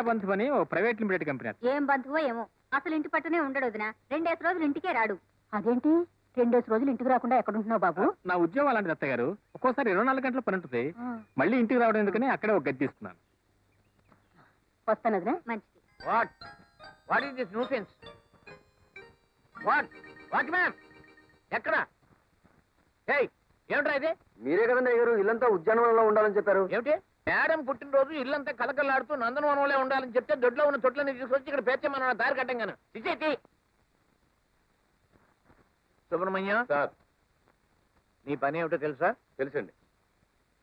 బంధు అని ఓ private limited company. ఏం బంధువో ఏమో, అసలు ఇంటి పట్టునే ఉండడు వదినా. 2 రోజులు ఇంటికే రాడు. అదేంటి 2 రోజులు ఇంటికి రాకుండా ఎక్కడుంటున్నావు బాబు? నా ఉద్యోగం అలాంటిది అత్తయ్య గారు. ఒక్కోసారి 24 గంటల పని ఉంటుంది. మళ్ళీ ఇంటికి రావడం ఎందుకని అక్కడే ఒక గది తీసుకున్నాను. వస్తాను వదినా. మంచిది. What is this nuisance? What ma'am ఎక్కడ? ఏమిట్రా ఇది? మీరే కదండి అయ్యారు ఇల్లంతా ఉద్యానవనంలో ఉండాలని చెప్పారు. ఏమిటి మేడం పుట్టినరోజు ఇల్లంతా కలకల్లాడుతూ నందనవనంలో ఉండాలని చెప్తే దొడ్లో ఉన్న తొట్లని తీసుకొచ్చి ఇక్కడ పేర్చమన్న దారి కట్టంగాను. ఇచ్చేటి సుబ్రహ్మణ్యం సార్, నీ పని ఏమిటో తెలుసా? తెలుసండి.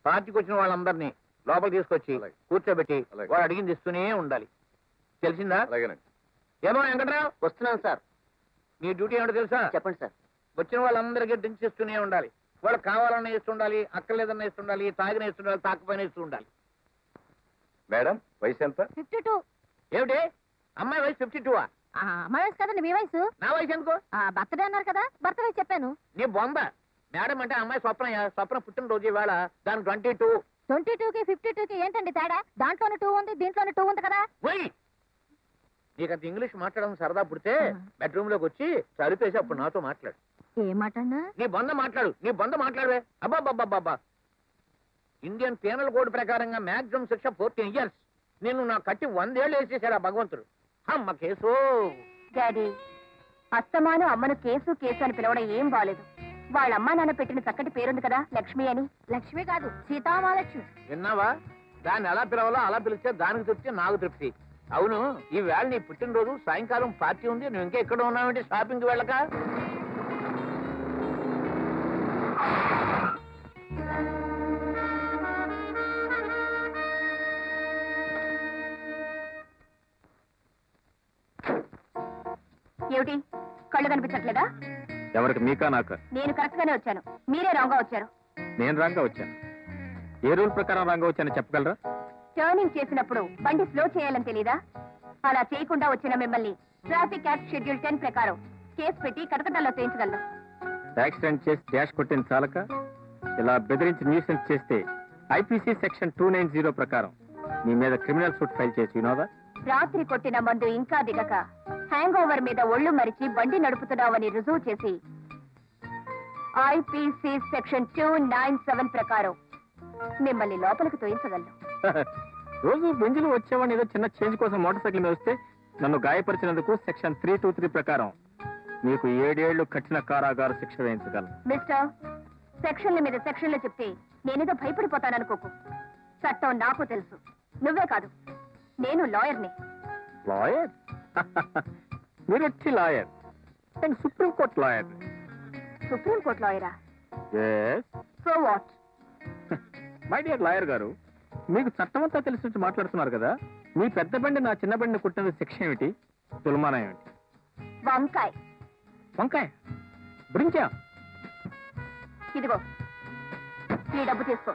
పార్టీకి వచ్చిన వాళ్ళందరినీ లోపల తీసుకొచ్చి కూర్చోబెట్టి వాడు అడిగింది ఇస్తూనే ఉండాలి. తెలిసిందా? అలాగేనండి. ఏమో వెంకట్రావు, వస్తున్నాను సార్. నీ డ్యూటీ ఏమిటో తెలుసా? చెప్పండి సార్. వచ్చిన వాళ్ళందరికీ డ్రింక్స్ ఇస్తూనే ఉండాలి. వాళ్ళకి కావాలన్నా ఇస్తుండాలి, అక్కర్లేదన్నా ఇస్తుండాలి, తాగిన ఇస్తుండాలి, తాకపోయినా ఇస్తూ ఉండాలి. మేడం వయసు ఎంత? 52. ఏమిటి అమ్మాయి వయసు 52? అమ్మాయి వయసు కదండి మీ వయసు. నా వయసు ఎందుకో? బర్త్డే అన్నారు కదా, బర్త్ వయసు చెప్పాను. నీ బొంద. మేడం అంటే అమ్మాయి స్వప్న పుట్టినరోజు ఇవాళ. దానికి 22. 22కి 52కి ఏంటండి తేడా? దాంట్లోనే 2 ఉంది, దీంట్లోనే 2 ఉంది కదా. నీకంత ఇంగ్లీష్ మాట్లాడడం సరదా పుడితే బెడ్రూమ్ లోకి వచ్చి చదివేసి అప్పుడు నాతో మాట్లాడు. ఏం మాట్లాడినా? నీ బొంద మాట్లాడు, నీ బొంద మాట్లాడవే. అబ్బాబ్బాబ్బా, ఇండియన్ పీనల్ కోడ్ ప్రకారంగా మాక్సిమం శిక్ష 14 years. నేను నా కట్టి 100 ఏళ్ళు వేసేసాడు ఆ భగవంతుడు. అమ్మ కేసు. డాడీ, అస్తమాను అమ్మను కేసు కేసు అని పిలవడం ఏం బాలేదు. వాళ్ళ అమ్మా నాన్న పెట్టిన చక్కటి పేరుంది కదా, లక్ష్మి అని. లక్ష్మి కాదు, సీతామహాలక్ష్మి. విన్నావా? దాన్ని ఎలా పిలవాలో అలా పిలిస్తే దానికి తృప్తి, నాకు తృప్తి. అవును, ఈ వేళ నీ పుట్టినరోజు, సాయంకాలం పార్టీ ఉంది. నువ్వు ఇంకా ఎక్కడ ఉన్నావంటే షాపింగ్కి వెళ్ళక? ఏమిటి కళ్ళు కనిపించట్లేదా? ఎవరికి, మీకా నాకా? నేను కరెక్ట్ గానే వచ్చాను, మీరే రాంగ్ గా వచ్చారు. నేను రాంగా వచ్చాను. ఏ రూల్ ప్రకారం రాంగా వచ్చానో చెప్పగలరా? టర్నింగ్ చేసినప్పుడు బండి స్లో చేయాలని తెలీదా? అలా చేయకుండా వచ్చిన మిమ్మల్ని ట్రాఫిక్ యాక్ట్ షెడ్యూల్ 10 ప్రకారం కేసు పెట్టి కటకటాల్లో చేయించగలను. యాక్సిడెంట్ చేసి డాష్ కొట్టిన చాలక ఇలా బెదిరించి న్యూసెన్స్ చేస్తే ఐపీసీ సెక్షన్ 290 ప్రకారం మీ మీద క్రిమినల్ సూట్ ఫైల్ చేసి వినోదా? రాత్రి కొట్టిన మందు ఇంకా దిగక హ్యాంగ్ ఓవర్ మీద ఒళ్ళు మరిచి బండి నడుపుతున్నావని రుజువు చేసి ఐపీసీ సెక్షన్ 297 ప్రకారం మిమ్మల్ని లోపలికి తోయించగలను. రోజు బెంజులు వచ్చేవాడిని ఏదో చిన్న చేంజ్ కోసం మోటార్ సైకిల్ మీద వస్తే నన్ను గాయపరిచినందుకు సెక్షన్ 323 ప్రకారం మీకు 7 ఏళ్లు కఠిన కారాగార శిక్ష వేయించగలను. మిస్టర్, సెక్షన్ల మీద సెక్షన్లు చెప్తే నేనేదో భయపడిపోతాననుకోకు. చట్టం నాకు తెలుసు, నువ్వే కాదు, నేను లాయర్ని. లాయర్? మీరు వచ్చి లాయర్? నేను సుప్రీంకోర్టు లాయర్. సుప్రీంకోర్టు లాయరా? So what? My dear lawyer గారు, మీకు చట్టం అంతా తెలిసి మాట్లాడుతున్నారు కదా. మీ పెద్ద బండి నా చిన్న బండిని కుట్టిన శిక్ష ఏమిటి? తులమానం ఏమిటి? వంకాయ్. వంకాయ? బ్రింజా? ఇదిగో ఈ డబ్బు తీసుకో,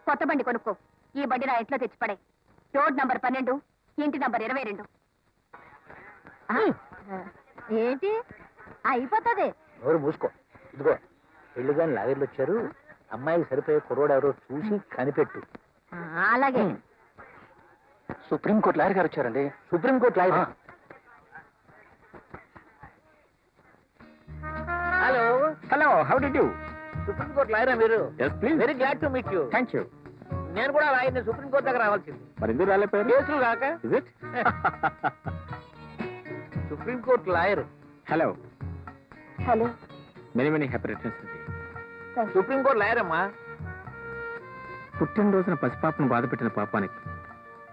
కొత్త బండి కొనుక్కో. ఈ బండి నా ఇంట్లో తెచ్చిపడే. రోడ్ నంబర్ 12, ఇంటి నంబర్ 22. ఏంటి అయిపోతుంది? ఎవరు మూసుకో. ఇదిగో పెళ్లి గాని లాగర్లు వచ్చారు. అమ్మాయికి సరిపోయే కుర్రోడు ఎవరో చూసి కనిపెట్టు. అలాగే. సుప్రీంకోర్టు లాయర్ గారు వచ్చారండి. Supreme court lawyer? Hello hello, how did you? Supreme court లాయరా మీరు? Yes please. Very glad to meet you. Thank you. నేను కూడా లాయర్ని. సుప్రీంకోర్టు దగ్గర రావాల్సింది. మరి ఎందుకు రాలేపోయారు? కేసులు కాక. Is it? Supreme court lawyer. Hello. Hello. Many many happy returns. Supreme court lawyer అమ్మా. పుట్టినరోజున పసిపాపను బాధపెట్టిన పాపానికి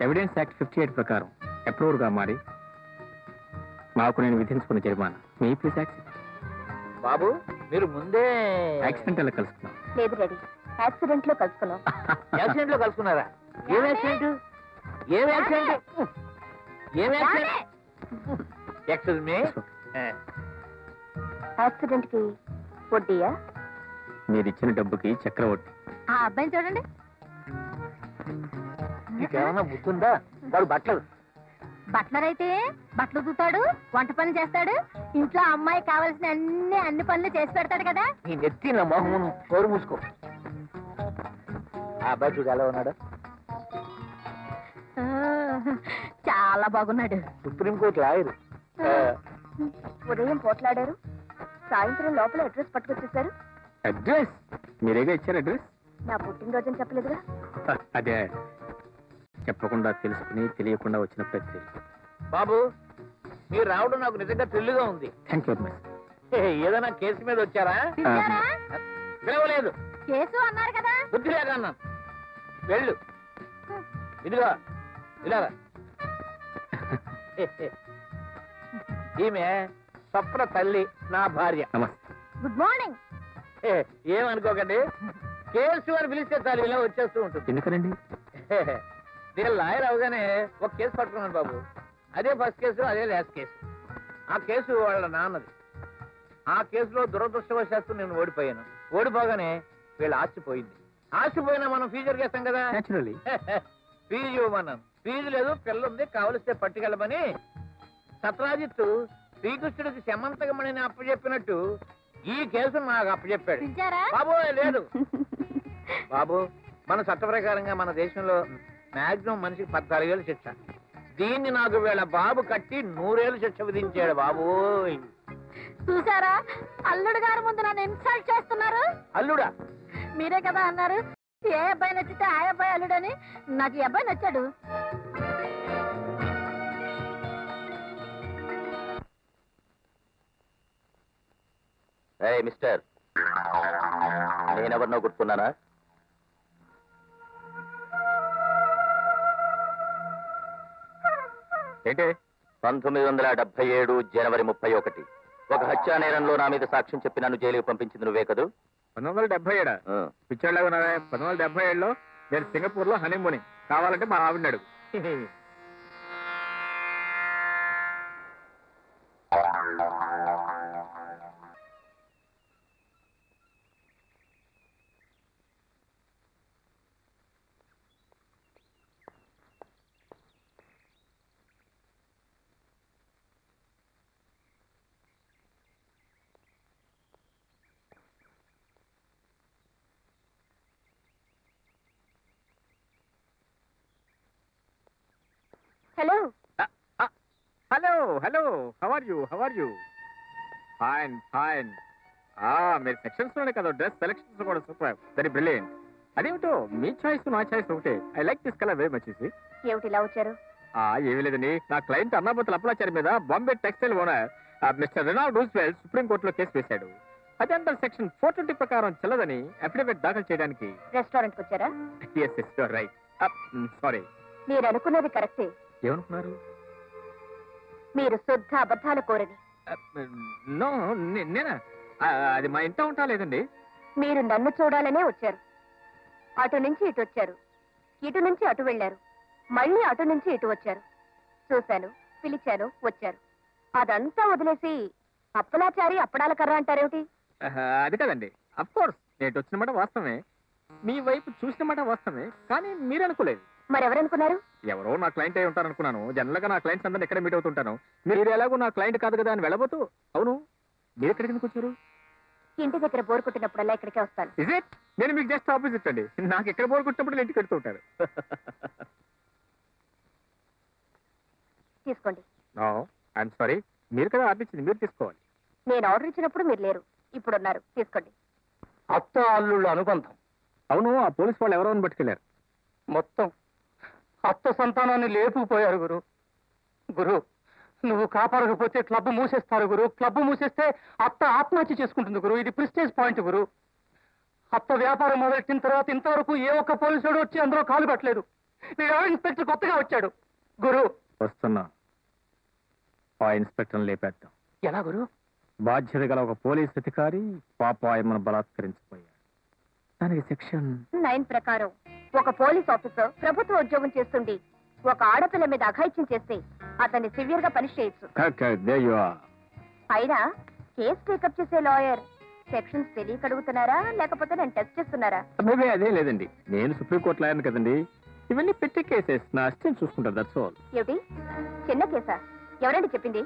ఎవిడెన్స్ యాక్ట్ 58 ప్రకారం అప్రూవ్డ్ గా మారి మాకు నేను విధించుకున్న జరిమానా మీ ప్లీజ్ యాక్సెప్ట్. బాబు మీరు ముందే యాక్సిడెంట్ ఎలా కలుసుకున్నాం? లేదు డాడీ, యాక్సిడెంట్ లో కలుసుకున్నాం. యాక్సిడెంట్ లో కలుసుకున్నారా? ఏం యాక్సిడెంట్? ఏం యాక్సిడెంట్? ఏం యాక్సిడెంట్? Excuse me. యాక్సిడెంట్ కి వడ్డీయా? మీరు ఇచ్చిన డబ్బుకి చక్రవడ్డీ. ఆ అబ్బాయిని చూడండి. నీకేమన్నా గుర్తుందా? వాడు బట్లర్ అయితే బట్టలు చూతాడు, వంట పనులు చేస్తాడు, ఇంట్లో అమ్మాయి కావాల్సిన అన్ని పనులు చేసి పెడతాడు కదా. నీ నెత్తి నా మొహం కోరు మూసుకో. ఆ అబ్బాయి చూడు ఎలా ఉన్నాడు. చాలా బాగున్నాడు. Supreme court lawyer. ఉదయం పోట్లాడారు, సాయంత్రం లోపల అడ్రస్ పట్టుకొచ్చేసారు. అడ్రస్ మీరేగా ఇచ్చారు అడ్రస్? నా పుట్టినరోజు అని చెప్పలేదుగా. అదే చెప్పకుండా తెలుసుకుని తెలియకుండా వచ్చిన ప్రతి. బాబు మీరు రావడం నాకు నిజంగా థ్రిల్గా ఉంది. Thank you miss. ఏదైనా కేసు మీద వచ్చారా? పిలవలేదు. కేసు అన్నారు కదా. బుద్ధి లేక అన్నాను. వెళ్ళు. ఇదిగా ఇలాగా. ఈమె స్వప్న తల్లి, నా భార్య. నమస్తే. Good morning. ఏమనుకోకండి, కేసు అని పిలిస్తే చాలు ఇలా వచ్చేస్తూ ఉంటుంది. ఎందుకనండి? నేను లాయర్ అవగానే ఒక కేసు పట్టుకున్నాను బాబు. అదే ఫస్ట్ కేసు, అదే లాస్ట్ కేసు. ఆ కేసు వాళ్ళ నాన్నది. ఆ కేసులో దురదృష్టవశాత్తు నేను ఓడిపోయాను. ఓడిపోగానే వీళ్ళ ఆస్తి పోయింది. ఆస్తి పోయినా మనం ఫీజు చేస్తాం కదా. నేచురల్లీ. ఫీజు ఇవ్వమన్నాను. ఫీజు లేదు, పిల్ల ఉంది, కావలిస్తే పట్టుకెళ్ళమని సత్రాజిత్తు శ్రీకృష్ణుడికి శమంతకమణిని అప్పచెప్పినట్టు ఈ కేసు నాకు అప్పచెప్పాడు. బాబు లేదు బాబు, మన చట్ట ప్రకారంగా మన దేశంలో మాక్సిమం మనిషికి 14 ఏళ్ళు శిక్ష. దీన్ని నాకు వీళ్ళ బాబు కట్టి 100 ఏళ్ళు శిక్ష విధించాడు బాబు. చూసారా, అల్లుడు గారు ముందు నన్ను ఇన్సల్ట్ చేస్తున్నారు. అల్లుడా? మీరే కదా అన్నారు ఏ అబ్బాయి నచ్చితే ఆ అబ్బాయి అల్లుడని. నాకు ఈ అబ్బాయి నచ్చాడు. మిస్టర్, నేనెవరినో గుర్తున్నానా? ఏంటి? 1977 జనవరి 31 ఒక హత్యా నేరంలో నా మీద సాక్ష్యం చెప్పి నన్ను జైలుకి పంపించింది నువ్వే కదూ? 1977 పిచ్చాడులాగా ఉన్నారా? 1977లో నేను సింగపూర్ లో హనీమూనింగ్. కావాలంటే మా ఆవిడన్నాడు. Hello. Hello hello, how are you? How are you? Fine fine. మీరు సెక్షన్స్ లోనే కదా, డ్రెస్ సెలక్షన్స్ కూడా సూపర్, వెరీ బ్రిలియంట్. అదేమిటో మీ చాయిస్ నా చాయిస్ ఒకటే. I like this colour very much. ఏమిటి ఇలా వచ్చారు? ఏమీ లేదండి, నా క్లయింట్ అన్నాపతుల అప్పలాచారి మీద Bombay textile owner mister Reynold Roosevelt సుప్రీంకోర్టులో కేసు వేశాడు. అది అండర్ సెక్షన్ 420 ప్రకారం చెల్లదని అఫిడవిట్ దాఖలు చేయడానికి. రెస్టారెంట్ కి వచ్చారా? Yes yes, you're right. Sorry. మీరు అనుకున్నది కరెక్టే. ఏమనుకున్నారు? మీరు శుద్ధ అబద్ధాల కోరని. నో, నేనా? అది మా ఇంట్లో ఉంటా లేదండి. మీరు నన్ను చూడాలనే వచ్చారు. అటు నుంచి ఇటు వచ్చారు, ఇటు నుంచి అటు వెళ్ళారు, మళ్ళీ అటు నుంచి ఇటు వచ్చారు. చూశాను, పిలిచాను, వచ్చారు. అదంతా వదిలేసి అప్పలాచారి అప్పడాల కర్ర అంటారేమిటి? అది కదండి, అఫ్ కోర్స్ నేను వచ్చిన మాట వాస్తవమే, మీ వైపు చూసిన మాట వాస్తవమే, కానీ మీరు అనుకోలేదు. మరెవరనుకున్నారు? ఎవరో నా క్లయింట్ అయి ఉంటారనుకున్నాను. జనరల్ గా నా క్లయింట్స్ అందరిని ఎక్కడ మీట్ అవుతుంటాను. మీరు ఎలాగో నా క్లయింట్ కాదు కదా అని వెళ్ళబోతూ, అవును మీరు ఎక్కడికి ఎందుకు వచ్చారు? ఇంటి దగ్గర బోర్ కొట్టినప్పుడల్లా ఇక్కడికే వస్తాను. Is it? నేను మీకు జస్ట్ ఆపోజిట్ అండి. నాకు ఎక్కడ బోర్ కొట్టినప్పుడు ఇంటికి వెళ్తూ ఉంటారు. తీసుకోండి. ఐఎమ్ సారీ, మీరు కదా ఆర్డర్ ఇచ్చింది, మీరు తీసుకోవాలి. నేను ఆర్డర్ ఇచ్చినప్పుడు మీరు లేరు, ఇప్పుడు ఉన్నారు, తీసుకోండి. అత్త అల్లుళ్ళ అనుబంధం. అవును, ఆ పోలీస్ వాళ్ళు ఎవరో పట్టుకెళ్ళారు. మొత్తం అత్త సంతానాన్ని లేపుకుపోయారు గురు. గురు, నువ్వు కాపాడకపోతే క్లబ్ మూసేస్తారు గురు. క్లబ్ మూసేస్తే అత్త ఆత్మహత్య చేసుకుంటుంది గురు. ఇది ప్రిస్టేజ్ పాయింట్ గురు. అత్త వ్యాపారం మొదలెట్టిన తర్వాత ఇంతవరకు ఏ ఒక్క పోలీసుడు వచ్చి అందులో కాలు పెట్టలేదు. ఇన్స్పెక్టర్ కొత్తగా వచ్చాడు గురు. వస్తున్నా, ఆ ఇన్స్పెక్టర్ లేపేద్దాం. ఎలా గురు? బాధ్యత గల ఒక పోలీస్ అధికారి పాపాయమను బలాత్కరించిపోయాడు. దానికి సెక్షన్ 9 ప్రకారం ఒక పోలీస్ ఆఫీసర్ ప్రభుత్వ ఉద్యోగం చేస్తుండి ఒక ఆడపిల్ల మీద అఘాయిత్యం చేస్తే అతన్ని సివియర్ గా పనిష్ చేయొచ్చు. అయినా కేసు టేకప్ చేసే లాయర్ సెక్షన్స్ తెలియక అడుగుతున్నారా, లేకపోతే నేను టెస్ట్ చేస్తున్నారా? అదే లేదండి, నేను సుప్రీంకోర్టు లాయర్ని కదండి. ఇవన్నీ పెట్టి కేసెస్ నా అసిస్టెంట్ చూసుకుంటారు, దట్స్ ఆల్. ఏమిటి చిన్న కేసా? ఎవరండి చెప్పింది?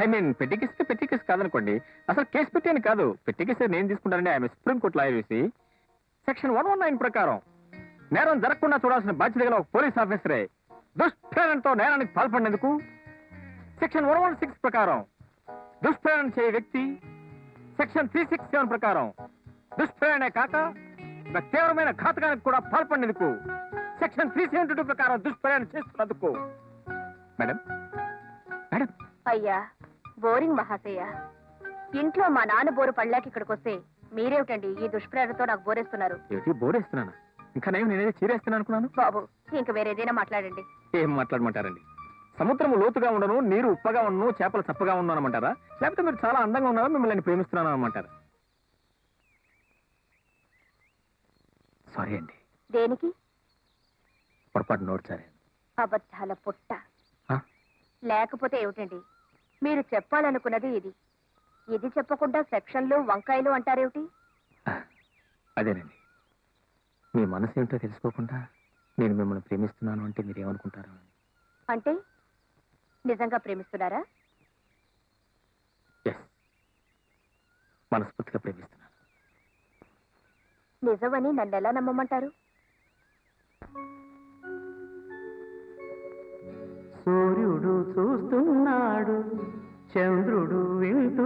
ఐ మీన్ పెట్టి కేసు కాదనుకోండి. అసలు కేసు పెట్టాను కాదు, పెట్టి కేసు నేను తీసుకుంటానండి. ఆమె సుప్రీంకోర్టు లాయర్ వేసి సెక్షన్ 119 ప్రకారం నేరం జరగకుండా చూడాల్సిన బాధ్యత గల ఒక పోలీస్ ఆఫీసరే దుష్ప్రేరణతో నేరానికి పాల్పడినందుకు సెక్షన్ 116 ప్రకారం దుష్ప్రేరణ చేయ వ్యక్తి, సెక్షన్ 367 ప్రకారం దుష్ప్రేరణే కాక ఒక తీవ్రమైన ఘాతకానికి కూడా పాల్పడినందుకు సెక్షన్ 372 ప్రకారం దుష్ప్రేరణ చేస్తున్నందుకు. మేడం మేడం అయ్యా, బోరింగ్ మహాశయ. ఇంట్లో మా నాన్న బోరు పళ్ళాకి ఇక్కడికి వస్తే మీరేమిటండి ఈ దుష్ప్రేరణతో నాకు బోరేస్తున్నారు? ఏమిటి బోరేస్తున్నానా? ఇంకా నేనేదో చీరేస్తున్నాను అనుకున్నాను. బాబు, ఇంక వేరేదైనా మాట్లాడండి. ఏం మాట్లాడమంటారండి? సముద్రం లోతుగా ఉండను, నీరు ఉప్పగా ఉండను, చేపలు చప్పగా ఉండను అనమంటారా? లేకపోతే మీరు చాలా అందంగా ఉన్నారా, మిమ్మల్ని ప్రేమిస్తున్నాను అనమంటారా? సారీ అండి. దేనికి? పొరపాటు నోట్ సరే. అబద్ధాల పుట్ట. లేకపోతే ఏమిటండి? మీరు చెప్పాలనుకున్నది ఇది. ఇది చెప్పకుండా సెక్షన్లు వంకాయలు అంటారేమిటి? అదేనండి, మీ మనసు ఏమిటో తెలుసుకోకుండా నేను మిమ్మల్ని ప్రేమిస్తున్నాను అంటే మీరేమనుకుంటారు? అంటే నిజంగా ప్రేమిస్తున్నారా? ఎస్, మనస్ఫూర్తిగా ప్రేమిస్తున్నాను. నిజమని నన్ను ఎలా నమ్మమంటారు? సూర్యుడు చూస్తున్నాడు, చంద్రుడు వింటూ.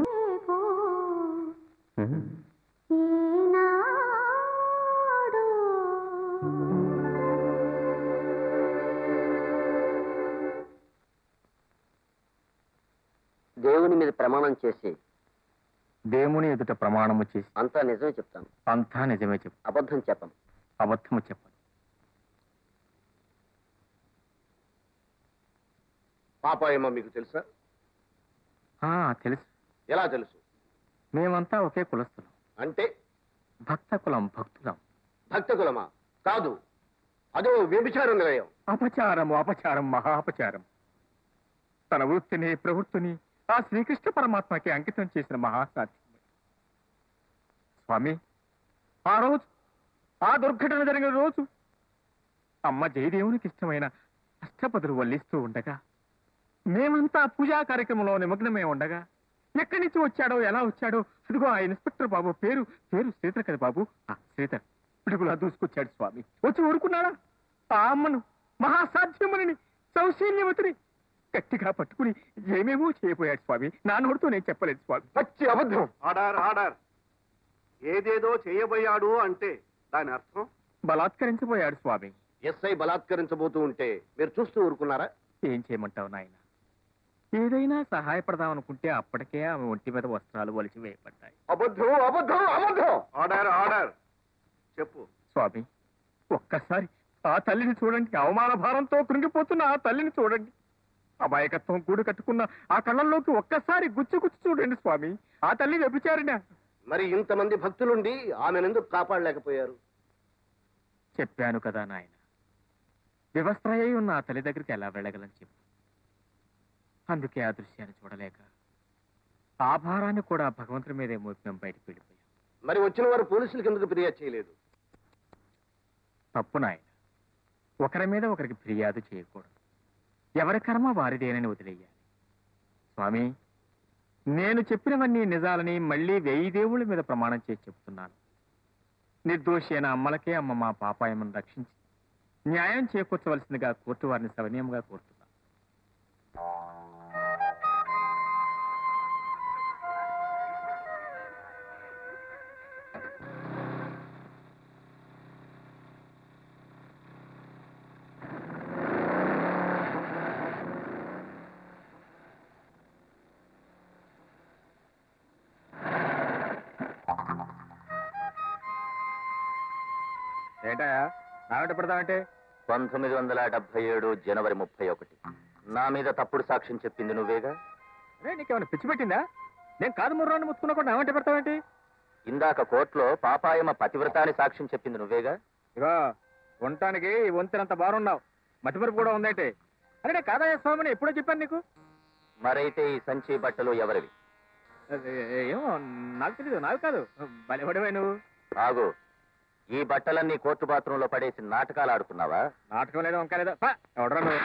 దేవుని మీద ప్రమాణం చేసి, దేవుని ఎదుట ప్రమాణము చేసి అంతా నిజమే చెప్తాను. అంతా నిజమే చెప్పు. అబద్ధం చెప్పను. అబద్ధము చెప్పను. పాపాయమ్మ మీకు తెలుసా? తెలుసు. ఎలా తెలుసు? మేమంతా ఒకే కులస్తులం. అంటే భక్త కులం, భక్తులం. భక్త కులమా? కాదు, అదో వ్యభిచార నిలయం. అపచారము, అపచారం, మహాపచారం. తన వృత్తిని, ప్రవృత్తిని ఆ శ్రీకృష్ణ పరమాత్మకి అంకితం చేసిన మహాసాధ్యం. స్వామి, ఆ రోజు, ఆ దుర్ఘటన జరిగిన రోజు అమ్మ జయదేవునికి ఇష్టమైన అష్టపదులు వల్లిస్తూ ఉండగా, మేమంతా పూజా కార్యక్రమంలో నిమగ్నమే ఉండగా, ఎక్కడి నుంచి వచ్చాడో, ఎలా వచ్చాడో, అదిగో ఆ ఇన్స్పెక్టర్ బాబు పేరు శ్రీధర్ కదా బాబు, శ్రీధర్ పిడుగులా దూసుకొచ్చాడు స్వామి. వచ్చి ఊరుకున్నాడా? ఆ అమ్మను, మహాసాధ్యముని, సౌశీల్యవతిని గట్టిగా పట్టుకుని ఏమేమో చేయబోయాడు స్వామి. నా నోటితో నేను చెప్పలేదు స్వామి. పచ్చి అబద్ధం. Order, order. ఏదేదో చేయబోయాడు అంటే దాని అర్థం బలాత్కరించబోయాడు స్వామి. ఎస్ఐ బలాత్కరించబోతూ ఉంటే మీరు చూస్తూ ఊరుకున్నారా? ఏం చేయమంటావు నాయన? ఏదైనా సహాయపడదామనుకుంటే అప్పటికే ఆమె ఒంటి మీద వస్త్రాలు వలిచి వేయబడ్డాయి. అబద్ధం, అబద్ధం, అబద్ధం. Order, order. చెప్పు స్వామి, ఒక్కసారి ఆ తల్లిని చూడండి. అవమాన భారంతో కృంగిపోతున్న ఆ తల్లిని చూడండి. అమాయకత్వం గూడు కట్టుకున్న ఆ కళ్ళల్లోకి ఒక్కసారి గుచ్చి చూడండి స్వామి. ఆ తల్లి వ్యభిచారిన. మరి ఇంతమంది భక్తులుండి ఆమెనెందుకు కాపాడలేకపోయారు? చెప్పాను కదా నాయన, వివస్త్రయ్యి ఉన్న ఆ తల్లి దగ్గరికి ఎలా వెళ్ళగలని చెప్పు. అందుకే ఆ దృశ్యాన్ని చూడలేక ఆ భారాన్ని కూడా భగవంతుడి మీదే మోపినం బయటకు వెళ్ళిపోయాం. మరి వచ్చిన వారు పోలీసులకు ఎందుకు ఫిర్యాదు చేయలేదు? తప్పు నాయన, ఒకరి మీద ఒకరికి ఫిర్యాదు చేయకూడదు. ఎవరి కర్మ వారిదేనని వదిలేయాలి. స్వామి, నేను చెప్పినవన్నీ నిజాలని మళ్ళీ 1000 దేవుళ్ళ మీద ప్రమాణం చేసి చెప్తున్నాను. నిర్దోషి అయిన అమ్మలకే అమ్మ మా పాపాయమను రక్షించి న్యాయం చేకూర్చవలసిందిగా కోర్టు వారిని సవినయంగా కోరుతున్నాను. ఏంటయా నాగట పెడతామంటే? 1977 జనవరి 31. నా మీద తప్పుడు సాక్ష్యం చెప్పింది నువ్వేగా? నీకేమైనా పిచ్చి పెట్టిందా? నేను కాదు ముర్రాన్ని ముత్తుకున్నా నాగంటే పెడతావేంటి? ఇందాక కోర్టులో పాపాయమ పతివ్రతాన్ని సాక్ష్యం చెప్పింది నువ్వేగా? ఇగో ఉండటానికి వంతెనంత బారున్నావు, మతిమరుపు కూడా ఉందంటే. అరే నేను కాదయ్య స్వామిని ఎప్పుడో చెప్పాను నీకు. మరైతే ఈ సంచి బట్టలు ఎవరివి? ఏమో నాకు తెలీదు. నాకు కాదు, బలిపడివే నువ్వు. ఆగు, ఈ బట్టలన్నీ కోర్టు బాత్రూంలో పడేసి నాటకాలు ఆడుతున్నావా? నాటకం లేదో వంక లేదో. ఎవడరా నువ్వు?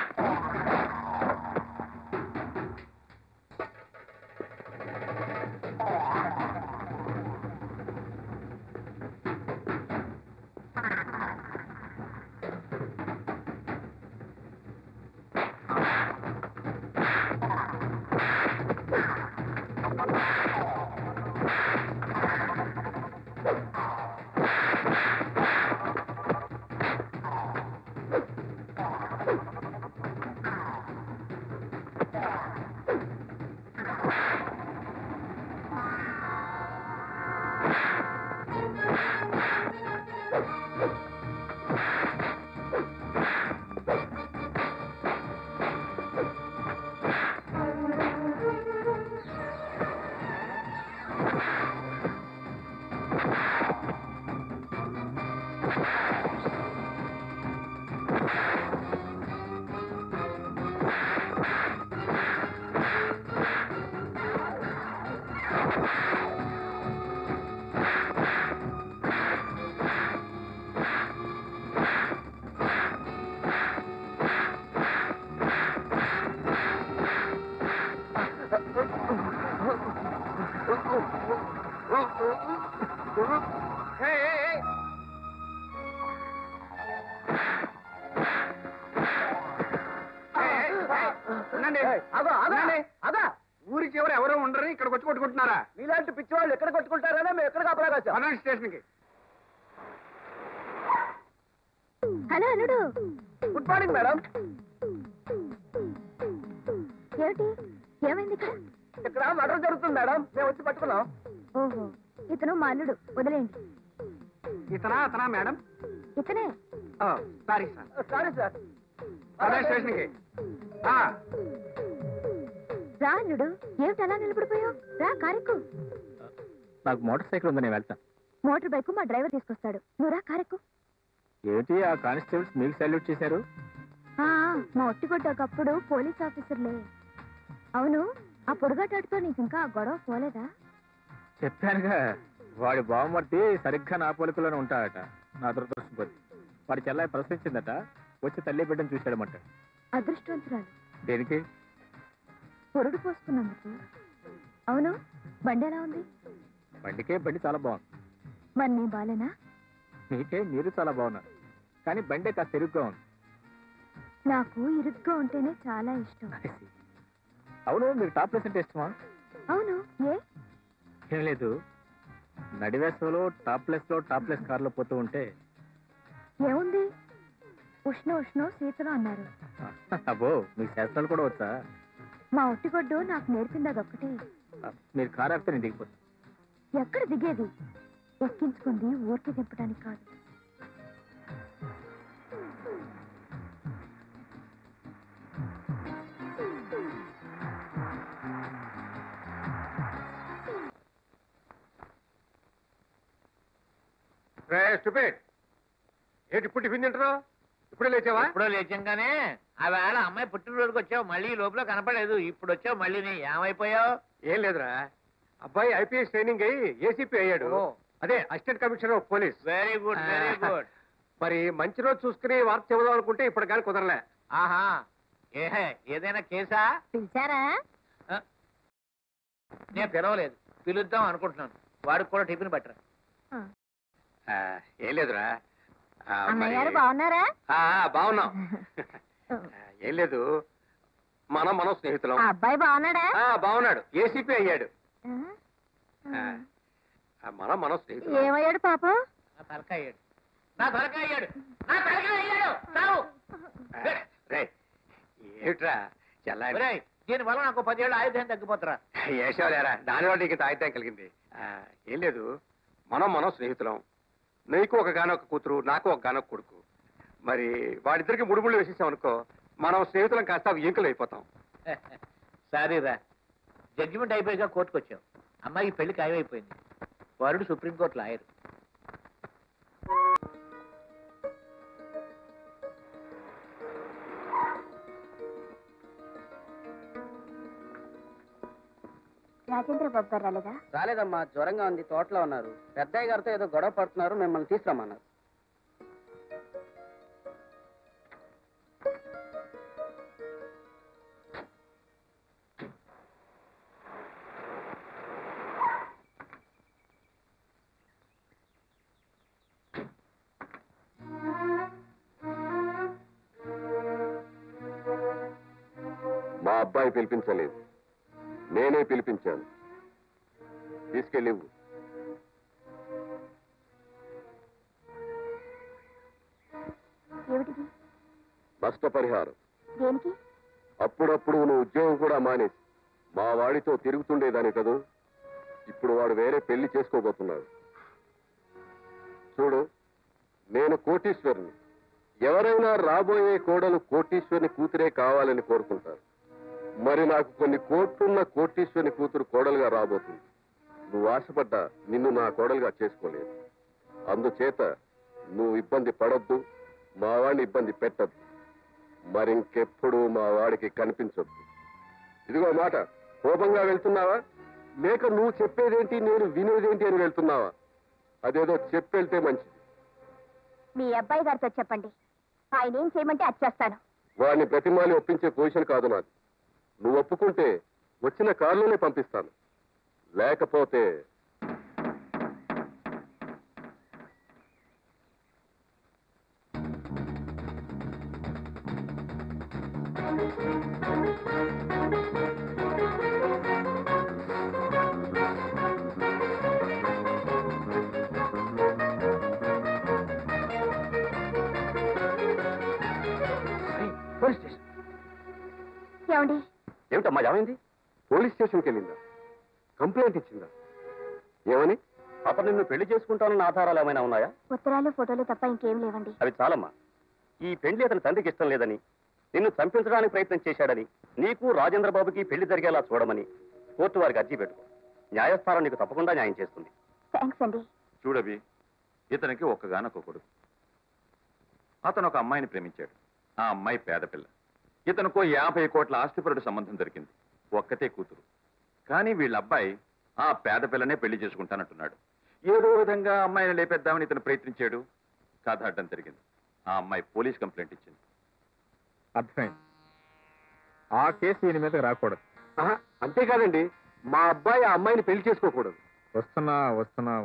ఊరికి ఎవరు ఉండరు, ఇక్కడికి వచ్చి కొట్టుకుంటున్నారా? మీలాంటి పిచ్చి వాళ్ళు ఎక్కడ కొట్టుకుంటారనే మేము ఎక్కడ కాపలాగా స్టేషన్ కి. హలో అల్లుడు. Good morning madam. ఏమిటి, ఏమైంది ఇక్కడ? ఇక్కడ మర్డర్ జరుగుతుంది మేడం, మేము వచ్చి పట్టుకున్నాం. ఓహో, ఇతను మా అల్లుడు, వదిలేండి. అతనా మేడం? ఇతనే. Sorry sir. Sorry sir. Station కి రా అల్లుడు, ఏమిటి అలా నిలబడిపోయావు? రా, కారెక్కు. నాకు మోటార్ సైకిల్ ఉంది, నేను వెళ్తాను. మోటార్ బైక్ మా డ్రైవర్ తీసుకొస్తాడు, నువ్వు రా, కారెక్కు. ఏమిటి ఆ కానిస్టేబుల్స్ మీకు సాల్యూట్ చేశారు? మా ఒట్టిగొడ్డకప్పుడు పోలీస్ ఆఫీసర్లే. అవును, ఆ పొడుగాటాడుతో నీకు ఇంకా గొడవ పోలేదా? చెప్పానుగా, వాడి బావమర్తి సరిగ్గా నా పోలికలోనే ఉంటాడట. నా దురదృష్టపతి. వాడి చెల్లాయి ప్రశ్నించిందట, వచ్చి తల్లి బిడ్డను చూశాడమంట. అదృష్టవంతురాలు. దేనికి? పొరుడు పోసుకున్నందుకు. అవును, బండి ఎలా ఉంది? బండి చాలా బాగుంది. మరి నీ బాలేనా? మీకే మీరు చాలా బాగున్నారు, కానీ బండే కాస్త ఇరుగ్గా ఉంది. నాకు ఇరుగ్గా ఉంటేనే చాలా ఇష్టం. అవును, మీరు టాప్ ప్లేస్ అంటే ఇష్టమా? అవును, ఏం లేదు, నడివేసలో టాప్ ప్లేస్ కార్లో పోతూ ఉంటే ఏముంది, ఉష్ణ శీతలం అన్నారు. అబ్బో, మీకు శాస్త్రాలు కూడా వచ్చా? మా ఒట్టిగొడ్డు నాకు నేర్పింది అదొక్కటే. మీరు కారు ఆపితే నేను దిగిపోతాను. ఎక్కడ దిగేది? ఎక్కించుకుంది ఊరికి దింపడానికి కాదు. ఏంటి ఇప్పుడు టిఫిన్ తింటున్నావు? ఇప్పుడే లేచావా? ఇప్పుడు లేచంగానే ఆ వేళ అమ్మాయి పుట్టినరోజుకి వచ్చావు, మళ్ళీ ఈ లోపల కనపడలేదు. ఇప్పుడు వచ్చావు, మళ్ళీ ఏమైపోయావు? ఏం లేదురా, అబ్బాయి ఐపీఎస్ ట్రైనింగ్ అయ్యి ఏసీపీ అయ్యాడు. అదే assistant commissioner of police. Very good, very good. మరి మంచి రోజు చూసుకుని వార్త చెబుదాం అనుకుంటే ఇప్పుడు కానీ కుదరలే. ఆహా, ఏదైనా కేసా? పిలిచారా? నేను పిలవలేదు, పిలుద్దాం అనుకుంటున్నాను. వాడికి కూడా టిఫిన్ పట్టరా. ఏం లేదురా, అన్నయ్య బాగున్నారా? బాగున్నాం. ఏం లేదు, మనం స్నేహితులం. అబ్బాయి బాగున్నాడా? బాగున్నాడు, ఏసీపీ అయ్యాడు. మనం స్నేహితులం. ఏమయ్యాడు పాపం? నా తలకాయ అయ్యాడు, నా తలకాయ అయ్యాడు, నా తలకాయ అయ్యాడు. చావు. ఏమిట్రా చెల్లాయి, దీనివల్ల నాకు 10 ఏళ్ళు ఆయుధం తగ్గిపోతారా? ఏసావులేరా, దానివల్ల నీకు తాయితం కలిగింది. ఏం లేదు, మనం స్నేహితులం. నీకు ఒక గానొక కూతురు, నాకు ఒక గానొక కొడుకు. మరి వాడిద్దరికి ముడుముళ్ళు వేసేసాం అనుకో, మనం స్నేహితులం కాస్త ఎంకులు అయిపోతాం. సారీరా, జడ్జిమెంట్ అయిపోయాక కోర్టుకు వచ్చావు. అమ్మాయికి పెళ్లి ఖాయమైపోయింది. వరుడు సుప్రీంకోర్టు లాయరు. రాజేంద్ర బాబు గారు రాలేదా? రాలేదమ్మా, జ్వరంగా ఉంది, తోటలో ఉన్నారు. పెద్దయ్య గారితో ఏదో గొడవ పడుతున్నారు, మిమ్మల్ని తీసుకురమ్మన్నారు. మా అబ్బాయి పిలిపించలేదు, నేనే పిలిపించాను. తీసుకెళ్ళి ఏమిటిది? నష్టపరిహారం. దేనికి? అప్పుడప్పుడు నువ్వు ఉద్యోగం కూడా మానేసి మా వాడితో తిరుగుతుండేదాని కదూ. ఇప్పుడు వాడు వేరే పెళ్లి చేసుకోబోతున్నాడు. చూడు, నేను కోటీశ్వరుని. ఎవరైనా రాబోయే కోడలు కోటీశ్వరుని కూతురే కావాలని కోరుకుంటారు. మరి నాకు కొన్ని కోట్లున్న కోటీశ్వరుని కూతురు కోడలుగా రాబోతుంది. నువ్వు ఆశపడ్డా నిన్ను నా కోడలుగా చేసుకోలేదు. అందుచేత నువ్వు ఇబ్బంది పడొద్దు, మా వాడిని ఇబ్బంది పెట్టద్దు. మరింకెప్పుడు మా వాడికి కనిపించొద్దు. ఇదిగో మాట, కోపంగా వెళ్తున్నావా లేక నువ్వు చెప్పేదేంటి నేను వినేదేంటి అని వెళ్తున్నావా? అదేదో చెప్పెళ్తే మంచిది. మీ అబ్బాయి గారితో చెప్పండి, ఆయన ఏం చేయమంటే అది చేస్తాను. వాడిని ప్రతిమాలి ఒప్పించే పొజిషన్ కాదు నాది. నువ్వు ఒప్పుకుంటే వచ్చిన కారులోనే పంపిస్తాను. లేకపోతే పోలీస్ స్టేషన్. ఏమండి, ఏమిటమ్మా ఏమైంది? పోలీస్ స్టేషన్కి వెళ్ళిందా? కంప్లైంట్ ఇచ్చిందా? ఏమని? అతను నిన్ను పెళ్లి చేసుకుంటానన్న ఆధారాలు ఏమైనా ఉన్నాయా? ఉత్తరాలు ఫోటోలు తప్ప ఇంకేం లేవండి. అవి చాలమ్మా. ఈ పెళ్లి అతని తండ్రికి ఇష్టం లేదని, నిన్ను చంపించడానికి ప్రయత్నం చేశాడని, నీకు రాజేంద్ర బాబుకి పెళ్లి జరిగేలా చూడమని కోర్టు వారికి అర్జీ పెట్టుకో. న్యాయస్థానం నీకు తప్పకుండా న్యాయం చేస్తుంది. థ్యాంక్స్ అండి. చూడవి, ఇతనికి ఒక్కగానొక్క కొడుకు. అతను ఒక అమ్మాయిని ప్రేమించాడు. ఆ అమ్మాయి పేద పిల్ల. ఇతనుకో 50 కోట్ల ఆస్తిపరుడు సంబంధం దొరికింది. ఒక్కతే కూతురు. కానీ వీళ్ళ అబ్బాయి ఆ పేద పిల్లనే పెళ్లి చేసుకుంటానంటున్నాడు. ఏదో విధంగా అమ్మాయిని లేపేద్దామని ఇతను ప్రయత్నించాడు. కథ అడ్డం జరిగింది. ఆ అమ్మాయి పోలీస్ కంప్లైంట్ ఇచ్చింది. అర్థమైంది. ఆ కేసు ఈయన మీద రాకూడదు. అంతేకాదండి, మా అబ్బాయి ఆ అమ్మాయిని పెళ్లి చేసుకోకూడదు. వస్తున్నా.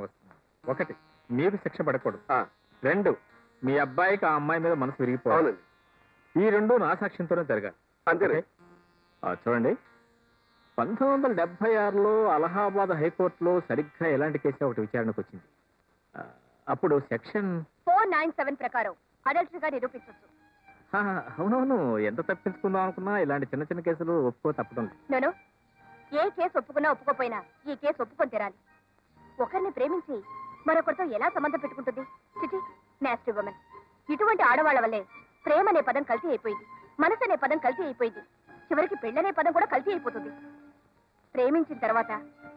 ఒకటి, మీరు శిక్ష పడకూడదు. 2, మీ అబ్బాయికి ఆ అమ్మాయి మీద మనసు విరిగిపోవాలి. ఈ 2 నా సాక్ష్యంతోనే జరగాలి. అంతే. చూడండి, 1976లో అలహాబాద్ హైకోర్టులో సరిగ్గా ఎలాంటి కేసు ఒకటి విచారణకు వచ్చింది. అప్పుడు సెక్షన్ 497 ప్రకారం అడల్టరీగా నిరూపించవచ్చు. అవునవును, ఎంత తప్పించుకుందాం అనుకున్నా ఇలాంటి చిన్న చిన్న కేసులు ఒప్పుకో తప్పడం లేదు. నేను ఏ కేసు ఒప్పుకున్నా ఒప్పుకోపోయినా ఈ కేసు ఒప్పుకొని తీరాలి. ఒకరిని ప్రేమించి మరొకరితో ఎలా సంబంధం పెట్టుకుంటుంది? చిచి, నాస్టీ ఉమెన్. ఇటువంటి ఆడవాళ్ల వల్లే ప్రేమ అనే పదం కల్తీ అయిపోయింది, మనసు అనే పదం కల్తీ అయిపోయింది, చివరికి పెళ్ళనే పదం కూడా కల్తీ అయిపోతుంది. ప్రేమించిన తర్వాత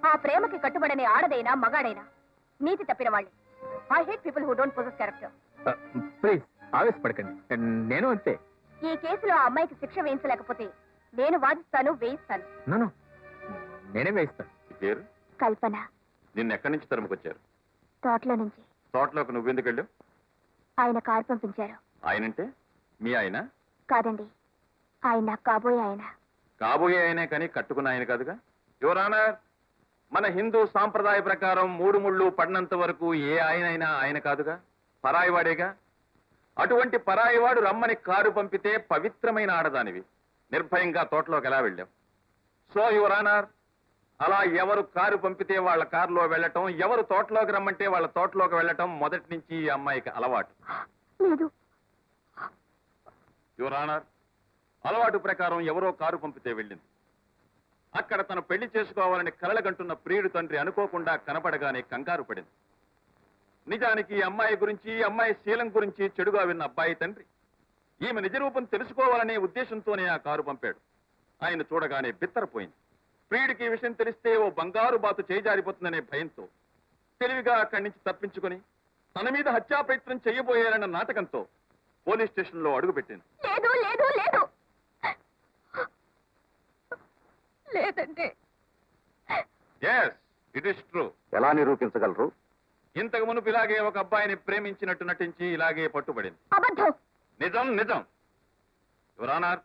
ఆ ప్రేమకి కట్టుబడనే ఆడదైనా మగాడైనా నీతి తప్పిన వాళ్ళే. I hate people who don't possess character. Please ఆవేశపడకండి, నేను అంతే. ఈ కేసులో ఆ అమ్మాయికి శిక్ష వేయించలేకపోతే నేను వాదిస్తాను, వేయిస్తాను. నన్ను నేనే వేయిస్తాను. పేరు కల్పన. నిన్నెక్కడి నుంచి తరుముకొచ్చారు? తోటలో నుంచి. తోటలోకి నువ్వెందుకు వెళ్ళావు? ఆయన కారు పంపించారు. ఆయనంటే మీ ఆయన? కాదండి, ఆయన కాబోయే ఆయన. కాబోయే ఆయనే కానీ కట్టుకున్న ఆయన కాదుగా. యువర్ ఆనర్, మన హిందూ సాంప్రదాయ ప్రకారం 3 ముళ్ళు పడినంత వరకు ఏ ఆయనైనా ఆయన కాదుగా, పరాయివాడేగా. అటువంటి పరాయివాడు రమ్మని కారు పంపితే పవిత్రమైన ఆడదానివి నిర్భయంగా తోటలోకి ఎలా వెళ్ళాం? సో యువర్ ఆనర్, అలా ఎవరు కారు పంపితే వాళ్ళ కారులో వెళ్ళటం, ఎవరు తోటలోకి రమ్మంటే వాళ్ళ తోటలోకి వెళ్ళటం మొదటి నుంచి ఈ అమ్మాయికి అలవాటు. లేదు. యువర్ ఆనర్, అలవాటు ప్రకారం ఎవరో కారు పంపితే వెళ్ళింది. అక్కడ తను పెళ్లి చేసుకోవాలని కలలగంటున్న ప్రియుడు తండ్రి అనుకోకుండా కనపడగానే కంగారు పడింది. నిజానికి ఈ అమ్మాయి గురించి, ఈ అమ్మాయి శీలం గురించి చెడుగా విన్న అబ్బాయి తండ్రి ఈమె నిజరూపం తెలుసుకోవాలనే ఉద్దేశంతోనే ఆ కారు పంపాడు. ఆయన చూడగానే బిత్తరపోయింది. ప్రియుడికి ఈ విషయం తెలిస్తే ఓ బంగారు బాతు చేజారిపోతుందనే భయంతో తెలివిగా అక్కడి నుంచి తప్పించుకుని తన మీద హత్యా ప్రయత్నం చేయబోయారన్న నాటకంతో పోలీస్ స్టేషన్ లో అడుగుపెట్టింది. లేదు లేదు లేదు లేదండి. yes it is true. ఎలా నిరూపించగలరు? ఇంతకు మునుపు ఇలాగే ఒక అబ్బాయిని ప్రేమించినట్టు నటించి ఇలాగే పట్టుబడింది. అబద్ధం. నిజం నిజం. యువర్ ఆనర్,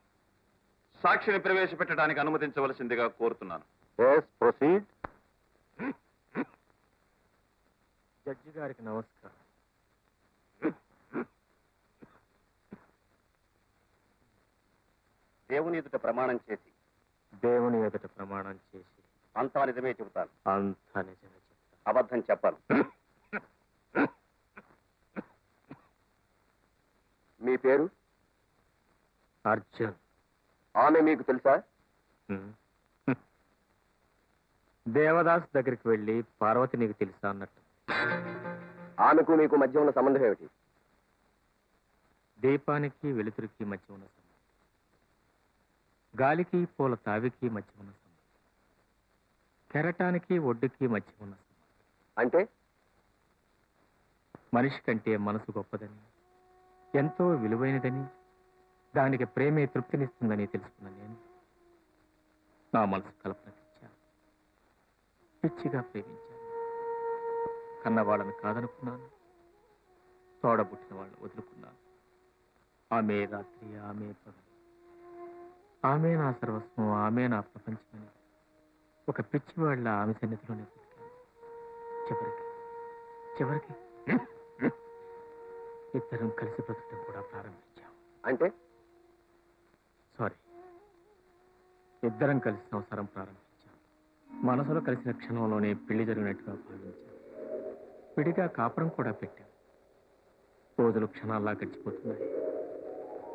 సాక్షిని ప్రవేశపెట్టడానికి అనుమతించవలసిందిగా కోరుతున్నాను. ప్రొసీడ్. జడ్జి గారికి నమస్కారం. దేవుని ఎదుట ప్రమాణం చేసి దేవుని ఎదుట ప్రమాణం చేసి అంతా నిజమే చెబుతాను. అంతా నిజమే చెప్తాను. అబద్ధం చెప్పాను. మీ పేరు? అర్జున్. ఆమె మీకు తెలుసా? దేవదాస్ దగ్గరికి వెళ్ళి పార్వతి నీకు తెలుసా అన్నట్టు. ఆమెకు మీకు మధ్య ఉన్న సంబంధం ఏమిటి? దీపానికి వెలుతురికి మధ్య ఉన్న సంబంధం, గాలికి పూల తావికి మధ్య ఉన్న సంబంధం, కెరటానికి ఒడ్డుకి మధ్య ఉన్న సంబంధం. అంటే మనిషి కంటే మనసు గొప్పదని, ఎంతో విలువైనదని, దానికి ప్రేమే తృప్తినిస్తుందని తెలుసుకున్న నేను నా మనసు కల్పనకిచ్చాను, పిచ్చిగా ప్రేమించాను. కన్నవాళ్ళని కాదనుకున్నాను, తోడబుట్టిన వాళ్ళని వదులుకున్నాను. ఆమె రాత్రి, ఆమె పగలు, ఆమె నా సర్వస్వం, ఆమె నా ప్రపంచమని ఒక పిచ్చివాళ్ళ ఆమె సన్నిధిలోనే బతికాను. చివరికి ఇద్దరం కలిసి బ్రతకడం కూడా ప్రారంభించాం. అంటే సారీ, ఇద్దరం కలిసి సంసారం ప్రారంభించాం. మనసులో కలిసిన క్షణంలోనే పెళ్లి జరిగినట్టుగా భావించాం. విడిగా కాపురం కూడా పెట్టాం. రోజులు క్షణాల్లా గడిచిపోతున్నాయి.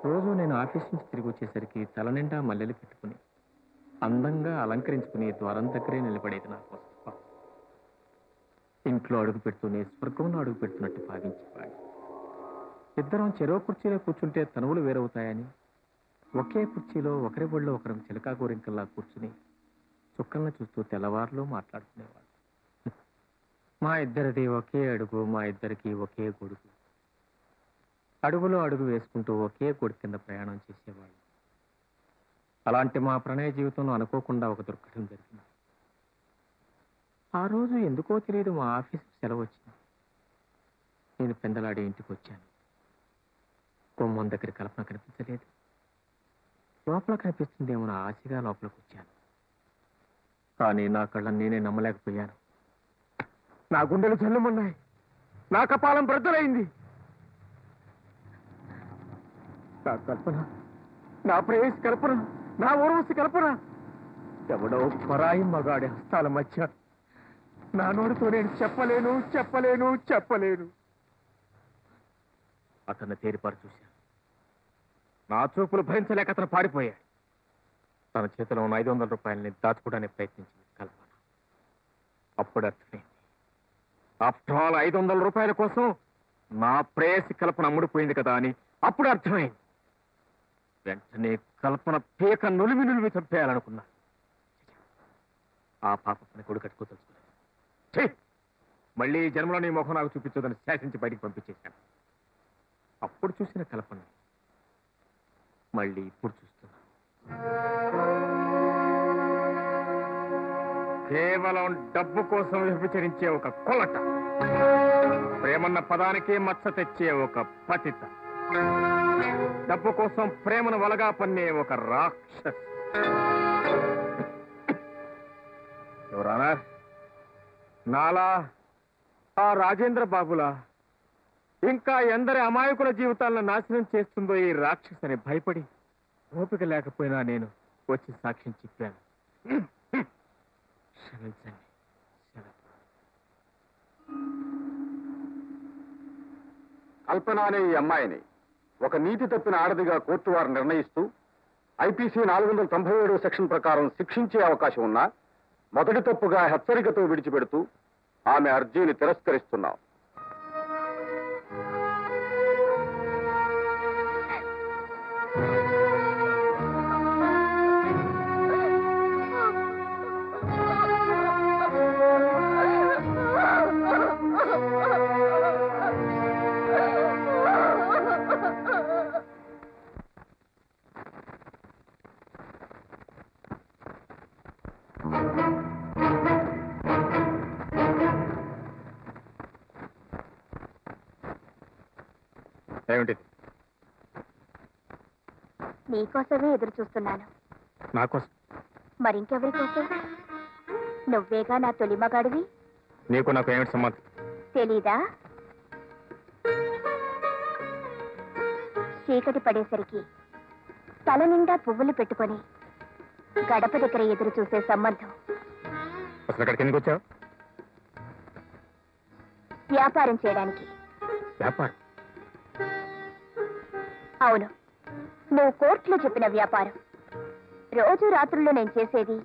రోజు నేను ఆఫీస్ నుంచి తిరిగి వచ్చేసరికి తల నిండా మల్లెలు పెట్టుకుని అందంగా అలంకరించుకుని ద్వారం దగ్గరే నిలబడేది నా కోసం. ఇంట్లో అడుగు పెడుతూనే స్వర్గంలో అడుగు పెడుతున్నట్టు భావించేవాడిని. ఇద్దరం చెరో కుర్చీలో కూర్చుంటే తనువులు వేరవుతాయని ఒకే కుర్చీలో ఒకరి ఒళ్ళో ఒకరం చిలకా గోరింకల్లా కూర్చుని చుక్కలను చూస్తూ తెల్లవారులో మాట్లాడుకునేవాడు. మా ఇద్దరిది ఒకే అడుగు, మా ఇద్దరికి ఒకే గొడుగు. అడుగులో అడుగు వేసుకుంటూ ఒకే గొడుగు కింద ప్రయాణం చేసేవాళ్ళు. అలాంటి మా ప్రణయ జీవితంలో అనుకోకుండా ఒక దుర్ఘటన జరిగింది. ఆ రోజు ఎందుకో తెలియదు మా ఆఫీసు సెలవు వచ్చింది. నేను పెందలాడి ఇంటికి వచ్చాను. గుమ్మం దగ్గర కల్పన కనిపించలేదు. లోపల కనిపిస్తుందేమో నా ఆశగా లోపలికి వచ్చాను. కానీ నా కళ్ళని నేనే నమ్మలేకపోయాను. నా గుండెలు జల్లుమన్నాయి. నా కపాలం బ్రద్దలైంది. నా కల్పన, నా ప్రేయసి కల్పన, నా ఊర్వశి కల్పన ఎవడో పరాయి మగాడి హస్తాల మధ్య నా నోటితో నేను చెప్పలేను. అతన్ని తేరిపారు చూశాను. నా చూపులు భరించలేక అతను పారిపోయాడు. తన చేతిలో ఉన్న 500 రూపాయలని దాచుకోవడానికి ప్రయత్నించింది కల్పన. అప్పుడు అర్థమైంది, ఆఫ్టర్ ఆల్ 500 రూపాయల కోసం నా ప్రేయసి కల్పన అమ్ముడిపోయింది కదా అని అప్పుడు అర్థమైంది. వెంటనే కల్పన పీక నులిమి చంపేయాలనుకున్నా. ఆ పాప పని కొడు కట్టుకో తెలుసుకోలేదు. మళ్ళీ ఈ జన్మలో నీ ముఖం నాకు చూపించదని శాసించి బయటికి పంపించేశాను. అప్పుడు చూసిన కల్పన మళ్ళీ ఇప్పుడు చూస్తున్నా. కేవలం డబ్బు కోసం వ్యభిచరించే ఒక కొలట, ప్రేమన్న పదానికే మచ్చ తెచ్చే ఒక పతిత, డబ్బు కోసం ప్రేమను వలగా పన్నే ఒక రాక్షస్. ఎవరానా నాలా, ఆ రాజేంద్ర బాబులా ఇంకా ఎందరి అమాయకుల జీవితాలను నాశనం చేస్తుందో ఈ రాక్షసని భయపడి ఓపిక లేకపోయినా నేను వచ్చి సాక్ష్యం చెప్పాను. క్షమించండి. కల్పన అనే ఈ అమ్మాయిని ఒక నీతి తప్పిన ఆడదిగా కోర్టు వారు నిర్ణయిస్తూ ఐపీసీ 497 సెక్షన్ ప్రకారం శిక్షించే అవకాశం ఉన్నా మొదటి తప్పుగా హెచ్చరికతో విడిచిపెడుతూ ఆమె అర్జీని తిరస్కరిస్తున్నాం. ఏమిటి? నీకోసమే ఎదురు చూస్తున్నాను. నాకోసం? మరింకెవరి కోసం? నువ్వేగా నా తొలి మగాడివి. నీకు నాకు ఏమిటి సంబంధం? తెలీదా? చీకటి పడేసరికి తల నిండా పువ్వులు పెట్టుకొని గడప దగ్గర ఎదురు చూసే సంబంధం. అసలు అక్కడికి ఎందుకు వచ్చావు? వ్యాపారం చేయడానికి. వ్యాపారం? అవును, నువ్వు కోర్టులో చెప్పిన వ్యాపారం. రోజు రాత్రుల్లో నేను చేసేది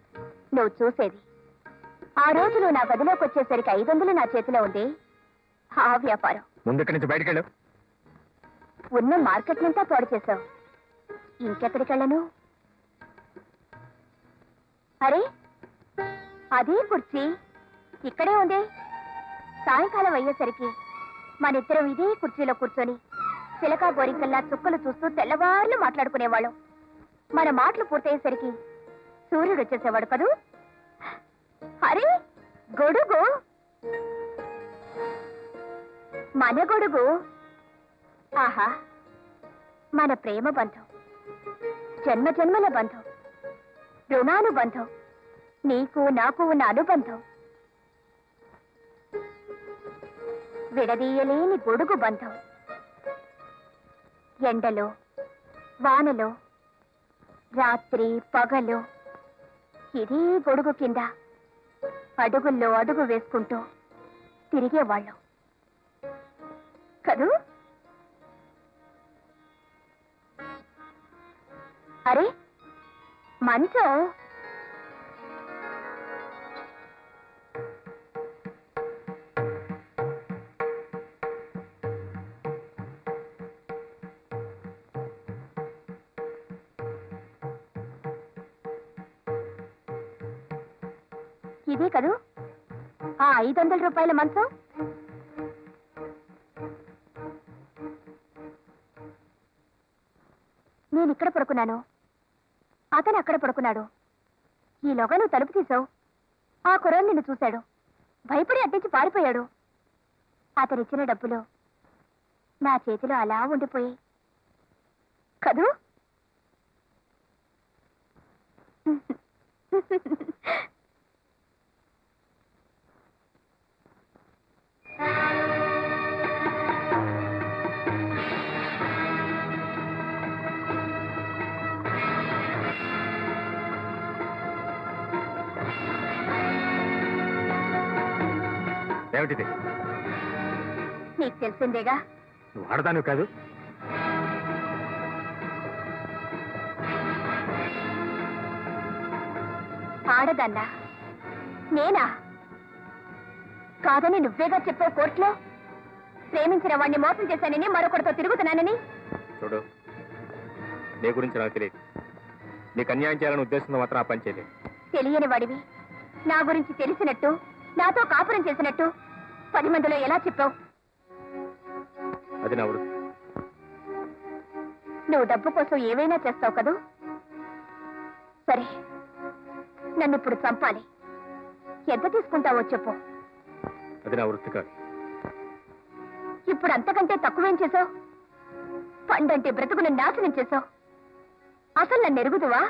నువ్వు చూసేది. ఆ రోజు నువ్వు నా గదిలోకి వచ్చేసరికి 500 నా చేతిలో ఉంది. ఆ వ్యాపారం. ముందు ఇక్కడి నుంచి బయటకెళ్ళు. ఉన్న మార్కెట్నంతా పాడు చేశావు. ఇంకెక్కడికి వెళ్ళను? అరే, అదే కుర్చీ ఇక్కడే ఉంది. సాయంకాలం అయ్యేసరికి మనిద్దరం ఇదే కుర్చీలో కూర్చొని చిలకా బోరికల్లా చుక్కలు చూస్తూ తెల్లవార్లు మాట్లాడుకునేవాళ్ళం. మన మాటలు పూర్తయ్యేసరికి సూర్యుడు వచ్చేసేవాడు కదూ. అరే, గొడుగు, మన గొడుగు. ఆహా, మన ప్రేమ బంధం, జన్మ జన్మల బంధం, రుణానుబంధం, నీకు నాకు ఉన్న అనుబంధం, విడదీయలేని గొడుగు బంధం. ఎండలో వానలో రాత్రి పగలు ఇదే గొడుగు కింద అడుగుల్లో అడుగు వేసుకుంటూ తిరిగేవాళ్ళం కదూ. అరే, మంచం ఇదే కదూ ఆ 500 రూపాయల మంచం. నేను ఇక్కడ పడుకున్నాను, అతను అక్కడ పడుకున్నాడు. ఈలోగా నువ్వు తలుపు తీసావు. ఆ కుర్రాడు నిన్ను చూశాడు, భయపడి అట్టించి పారిపోయాడు. అతనిచ్చిన డబ్బులు నా చేతిలో అలా ఉండిపోయాయి కదూ. ఏమిటిది? నీకు తెలిసిందేగా. నువ్వు ఆడదాను కాదు. ఆడదన్నా? నేనా? కాదని నువ్వేగా చెప్పావు కోర్టులో. ప్రేమించిన వాడిని మోసం చేశానని, మరొకరితో తిరుగుతున్నానని. చూడు, నీ గురించి నాకు తెలియదు. నీకు అన్యాయం చేయాలని ఉద్దేశంతో మాత్రం ఆ పని చేయలేదు. తెలియని వాడివి నా గురించి తెలిసినట్టు, నాతో కాపురం చేసినట్టు 10 మందిలో ఎలా చెప్పావు? అది నా వృత్తి. నువ్వు డబ్బు కోసం ఏవైనా చేస్తావు కదూ. సరే, నన్ను ఇప్పుడు చంపాలి. ఎంత తీసుకుంటావో చెప్పు. అది నా వృత్తి కాదు. ఇప్పుడు అంతకంటే తక్కువేం చేసావు? పండంటే బ్రతుకును నాశనం చేసావు. అసలు నన్ను ఎరుగుదువా?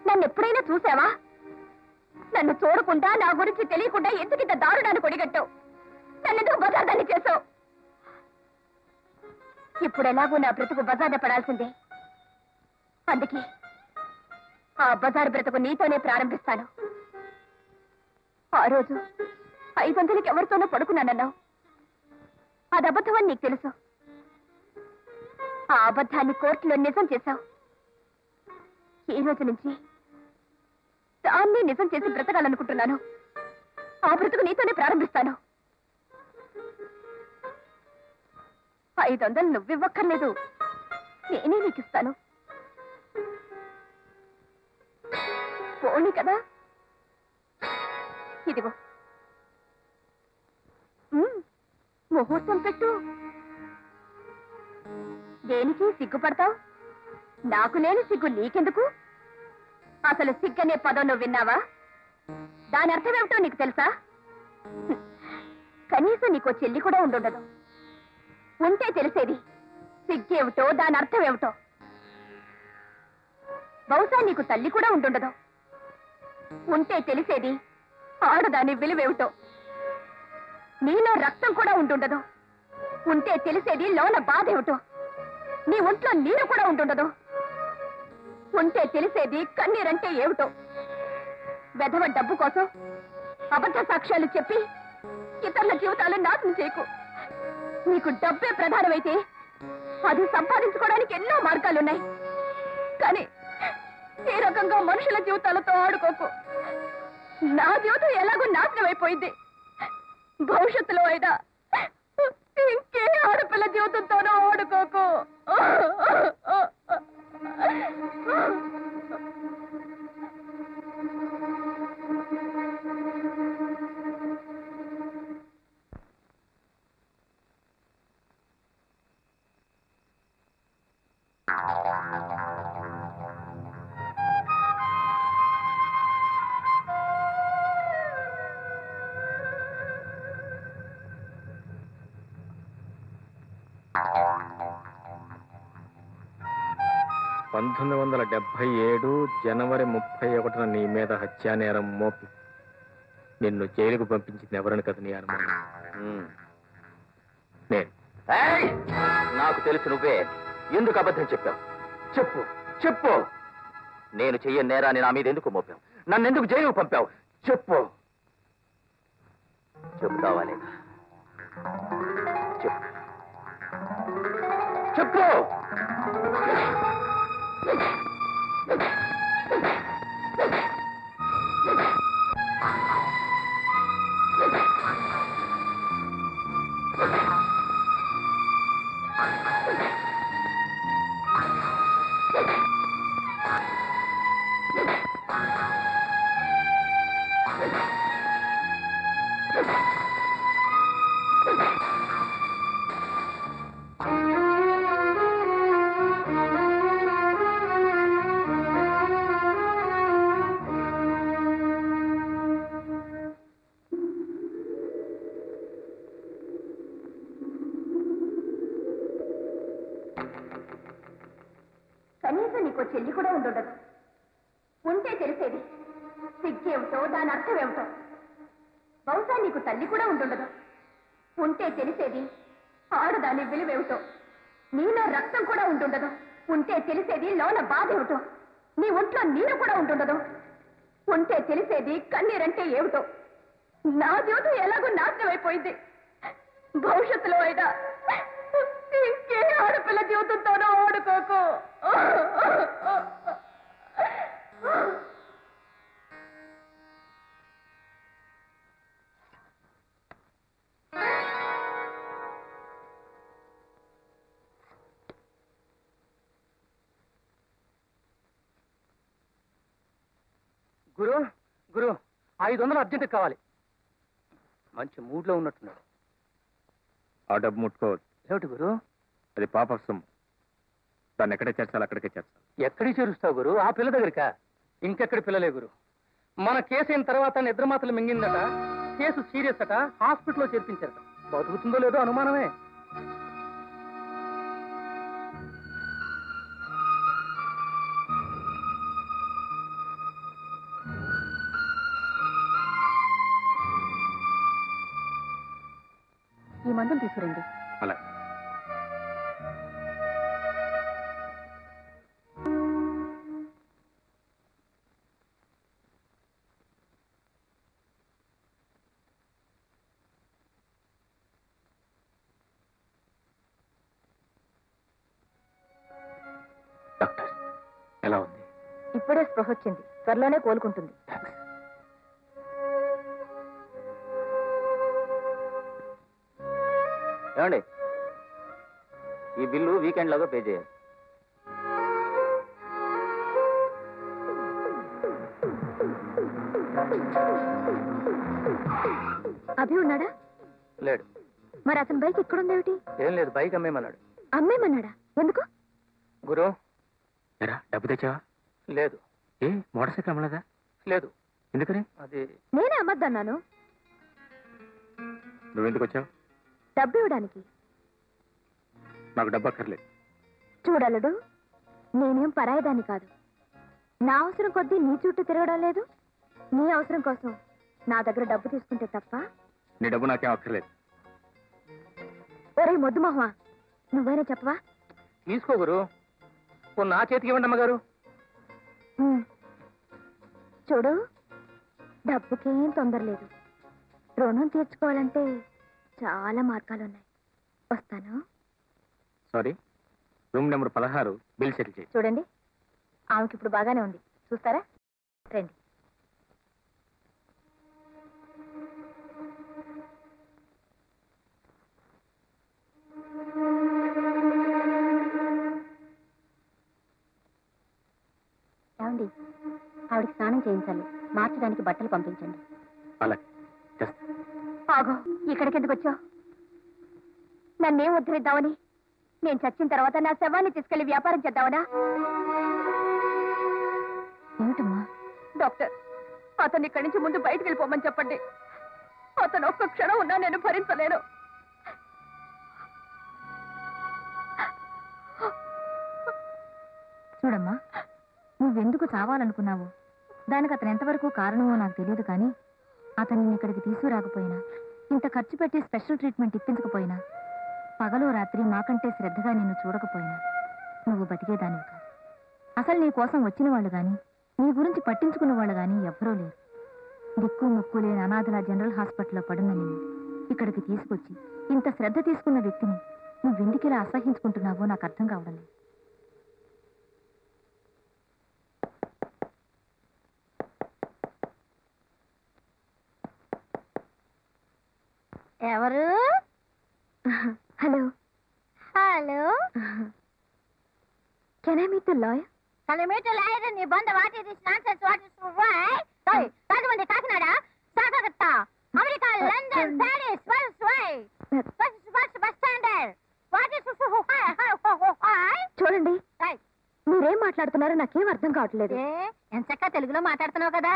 నన్ను ఎప్పుడైనా చూసావా? నన్ను చూడకుండా, నా గురించి తెలియకుండా ఎందుకింత దారుణాన్ని కొడిగట్టావు? నన్నెందుకు బజార్దాన్ని చేసావు? ఇప్పుడు ఎలాగో నా బ్రతుకు బజార్న పడాల్సిందే. అందుకే ఆ బజారు బ్రతుకు నీతోనే ప్రారంభిస్తాను. ఆ రోజు 500కి ఎవరితోనో పడుకున్నానన్నావు. అది అబద్ధమని నీకు తెలుసు. ఆ అబద్ధాన్ని కోర్టులో నిజం చేశావు. ఈ రోజు నుంచి దాన్ని నిజం చేసి బ్రతకాలనుకుంటున్నాను. ఆ బ్రతుకు నీతోనే ప్రారంభిస్తాను. 500 నువ్వివ్వక్కర్లేదు, నేనే నీకు ఇస్తాను. పోనీ కదా. ఇదిగో, ముహూర్తం పెట్టు. దేనికి సిగ్గుపడతావు? నాకు లేని సిగ్గు నీకెందుకు? అసలు సిగ్గనే పదం నువ్వు విన్నావా? దాని అర్థం ఏమిటో నీకు తెలుసా? కనీసం నీకో చెల్లి కూడా ఉండుండదు. ఉంటే తెలిసేది సిగ్గేమిటో, దాని అర్థం ఏమిటో. బహుశా నీకు తల్లి కూడా ఉండుండదు. ఉంటే తెలిసేది ఆడదాని విలువేమిటో. నీలో రక్తం కూడా ఉండుండదు. ఉంటే తెలిసేది లోన బాధ ఏమిటో. నీ ఒంట్లో నీరు కూడా ఉండుండదు. ఉంటే తెలిసేది కన్నీరంటే ఏమిటో. వెధవ డబ్బు కోసం అబద్ధ సాక్ష్యాలు చెప్పి ఇతరుల జీవితాలు నాశనం చేయకు. నీకు డబ్బే ప్రధానమైతే అది సంపాదించుకోవడానికి ఎన్నో మార్గాలున్నాయి. కానీ ఈ రకంగా మనుషుల జీవితాలతో ఆడుకోకు. నా జీవితం ఎలాగో నాశనం అయిపోయింది. భవిష్యత్తులో అయినా ఇంకే ఆడపిల్ల జీవితంతోనూ ఆడుకోకు. జనవరి 31 నీ మీద హత్యానేరం మోపి నిన్ను జైలుకు పంపించింది ఎవరని కదా నీ అనుమానం? నేను. నాకు తెలుసు నువ్వే. ఎందుకు అబద్ధం చెప్పావు? చెప్పు చెప్పు. నేను చెయ్యని నేరాన్ని నా మీద ఎందుకు మోపావు? నన్ను ఎందుకు జైలుకు పంపావు? చెప్పు. చెప్తావా లేదా? చెప్పు చెప్పు. కనీసం నీకు చెల్లి కూడా ఉండదు. ఉంటే తెలిసేది సిగ్గేమిటో, దాని అర్థం ఏమిటో. బహుశా నీకు తల్లి కూడా ఉండదు. ఉంటే తెలిసేది ఆడదాని విలువేమిటో. నీలో రక్తం కూడా ఉంటుండదు. ఉంటే తెలిసేది లోన బాధ ఏమిటో. నీ ఒంట్లో నీరు కూడా ఉంటుండదు. ఉంటే తెలిసేది కన్నీరంటే ఏమిటో. నా జీవితం ఎలాగో నాశనం అయిపోయింది. భవిష్యత్తులో అయినా ఇంకే ఆడపిల్ల జీవితంతోనూ ఆడుకోకు. గురు గురు 500 అర్జెంట్ కావాలి. మంచి మూడ్ లో ఉన్నట్టున్నాడు. ఆ డబ్బు ముట్టుకోవద్దు. ఏమిటి గురు? అది పాప సొమ్ము. దాన్ని ఎక్కడే చేర్చాలి అక్కడికే చేర్చాలి. ఎక్కడికి చేరుస్తావు గురు? ఆ పిల్ల దగ్గరికా? ఇంకెక్కడి పిల్లలే గురు. మన కేసు అయిన తర్వాత నిద్రమాతలు మింగిందట. కేసు సీరియస్ అట. హాస్పిటల్లో చేర్పించారట. బతుకుతుందో లేదో అనుమానమే. ఈ మందులు తీసుకురండి. అలా డాక్టర్ ఎలా ఉంది? ఇప్పుడే స్పృహ వచ్చింది. త్వరలోనే కోలుకుంటుంది. ఏమండి, ఈ బిల్లు వీకెండ్ లాగా పే చేయాలి. అభి ఉన్నాడా? లేడు. మరి అతని బైక్ ఎక్కడుందేమిటి? ఏం లేదు, బైక్ అమ్మేమన్నాడు. అమ్మేమన్నాడా? ఎందుకు? గురు ఎరా డబ్బు తెచ్చావా? లేదు. ఏ మోటార్ సైకిల్ అమ్మలేదా? లేదు. ఎందుకని? అది నేనే అమ్మద్దన్నాను. నువ్వెందుకు వచ్చావు? డబ్బు ఇవ్వడానికి. నాకు డబ్బు అక్కర్లేదు. చూడలుడు, నేనేం పరాయదాన్ని కాదు. నా అవసరం కొద్దీ నీ చుట్టూ తిరగడం లేదు. నీ అవసరం కోసం నా దగ్గర డబ్బు తీసుకుంటే తప్ప. నీ డబ్బు నాకేం అక్కర్లేదు. ఒరే మొద్దు మొహమా, నువ్వైనా చెప్పవా? తీసుకో గురు. నా చేతికి ఇవ్వండి అమ్మగారు. చూడు, డబ్బుకేం తొందర లేదు. రుణం తీర్చుకోవాలంటే చాలా మార్గాలున్నాయి. వస్తాను. Sorry, room number 16 bill settle చేయి. చూడండి, ఆమెకి ఇప్పుడు బాగానే ఉంది. చూస్తారా? రండి. ఏమండి, ఆవిడకి స్నానం చేయించాలి. మార్చడానికి బట్టలు పంపించండి. అలాగే. ఆగో, ఇక్కడికి ఎందుకు వచ్చావు? నన్నేం ఉద్ధరిద్దామని? నేను చచ్చిన తర్వాత నా శవాన్ని తీసుకెళ్లి వ్యాపారం చేద్దామనా? ఏమిటమ్మా? డాక్టర్, అతను ఇక్కడి నుంచి ముందు బయటికి వెళ్ళిపోమని చెప్పండి. అతను ఒక్క క్షణం ఉన్నా నేను భరించలేను. చూడమ్మా, నువ్వెందుకు చావాలనుకున్నావు, దానికి అతను ఎంతవరకు కారణమో నాకు తెలియదు, కానీ అతన్ని ఇక్కడికి తీసుకురాకపోయినా, ఇంత ఖర్చు పెట్టి స్పెషల్ ట్రీట్మెంట్ ఇప్పించకపోయినా, పగలు రాత్రి మాకంటే శ్రద్ధగా నిన్ను చూడకపోయినా నువ్వు బతికేదానివి కాదు. అసలు నీ కోసం వచ్చిన వాళ్ళు గాని, నీ గురించి పట్టించుకున్న వాళ్ళు గాని ఎవ్వరూ లేరు. దిక్కు ముక్కు లేని అనాథల జనరల్ హాస్పిటల్లో పడున్న నిన్ను ఇక్కడికి తీసుకొచ్చి ఇంత శ్రద్ధ తీసుకున్న వ్యక్తిని నువ్వెందుకు ఇలా అసహించుకుంటున్నావో నాకు అర్థం కావడం లేదు. ఎవరు? Hello hello, can I meet the lawyer? Can I meet a lawyer in the bond? What is this nonsense? What is right? Hey, Rajamandri, Kakinada, Sakagatta, America, London, Paris, what's right? What's bus standard? What is చూడండి, మీరేం మాట్లాడుతున్నారో నాకేం అర్థం కావట్లేదు. ఎంచక్క తెలుగులో మాట్లాడుతున్నావు కదా,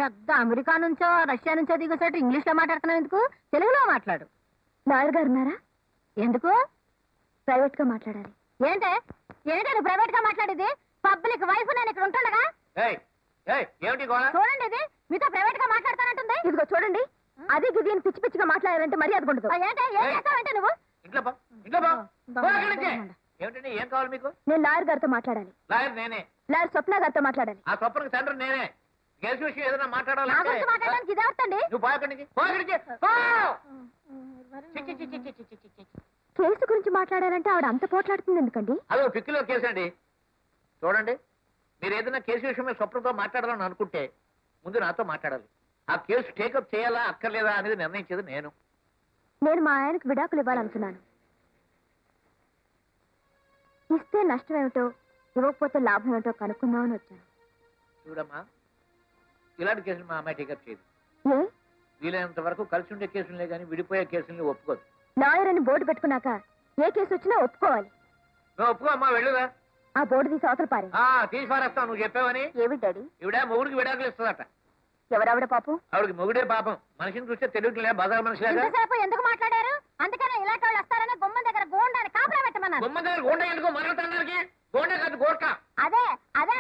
పెద్ద అమెరికా నుంచో రష్యా నుంచో దిగొచ్చేట్టు ఇంగ్లీష్ లో మాట్లాడుతున్నావు ఎందుకు? తెలుగులో మాట్లాడు. లాయర్ గారు ఉన్నారా? ఎందుకు? ప్రైవేట్ గా మాట్లాడాలి. ఏంటే ఏంటో ప్రైవేట్ గా మాట్లాడేది? పబ్లిక్ వైఫ్ నేను ఇక్కడ ఉంటుండగా చూడండి, ఇది మీతో ప్రైవేట్ గా మాట్లాడతానంటుంది. ఇదిగో చూడండి, అది గిది పిచ్చి పిచ్చిగా మాట్లాడాలంటే మర్యాద ఉండదు. ఏంటంటే ఏం చేస్తావంటే నువ్వు? ఏం కావాలి మీకు? నేను లాయర్ గారితో మాట్లాడాలి. లాయర్ నేనే. లాయర్ స్వప్న గారితో మాట్లాడాలి. ఆ స్వప్నకి తండ్రి నేనే. కేసు విషయం ఏదైనా మాట్లాడాలంటే మాట్లాడడానికి ఇది అవుతండి. నువ్వు పోయకండి. కేసు గురించి మాట్లాడాలంటే ఆవిడ అంత పోట్లాడుతుంది ఎందుకండి? అదో పిక్కిలో కేసు అండి. చూడండి, మీరు ఏదైనా కేసు విషయం మీద స్వప్నంతో మాట్లాడాలని అనుకుంటే ముందు నాతో మాట్లాడాలి. ఆ కేసు టేకప్ చేయాలా అక్కర్లేదా అనేది నిర్ణయించేది నేను. నేను మా ఆయనకు విడాకులు ఇవ్వాలనుకున్నాను. ఇస్తే నష్టం ఏమిటో, ఇవ్వకపోతే లాభం ఏమిటో కనుక్కుందామని వచ్చాను. చూడమ్మా, ఇలాంటి కేసులు మా అమ్మాయి టేకప్ చేయదు. ఏ? వీలైనంత వరకు కలిసి ఉండే కేసులే కానీ విడిపోయే కేసుల్ని ఒప్పుకోదు. లాయర్ అని బోర్డు పెట్టుకున్నాక ఏ కేసు వచ్చినా ఒప్పుకోవాలి. నువ్వు ఒప్పుకో అమ్మా, వెళ్ళురా. ఆ బోర్డు తీసి అవతల పారే. తీసి పారేస్తావు. నువ్వు చెప్పావని. ఏమి డాడీ? ఇవిడ మొగుడికి విడాకులు ఇస్తుందట. ఎవరావిడ పాపం? ఆవిడకి మొగుడే పాపం. మనిషిని చూస్తే తెలియట్లే, బజార్ మనిషిలాగా. ఎందుకు మాట్లాడారు? అందుకనే ఇలాంటి వాళ్ళు వస్తారని గుమ్మం దగ్గర గోండాన్ని కాపలా పెట్టమన్నారు. గుమ్మం దగ్గర గోండా ఎందుకో మరగటానికి? గోండా కాదు, గోట్క. అదే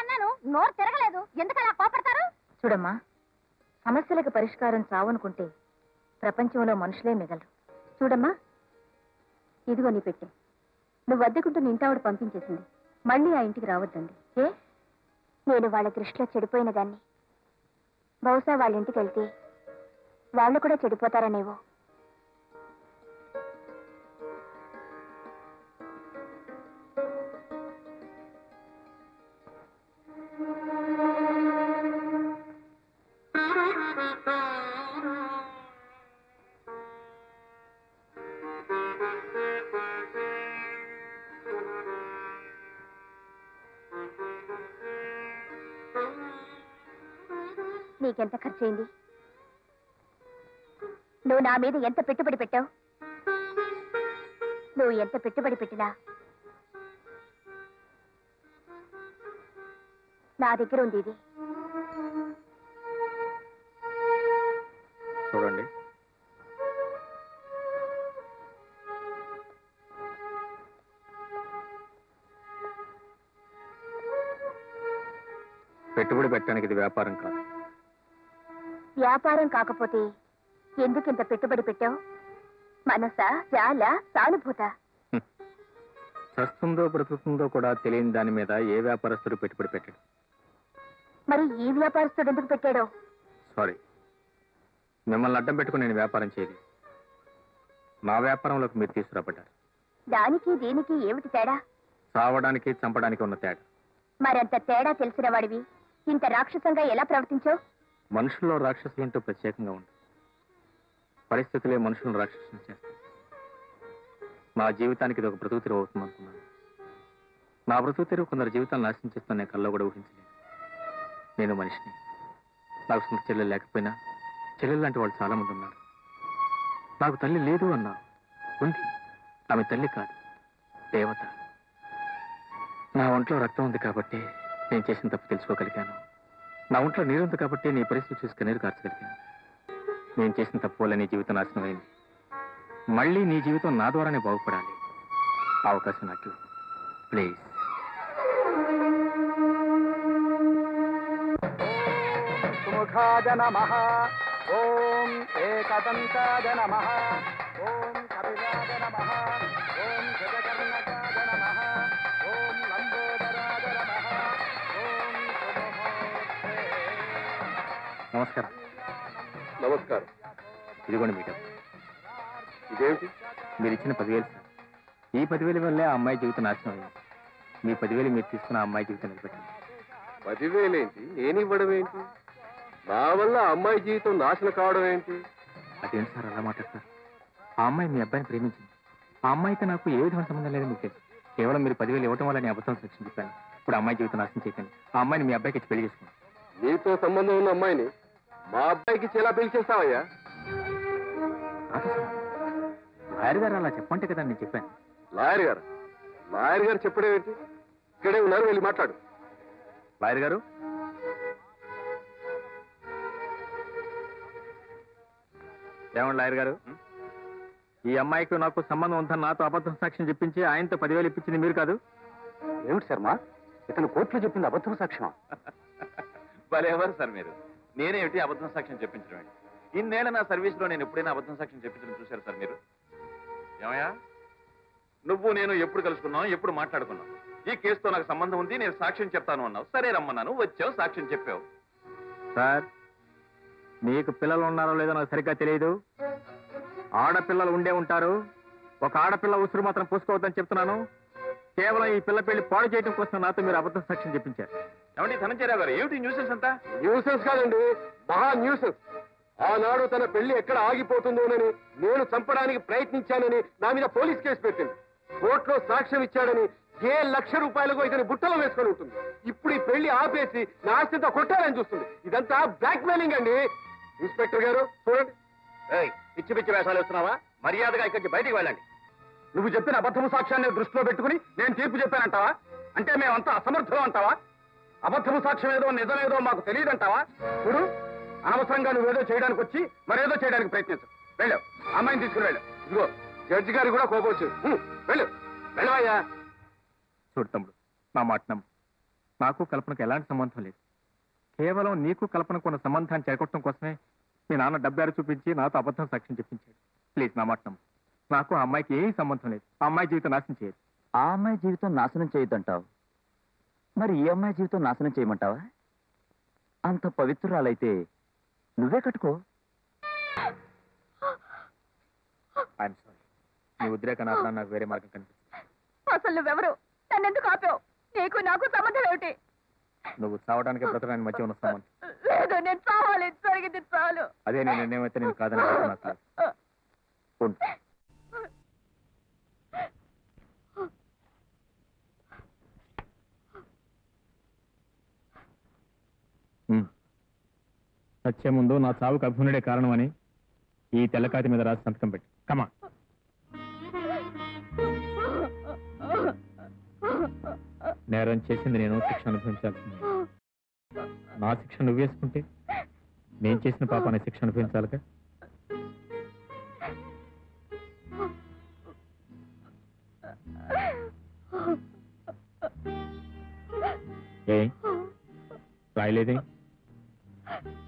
అన్నాను, నోరు తిరగలేదు. ఎందుకు అలా కోపడతారు? చూడమ్మా, సమస్యలకు పరిష్కారం చావనుకుంటే ప్రపంచంలో మనుషులే మిగలరు. చూడమ్మా, ఇదిగో నీ పెట్టే. నువ్వు అద్దెకుంటున్న ఇంటావిడ పంపించేసింది. మళ్ళీ ఆ ఇంటికి రావద్దండి. ఏ? నేను వాళ్ళ దృష్టిలో చెడిపోయిన దాన్ని. బహుశా వాళ్ళ ఇంటికి వెళ్తే వాళ్ళు కూడా చెడిపోతారనేవో. నీకెంత ఖర్చయింది? నువ్వు నా మీద ఎంత పెట్టుబడి పెట్టావు? నువ్వు ఎంత పెట్టుబడి పెట్టినా నా దగ్గర ఉంది ఇది. చూడండి, పెట్టుబడి పెట్టడానికి ఇది వ్యాపారం కాదు. వ్యాపారం కాకపోతే ఎందుకు ఇంత పెట్టుబడి పెట్టావు? మనసా, చాలా, సానుభూత? చస్తుందో బ్రతుకుతుందో కూడా తెలియని దాని మీద ఏ వ్యాపారస్తుడు పెట్టుబడి పెట్టాడు? మరి ఈ వ్యాపారస్తుడు ఎందుకు పెట్టాడో? సారీ, మిమ్మల్ని అడ్డం పెట్టుకుని నేను వ్యాపారం చేయలేదు. నా వ్యాపారంలోకి మీరు తీసుకురాబడ్డారు. దానికి దీనికి ఏమిటి తేడా? చావడానికి చంపడానికి ఉన్న తేడా. మరంత తేడా తెలిసిన వాడివి ఇంత రాక్షసంగా ఎలా ప్రవర్తించావు? మనుషుల్లో రాక్షసులంటూ ప్రత్యేకంగా ఉంటుంది. పరిస్థితులే మనుషులను రాక్షసులు చేస్తాయి. నా జీవితానికి ఇది ఒక బ్రతుకు తెరువు అవుతుంది అనుకున్నాను. నా బ్రతుకు తెరువు కొందరు జీవితాలు నాశనం చేస్తాను నేను కల్లో కూడా ఊహించలేదు. నేను మనిషిని. నాకు సొంత చెల్లెలు లేకపోయినా చెల్లెలు లాంటి వాళ్ళు చాలా మంది ఉన్నారు. నాకు తల్లి లేదు అన్నా ఉంది. ఆమె తల్లి కాదు, దేవత. నా ఒంట్లో రక్తం ఉంది కాబట్టి నేను చేసిన తప్పు తెలుసుకోగలిగాను. నా ఒంట్లో నీరుంది కాబట్టి నీ పరిస్థితి చూసి కన్నీరు కార్చగలిగాను. నేను చేసిన తప్పు వల్ల నీ జీవితం నాశనం అయింది. మళ్ళీ నీ జీవితం నా ద్వారానే బాగుపడాలి. అవకాశం నాకు ప్లీజ్. సుముఖాయ నమః. ఓం ఏకదంతాయ నమః. ఓం కపిలాయ నమః. ఓం గజకర్ణకాయ నమః. ఓం లంబోదరాయ నమః. ఓం సుముఖోత్సే. నమస్కారం. నమస్కారం. ఇదిగోండి మీ డబ్బు. ఇదేమిటి? మీరు ఇచ్చిన 10,000 సార్. ఈ 10,000 వల్లే ఆ అమ్మాయి జీవితం నాశనం అయింది. మీ 10,000 మీరు తీసుకున్న అమ్మాయి జీవితం నిలబెట్టండి. 10,000 ఏంటి? నేను ఇవ్వడం ఏంటి? నా వల్ల అమ్మాయి జీవితం నాశనం కావడం ఏంటి? అదేంటి సార్ అలా మాట్లాడతారు? ఆ అమ్మాయి మీ అబ్బాయిని ప్రేమించింది. ఆ అమ్మాయితో నాకు ఏ విధమైన సంబంధం లేదని మీకు తెలుసు. కేవలం మీరు 10,000 ఇవ్వడం వల్ల నేను అబద్ధం సాక్ష్యం చెప్పాను. ఇప్పుడు అమ్మాయి జీవితం నాశనం చేయకండి. ఆ అమ్మాయిని మీ అబ్బాయికి ఇచ్చి పెళ్లి చేసుకోండి. నీతో సంబంధం ఉన్న అమ్మాయిని మా అబ్బాయికి ఎలా పెళ్లి చేస్తావయ్యా? లాయర్ గారు అలా చెప్పంటే కదా నేను చెప్పాను. లాయర్ గారు? లాయర్ గారు చెప్పడం ఏంటి? ఇక్కడే ఉన్నారు, వెళ్ళి మాట్లాడు. లాయర్ గారు, ఏమండి లాయర్ గారు, ఈ అమ్మాయికి నాకు సంబంధం ఉందని నాతో అబద్ధం సాక్ష్యం చెప్పించి ఆయనతో 10,000 ఇప్పించింది మీరు కాదు? ఏమిటి శర్మ, ఇతను కోర్టులో చెప్పింది అబద్ధం సాక్ష్యమా? ఎవరు సార్ మీరు? నేనేమిటి అబద్ధం సాక్ష్యం చెప్పించడం ఏంటి? ఇన్నేళ్ళ నా సర్వీస్లో నేను ఎప్పుడైనా అబద్ధం సాక్ష్యం చెప్పించడం చూశారు సార్ మీరు? ఏమయ్యా, నువ్వు నేను ఎప్పుడు కలుసుకున్నావు, ఎప్పుడు మాట్లాడుకున్నావు? ఈ కేసుతో నాకు సంబంధం ఉంది, నేను సాక్ష్యం చెప్తాను అన్నావు. సరే రమ్మన్నాను, వచ్చావు, సాక్ష్యం చెప్పావు. సార్, మీకు పిల్లలు ఉన్నారో లేదో నాకు సరిగ్గా తెలియదు. ఆడపిల్లలు ఉండే ఉంటారు. ఒక ఆడపిల్ల ఉసురు మాత్రం పూసుకోవద్దని చెప్తున్నాను. కేవలం ఈ పిల్ల పెళ్లి పాడు చేయడం కోసం నాతో మీరు అబద్ధం సాక్ష్యం చెప్పించారు. ఏమండి ధనంజయరావు గారు, ఏమిటి న్యూసెన్స్ అంతా? న్యూసెన్స్ కాదండి, మహా న్యూసెన్స్. ఆనాడు తన పెళ్లి ఎక్కడ ఆగిపోతుందోనని నేను చంపడానికి ప్రయత్నించానని నా మీద పోలీస్ కేసు పెట్టింది. కోర్టులో సాక్ష్యం ఇచ్చాడని ఏ ₹1,00,000 ఇతని బుట్టలో వేసుకొని ఉంటుంది. ఇప్పుడు ఈ పెళ్లి ఆపేసి నా ఆస్తితో కొట్టాలని చూస్తుంది. ఇదంతా బ్లాక్ మెయిలింగ్ అండి. ఇన్స్పెక్టర్ గారు చూడండి. పిచ్చి పిచ్చి వేషాలు వేస్తున్నావా? మర్యాదగా ఇక్కడి నుంచి బయటికి వెళ్ళండి. నువ్వు చెప్పిన అబద్ధము సాక్ష్యాన్ని దృష్టిలో పెట్టుకుని నేను తీర్పు చెప్పానంటావా? అంటే మేమంతా అసమర్థులం అంటావా? అబద్ధము సాక్ష్యం ఏదో నిజమేదో మాకు తెలియదంటావా? చూడు, అనవసరంగా నువ్వేదో చేయడానికి వచ్చి మరేదో చేయడానికి ప్రయత్నించు. వెళ్ళు, అమ్మాయిని తీసుకుని వెళ్ళు. ఇదిగో జడ్జి గారికి కూడా కోపం వచ్చింది. వెళ్ళు, వెళ్ళవయ్యా. చూడు తమ్ముడు, నా మాట నమ్ము. నాకు కల్పనకు ఎలాంటి సంబంధం లేదు. కేవలం నీకు కల్పనకు ఉన్న సంబంధాన్ని చెడగొట్టడం కోసమే మీ నాన్న డబ్బారు చూపించి నాతో అబద్ధం సాక్ష్యం చెప్పించాడు. ప్లీజ్ నా మాట నమ్ము. నాకు ఆ అమ్మాయికి ఏమీ సంబంధం లేదు. ఆ అమ్మాయి జీవితం నాశనం చేయదు. ఆ అమ్మాయి జీవితం నాశనం చేయొద్దంటావు, మరి ఈ అమ్మాయి జీవితం నాశనం చేయమంటావా? అంత పవిత్రురాలైతే నువ్వే కట్టుకో. I'm sorry. నీ ఉద్రేకాన్ని ఆపడానికి నాకు వేరే మార్గం కనిపిస్తుంది. అసలు నువ్వెవరు? నన్నెందుకు ఆపావు? నీకు నాకు సంబంధం ఏమిటి? నువ్వు చావడానికి బ్రతకడానికి మధ్య ఉన్న సంబంధం. లేదు, నేను చావాలి. జరిగింది చాలు. అదే నేను నిర్ణయమైతే నేను కాదని నాకు ఉండు. వచ్చే ముందు నా చావుకు అభిమన్యుడే కారణమని ఈ తెల్లకాతి మీద రాసి సంతకం పెట్టి కమా. నేరం చేసింది నేను, శిక్ష అనుభవించాల్సింది. నా శిక్ష నువ్వు వేసుకుంటే నేను చేసిన పాపాన్ని శిక్ష అనుభవించాలిగా. ఏ రాయలేదే?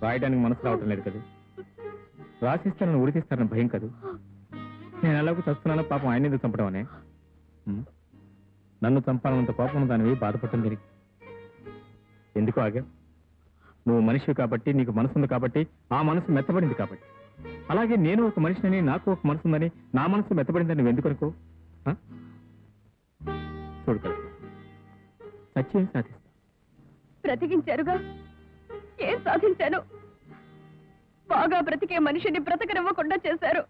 రాయడానికి మనసు రావటం లేదు కదా. రాసిస్తానని ఉరికిస్తానని భయం కాదు. నేను ఎలాగో చస్తున్నానో పాపం ఆయన ఎందుకు చంపడం అనే? నన్ను చంపాలన్నంత కోపం దానివి బాధపడటం దీనికి ఎందుకు ఆగా? నువ్వు మనిషివి కాబట్టి, నీకు మనసుంది కాబట్టి, ఆ మనసు మెత్తబడింది కాబట్టి. అలాగే నేను ఒక మనిషిని, నాకు ఒక మనసు ఉందని, నా మనసు మెత్తబడిందని నువ్వు ఎందుకు అనుకో? చూడు కదా, సత్యం సాధిస్తా. బ్రతికించారుగా, ఏం సాధించాను? బాగా బ్రతికే మనిషిని బ్రతకనివ్వకుండా చేశారు.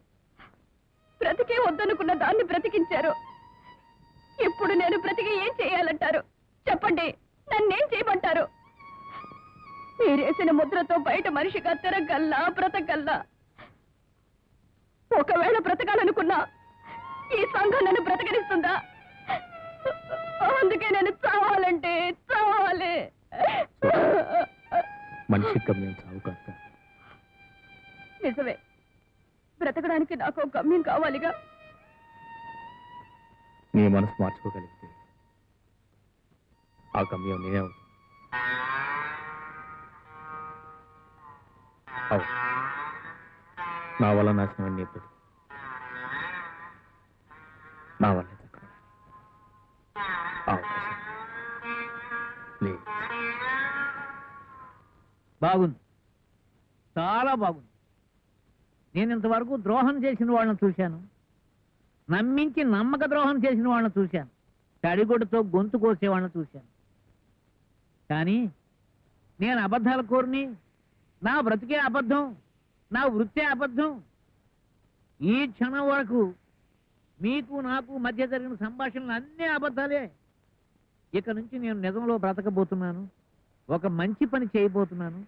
బ్రతికే వద్దనుకున్న దాన్ని బ్రతికించారు. ఇప్పుడు నేను బ్రతికి ఏం చేయాలంటారు? చెప్పండి, నన్నేం చేయమంటారు? మీరేసిన ముద్రతో బయట మనిషిగా తిరగల్లా, బ్రతకల్లా. ఒకవేళ బ్రతకాలనుకున్నా ఈ సంఘం నన్ను బ్రతకనిస్తుందా? అందుకే నేను చావాలంటే చావాలి. మనిషి గమ్యం చావు కాక. నిజమే, బ్రతకడానికి నాకు ఒక గమ్యం కావాలిగా. నీ మనసు మార్చుకోగలిగితే ఆ గమ్యం నేనే అవుతుంది. అవును, నా వల్ల నాశనం నీ బ్రతుకు, నా వల్ల చక్కబడాలి. అవకాశం లేదు. బాగుంది, చాలా బాగుంది. నేను ఇంతవరకు ద్రోహం చేసిన వాళ్ళని చూశాను, నమ్మించి నమ్మక ద్రోహం చేసిన వాళ్ళని చూశాను, తడిగొడ్డుతో గొంతు కోసేవాళ్ళని చూశాను. కానీ నేను అబద్ధాల కోరిని, నా బ్రతికే అబద్ధం, నా వృత్తే అబద్ధం. ఈ క్షణం వరకు మీకు నాకు మధ్య జరిగిన సంభాషణలు అన్నీ అబద్ధాలే. ఇక నుంచి నేను నిజంలో బ్రతకబోతున్నాను, ఒక మంచి పని చేయబోతున్నాను.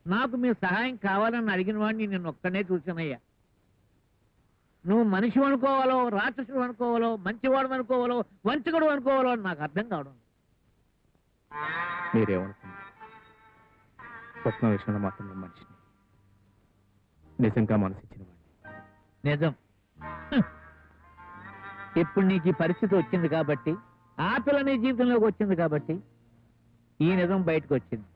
నాకు మీ సహాయం కావాలని అడిగిన వాడిని నేను ఒక్కనే చూశానయ్యా. నువ్వు మనిషి అనుకోవాలో, రాక్షసుడు అనుకోవాలో, మంచివాడు అనుకోవాలో, వంచకుడు అనుకోవాలో అని నాకు అర్థం కావడం. మీరేమనుకున్నారు? స్వప్న విషయంలో మాత్రం నేను మనిషిని, నిజంగా మనసు ఇచ్చిన వాడిని. నిజం. ఇప్పుడు నీకు ఈ పరిస్థితి వచ్చింది కాబట్టి, ఆ పిల్ల నీ జీవితంలోకి వచ్చింది కాబట్టి ఈ నిజం బయటకు వచ్చింది.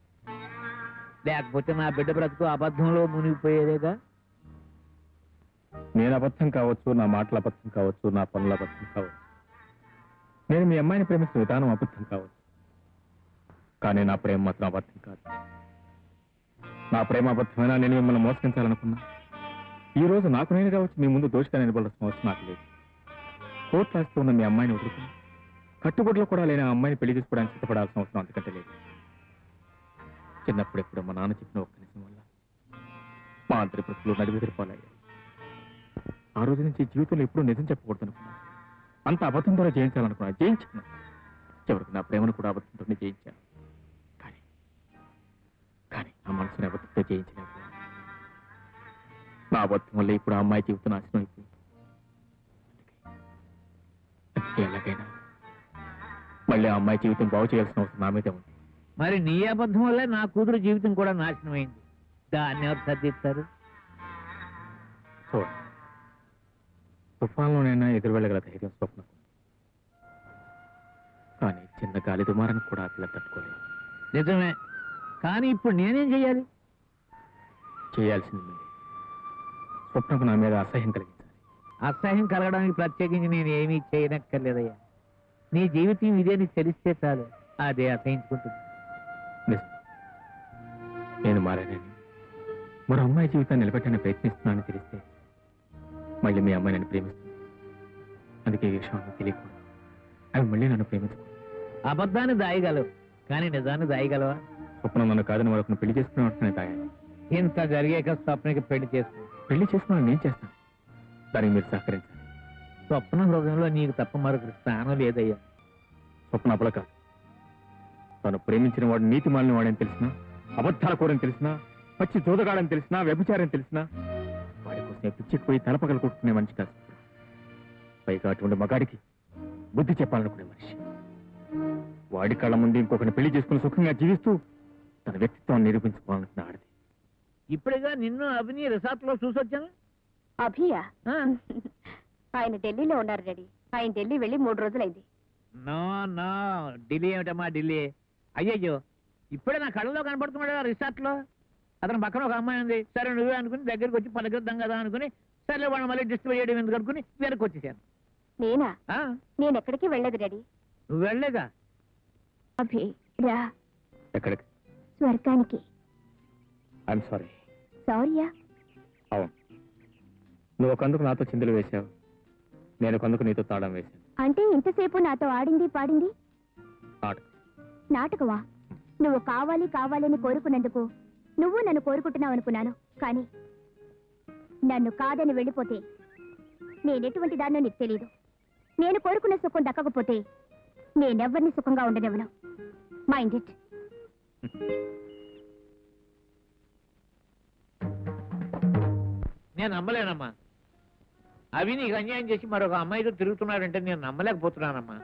లేకపోతే నా బిడ్డ బ్రతుకు అబద్ధంలో మునిగిపోయేదేగా. నేను అబద్ధం కావచ్చు, నా మాటల అబద్ధం కావచ్చు, నా పనుల అబద్ధం కావచ్చు, నేను మీ అమ్మాయిని ప్రేమించిన విధానం అబద్ధం కావచ్చు, కానీ నా ప్రేమ మాత్రం అబద్ధం కాదు. నా ప్రేమ అబద్ధమైనా నేను మిమ్మల్ని మోసగించాలనుకున్నా ఈ రోజు నాకు నేనుగా వచ్చి మీ ముందు దోషిగా నిలబడాల్సిన అవసరం నాకు లేదు. కోర్టు రాస్తూ ఉన్న మీ అమ్మాయిని వదులుకుని కట్టుబడిలో కూడా లేని ఆ అమ్మాయిని పెళ్లి చేసుకోవడానికి సిద్ధపడాల్సిన అవసరం అంతకంటే లేదు. చిన్నప్పుడు ఎప్పుడో మా నాన్న చెప్పిన ఒక్క నిజం వల్ల మా అందరి బ్రతుకులు నడివెదిరిపోలయ్యాయి. ఆ రోజు నుంచి జీవితంలో ఎప్పుడూ నిజం చెప్పకూడదు అనుకున్నాను. అంత అబద్ధం ద్వారా జయించాలనుకున్నా, జయించాను. చివరికి నా ప్రేమను కూడా అబద్ధంతోనే జయించాను. కానీ కానీ నా మనసుని అబద్ధంతో జయించలేకపోయాను. నా అబద్ధం వల్ల ఇప్పుడు ఆ అమ్మాయి జీవితం నాశనం అయిపోయింది. అందుకే ఎలాగైనా మళ్ళీ ఆ అమ్మాయి జీవితం బాగు చేయాల్సిన అవసరం నా మీదే ఉంది. మరి నీ అబద్ధం వల్లే నా కూతురు జీవితం కూడా నాశనం అయింది. దాన్ని ఎవరు సర్దిస్తారు? చూడండి, తుఫాన్లోనైనా ఎదురు వెళ్ళగల ధైర్యం స్వప్నకు, కానీ చిన్న గాలి దుమారాన్ని కూడా ఆ పిల్ల తట్టుకోలేదు. నిజమే, కానీ ఇప్పుడు నేనేం చెయ్యాలి? చేయాల్సింది మీరే. స్వప్నకు నా మీద అసహ్యం కలిగించాలి. అసహ్యం కలగడానికి ప్రత్యేకించి నేను ఏమీ చేయనక్కర్లేదయ్యా. నీ జీవితం ఇదే నీకు తెలిస్తే చాలు, అదే అసహించుకుంటుంది. నిజం, నేను మారానని, మరో అమ్మాయి జీవితాన్ని నిలబెట్టని ప్రయత్నిస్తున్నానని తెలిస్తే మళ్ళీ మీ అమ్మాయి నన్ను ప్రేమిస్తుంది. అందుకే ఈ విషయం ఆమెకు తెలియకూడదు. ఆమె మళ్ళీ నన్ను ప్రేమించకూడదు. అబద్ధాన్ని దాయగలవు, కానీ నిజాన్ని దాయగలవా? స్వప్నం నన్ను కాదని మరొకరిని పెళ్లి చేసుకునే తాగాలి. ఇంత జరిగాక స్వప్నకి పెళ్లి చేసుకుని పెళ్లి చేసుకున్నా నేను చేస్తాను, దానికి మీరు సహకరించాలి. స్వప్న హృదయంలో నీకు తప్ప మరొకరి స్థానం లేదయ్యా. స్వప్న అబల కాదు. తను ప్రేమించిన వాడు నీతి మాలిన వాడని తెలిసినా, అబద్ధాల కోరని తెలిసినా, పచ్చి జోదగాడని తెలిసినా, వ్యభిచారం తెలిసినా వాడి కోసం పిచ్చిపోయి తలపగలు కొట్టుకునే మనిషి కాదు. పైగా అటువంటి మగాడికి బుద్ధి చెప్పాలనుకునే మనిషి. వాడి కళ్ళ ముందు ఇంకొకరిని పెళ్లి చేసుకుని సుఖంగా జీవిస్తూ తన వ్యక్తిత్వాన్ని నిరూపించుకోవాలనుకున్న ఆడది. ఇప్పుడుగా నిన్ను అభిని రిసార్ట్ లో చూసొచ్చాను. అభియా? ఆయన ఢిల్లీలో ఉన్నారు డాడీ. ఆయన ఢిల్లీ వెళ్ళి 3 రోజులైంది. నో నో, ఢిల్లీ ఏమిటమ్మా ఢిల్లీ? అయ్యయ్యో, ఇప్పుడే నా కళ్ళలో కనపడుతున్నాడు రిసార్ట్ లో. అతను పక్కన ఒక అమ్మాయి ఉంది. సరే నువ్వే అనుకుని దగ్గరికి వచ్చి పలకరిద్దాం కదా అనుకుని, సరే వాళ్ళు మళ్ళీ డిస్టర్బ్ చేయడం ఎందుకు అనుకుని వెనక్కి వచ్చేసాను. నేనా? నేను ఎక్కడికి వెళ్ళలేదు డాడీ. నువ్వు వెళ్ళలేదా? అభి రా. ఎక్కడికి? స్వర్గానికి. I'm sorry. సారీయా? అవును, నువ్వు ఒకందుకు నాతో చిందులు వేశావు, నేను ఒకందుకు నీతో తాళం వేశాను. అంటే ఇంతసేపు నాతో ఆడింది పాడింది నాటకం. నాటకమా? నువ్వు కావాలి కావాలని కోరుకున్నందుకు నువ్వు నన్ను కోరుకుంటున్నావు అనుకున్నాను, కానీ నన్ను కాదని వెళ్ళిపోతే నేనెటువంటి దాన్నో నీకు తెలీదు. నేను కోరుకున్న సుఖం దక్కకపోతే నేనెవ్వరిని సుఖంగా ఉండనివ్వను. Mind it. నేను నమ్మలేనమ్మా. అవి నీకు అన్యాయం చేసి మరొక అమ్మాయితో తిరుగుతున్నాడంటే నేను నమ్మలేకపోతున్నానమ్మా.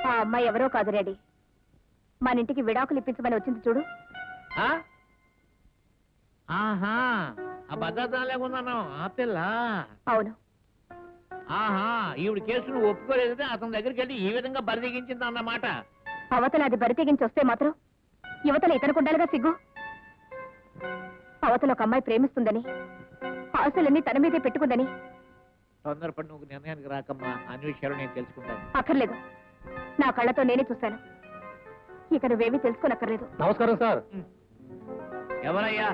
ఆ అమ్మాయి ఎవరో కాదు రెడీ. మన ఇంటికి విడాకులు ఇప్పించమని వచ్చింది చూడు. ఆహా, ఆ భద్రత లేకున్నాను ఆ పిల్ల. అవును. ఆహా, ఈవిడ కేసును ఒప్పుకోలేదంటే అతని దగ్గరికి వెళ్ళి ఈ విధంగా బరిదెగించింది అన్నమాట. అవతల అది బరి తెగించి వస్తే మాత్రం యువతల ఇతనికి ఉండాలిగా సిగ్గు. అవతల ఒక అమ్మాయి ప్రేమిస్తుందని, ఆశలన్నీ తన మీదే పెట్టుకుందని. తొందరపడి నువ్వు నిర్ణయానికి రాకమ్మా, అన్ని విషయాలు నేను తెలుసుకుంటాను. అక్కర్లేదు, నా కళ్ళతో నేనే చూశాను. ఇక నువ్వేమీ తెలుసుకోనక్కర్లేదు. నమస్కారం సార్. ఎవరయ్యా?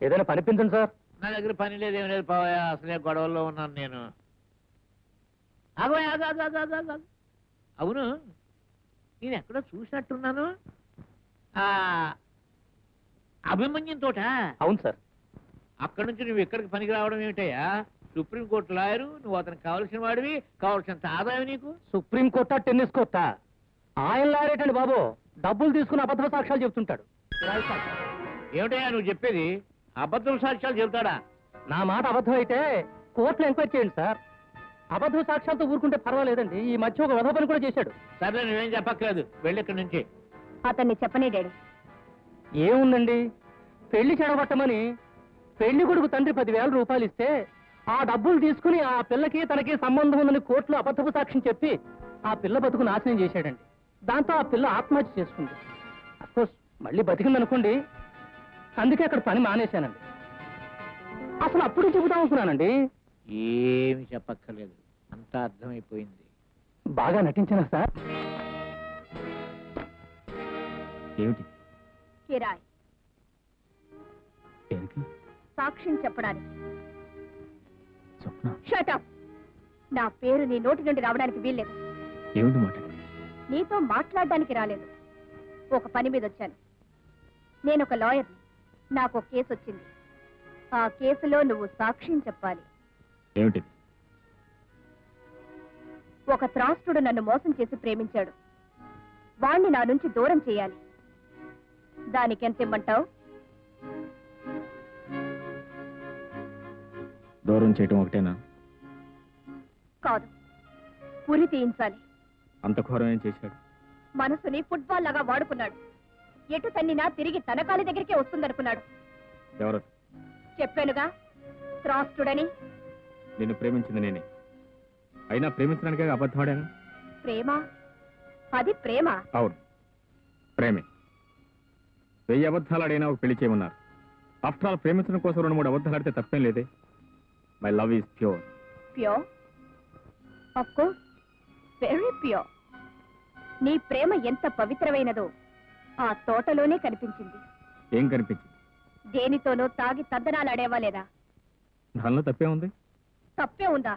ఏదైనా పనిపించండి సార్. నా దగ్గర పని లేదు, ఏం లేదు పోయా, అసలే గొడవల్లో ఉన్నాను నేను. ఆగోయా, అవును, నేను ఎక్కడో చూసినట్టున్నాను. అభిమన్యం తోట. అవును సార్. అక్కడి నుంచి నువ్వు ఇక్కడికి పనికి రావడం ఏమిటయ్యా? సుప్రీంకోర్టు లాయరు, నువ్వు అతనికి కావలసిన వాడివి, కావలసినంత ఆదాయం నీకు. సుప్రీంకోర్టా టెన్నిస్ కోర్టా? ఆయన లారేటండి బాబు, డబ్బులు తీసుకుని అబద్ధ సాక్ష్యాలు చెప్తుంటాడు. ఏమిటయ్యా నువ్వు చెప్పేది? అబద్ధం సాక్ష్యాలు చెబుతాడా? నా మాట అబద్ధం అయితే కోర్టులో ఎంక్వైరీ చేయండి సార్. అబద్ధ సాక్ష్యాలతో ఊరుకుంటే పర్వాలేదండి. ఈ మధ్య ఒక వధ పని కూడా చేశాడు. సరే, నువ్వేం చెప్పక్కర్లేదు, వెళ్ళి ఇక్కడి నుంచి. అతన్ని చెప్పనే డాడీ. ఏముందండి, పెళ్లి చెడగొట్టమని పెళ్లి కొడుకు తండ్రి 10,000 రూపాయలు ఇస్తే ఆ డబ్బులు తీసుకుని ఆ పిల్లకి తనకి సంబంధం ఉందని కోర్టులో అబద్ధపు సాక్ష్యం చెప్పి ఆ పిల్ల బతుకు నాశనం చేశాడండి. దాంతో ఆ పిల్ల ఆత్మహత్య చేసుకుంది. అఫ్కోర్స్ మళ్ళీ బతికిందనుకోండి, అందుకే అక్కడ పని మానేశానండి. అసలు అప్పుడు చెబుతాం అనుకున్నానండి. ఏమి చెప్పక్కర్లేదు, అంతా అర్థమైపోయింది. బాగా నటించానా సార్? ఏమిటి? కిరాయ్. ఏమిటి? సాక్ష్యం చెప్పడానికి. స్వప్న, షట్ అప్. నా పేరు నీ నోటి నుండి రావడానికి వీల్లేదు. ఏమిటి మాట? నీతో మాట్లాడడానికి రాలేదు, ఒక పని మీద వచ్చాను. నేను ఒక లాయర్ని, నాకు ఒక కేసు వచ్చింది. ఆ కేసులో నువ్వు సాక్ష్యం చెప్పాలి. ఏమిటిది? ఒక త్రాష్టుడు నన్ను మోసం చేసి ప్రేమించాడు. వాణ్ణి నా నుంచి దూరం చేయాలి. దానికి ఎంత ఇమ్మంటావు? దూరం చేయటం ఒకటేనా? కాదు, ఉరి తీయించాలి. అంత ఘోరం ఏం చేశాడు? మనసుని ఫుట్బాల్ లాగా వాడుకున్నాడు. ఎటు తన్నినా తిరిగి తన కాలి దగ్గరికే వస్తుందనుకున్నాడు. ఎవరు? చెప్పానుగా, త్రాష్టుడని. నిన్ను ప్రేమించింది నేనే, అయినా ప్రేమించడానికే అబద్ధమాడాను. ప్రేమ? అది ప్రేమ? అవును, ప్రేమే. 1000 అబద్ధాలు ఆడైనా ఒక పెళ్లి చేయమన్నారు. ఆఫ్టర్ ఆల్ ప్రేమించడం కోసం 2-3 అబద్ధాలు ఆడితే తప్పేం లేదే. My love is pure. Pure? Of course, very pure. నీ ప్రేమ ఎంత పవిత్రమైనదో ఆ తోటలోనే కనిపించింది. ఏం కనిపించింది? దేనితోనో తాగి తద్దనాలు ఆడేవా లేదా? దానిలో తప్పే ఉంది? తప్పే ఉందా?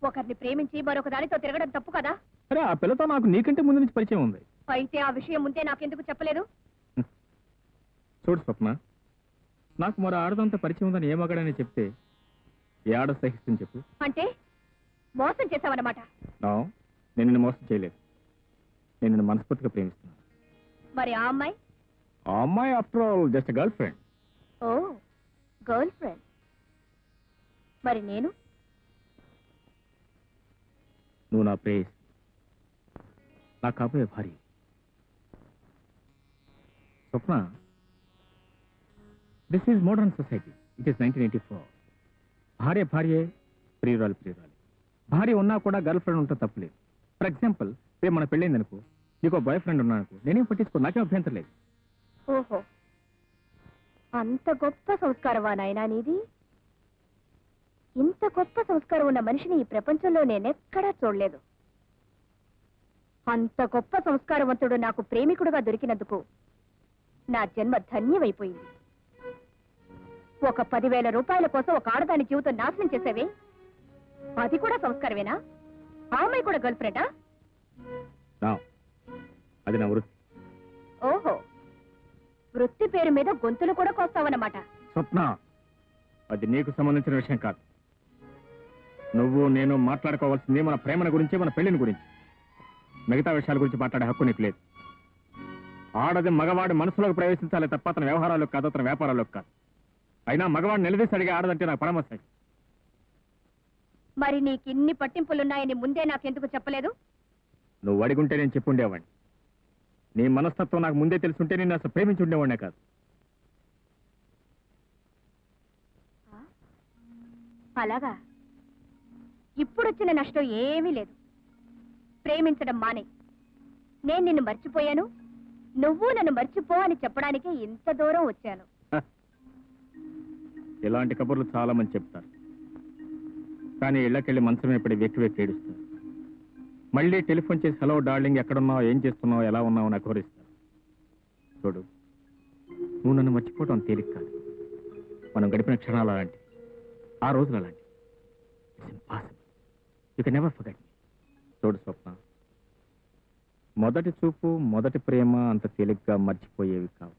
ఒకరిని ప్రేమించి మరొక దానితో తిరగడం తప్పు కదా? అరే, ఆ పిల్లతో నాకు నీకంటే ముందు నుంచి పరిచయం ఉంది. అయితే ఆ విషయం ముందే నాకెందుకు చెప్పలేదు? చూడు స్వప్న, నాకు మరో ఆడదంతా పరిచయం ఉందని ఏ మగాడని చెప్తే ఏ ఆడ సహిస్తుంది చెప్పు? అంటే మోసం చేశావన్నమాట. నో, నేను నిన్ను మోసం చేయలేదు. నేను నిన్ను మనస్ఫూర్తిగా ప్రేమిస్తున్నాను. మరి ఆ అమ్మాయి? ఆ అమ్మాయి after all just girlfriend. ఓ, గర్ల్ ఫ్రెండ్. మరి నేను? నువ్వు నా ప్రేయస్, నా కాబోయే భార్య. Swapna, this is modern society. It is 1984. భార్య భార్యే, ప్రియురాలు ప్రియురాలి. భార్య ఉన్నా కూడా గర్ల్ ఫ్రెండ్ ఉంటే తప్పులేదు. ఫర్ ఎగ్జాంపుల్, రేపు మన పెళ్ళైంది అనుకో, నీకు బాయ్ ఫ్రెండ్ ఉన్నానుకో, నేనేం పట్టించుకో, నాకేం అభ్యంతరం లేదు. ఓహో, అంత గొప్ప సంస్కారమా నాయనా నీది? ఇంత గొప్ప సంస్కారం ఉన్న మనిషిని ఈ ప్రపంచంలో నేనెక్కడా చూడలేదు. అంత గొప్ప సంస్కారవంతుడు నాకు ప్రేమికుడుగా దొరికినందుకు నా జన్మ ధన్యమైపోయింది. ఒక 10,000 రూపాయల కోసం ఒక ఆడదాని జీవితం నాశనం చేసేవే, అది కూడా సంస్కారమేనా? ఆ అమ్మాయి కూడా గర్ల్ ఫ్రెండా? అది నా వృత్తి. ఓహో, వృత్తి పేరు మీద గొంతులు కూడా కోస్తావన్నమాట. స్వప్న, అది నీకు సంబంధించిన విషయం కాదు. నువ్వు నేను మాట్లాడుకోవాల్సింది మన ప్రేమల గురించి, మన పెళ్లిని గురించి. మిగతా విషయాల గురించి మాట్లాడే హక్కు నీకు లేదు. ఆడది మగవాడి మనసులోకి ప్రవేశించాలి తప్ప అతని వ్యవహారాలకు కాదు, అతని వ్యాపారాలకు కాదు. అయినా మగవాడు నిలదీసి అడిగే ఆడదంటే నాకు పరమస్థాయి. మరి నీకిన్ని పట్టింపులున్నాయని ముందే నాకెందుకు చెప్పలేదు? నువ్వు అడిగుంటే నేను చెప్పుండేవాడిని. నీ మనస్తత్వం నాకు ముందే తెలుసుంటే నేను అసలు ప్రేమించి ఉండేవాడినే కాదు. అలాగా? ఇప్పుడొచ్చిన నష్టం ఏమీ లేదు. ప్రేమించడం మానే. నేను నిన్ను మర్చిపోయాను, నువ్వు నన్ను మర్చిపో అని చెప్పడానికి ఇంత దూరం వచ్చాను. ఇలాంటి కబుర్లు చాలా మంది చెప్తారు, కానీ ఇళ్ళకెళ్ళి మంచమే పడి వెక్కి వెక్కి ఏడుస్తారు. మళ్ళీ టెలిఫోన్ చేసి హలో డార్లింగ్, ఎక్కడున్నావు, ఏం చేస్తున్నావు, ఎలా ఉన్నావు నాకు ఘోరిస్తారు. చూడు, నువ్వు నన్ను మర్చిపోవటం తేలిక కాదు. మనం గడిపిన క్షణాలు అలాంటి, ఆ రోజులు అలాంటి. It's impossible. You can never forget me. చూడు స్వప్న, మొదటి చూపు, మొదటి ప్రేమ అంత తేలిగ్గా మర్చిపోయేవి కావు.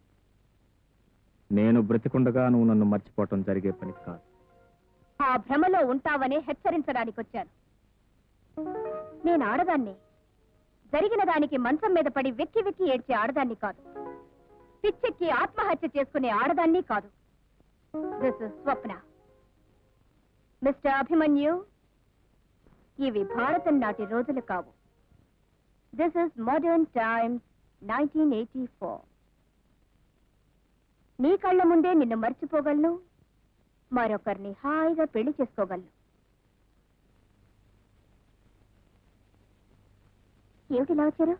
నేను బ్రతికుండగా నువ్వు నన్ను మర్చిపోవటం జరిగే పని కాదు. ఆ భ్రమలో ఉంటావని హెచ్చరించడానికి వచ్చాను. నేను ఆడదాన్ని. జరిగిన దానికి మంచం మీద పడి వెక్కి వెక్కి ఏడ్చే ఆడదాన్ని కాదు. పిచ్చెక్కి ఆత్మహత్య చేసుకునే ఆడదాన్ని కాదు. This is Swapna. Mister Abhimanyu, ఇవి భారతం నాటి రోజులు కావు. This is modern times 1984. నీ కళ్ళ ముందే నిన్ను మర్చిపోగలను, మరొకరిని హాయిగా పెళ్లి చేసుకోగలను. ఏమిటి ఇలా వచ్చారు?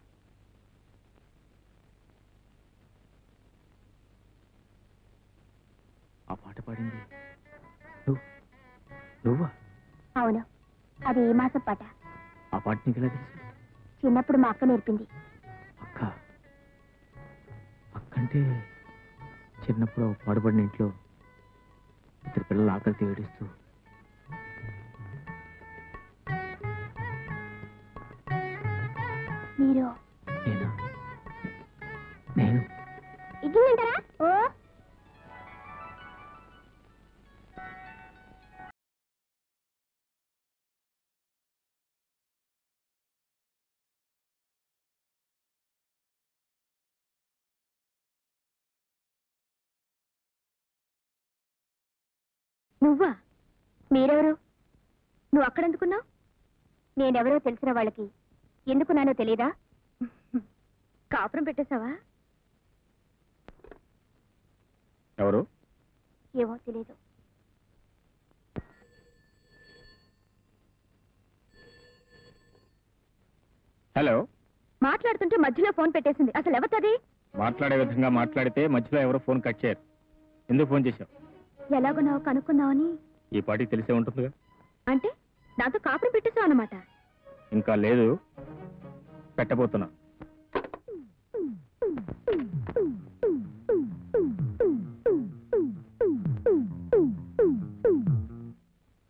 ఆ పాట పాడింది నువ్వా? అవును, అది ఏ మాసం పాట? ఆ పాట నీకు ఎలా తెలుసు? చిన్నప్పుడు మా అక్క నేర్పింది. అక్క? అక్కంటే చిన్నప్పుడు పాడుపడిన ఇంట్లో ఇద్దరు పిల్లలు ఆకలితో ఏడుస్తూ మీరు నేను ఇది వింటారా? ఓ నువ్వా? మీరెవరు? నువ్వు అక్కడెందుకున్నావు? నేనెవరో తెలిసిన వాళ్ళకి ఎందుకున్నానో తెలీదా? కాపురం పెట్టేశావా? ఎవరు? ఏమో తెలీదు. హలో. మాట్లాడుతుంటే మధ్యలో ఫోన్ పెట్టేసింది. అసలు ఎవతది? మాట్లాడే విధంగా మాట్లాడితే మధ్యలో ఎవరో ఫోన్ కట్ చేయరు. ఎందుకు ఫోన్ చేశావు? ఎలాగున్నావు కనుక్కుందామని. ఈ పాటికి తెలిసే ఉంటుందిగా. అంటే నాతో కాపురం పెట్టేశావు అన్నమాట? ఇంకా లేదు, పెట్టబోతున్నా.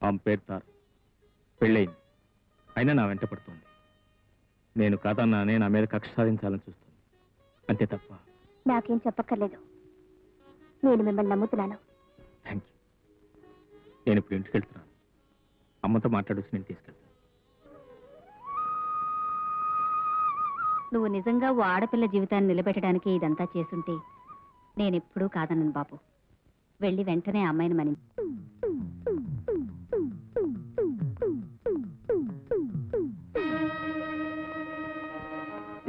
ఆమె పేరు తార. పెళ్ళయింది, అయినా నా వెంట పడుతుంది. నేను కాదన్నానే నా మీద కక్ష సాధించాలని చూస్తుంది, అంతే తప్ప. నాకేం చెప్పక్కర్లేదు, నేను మిమ్మల్ని నమ్ముతున్నాను. Thank you. నేను ఇప్పుడు ఇంటికి వెళ్తున్నాను. అమ్మతో మాట్లాడొచ్చి నేను తీసుకెళ్తాను. నువ్వు నిజంగా ఓ ఆడపిల్ల జీవితాన్ని నిలబెట్టడానికి ఇదంతా చేస్తుంటే నేనెప్పుడూ కాదన్నాను బాబు. వెళ్ళి వెంటనే ఆ అమ్మాయిని మని.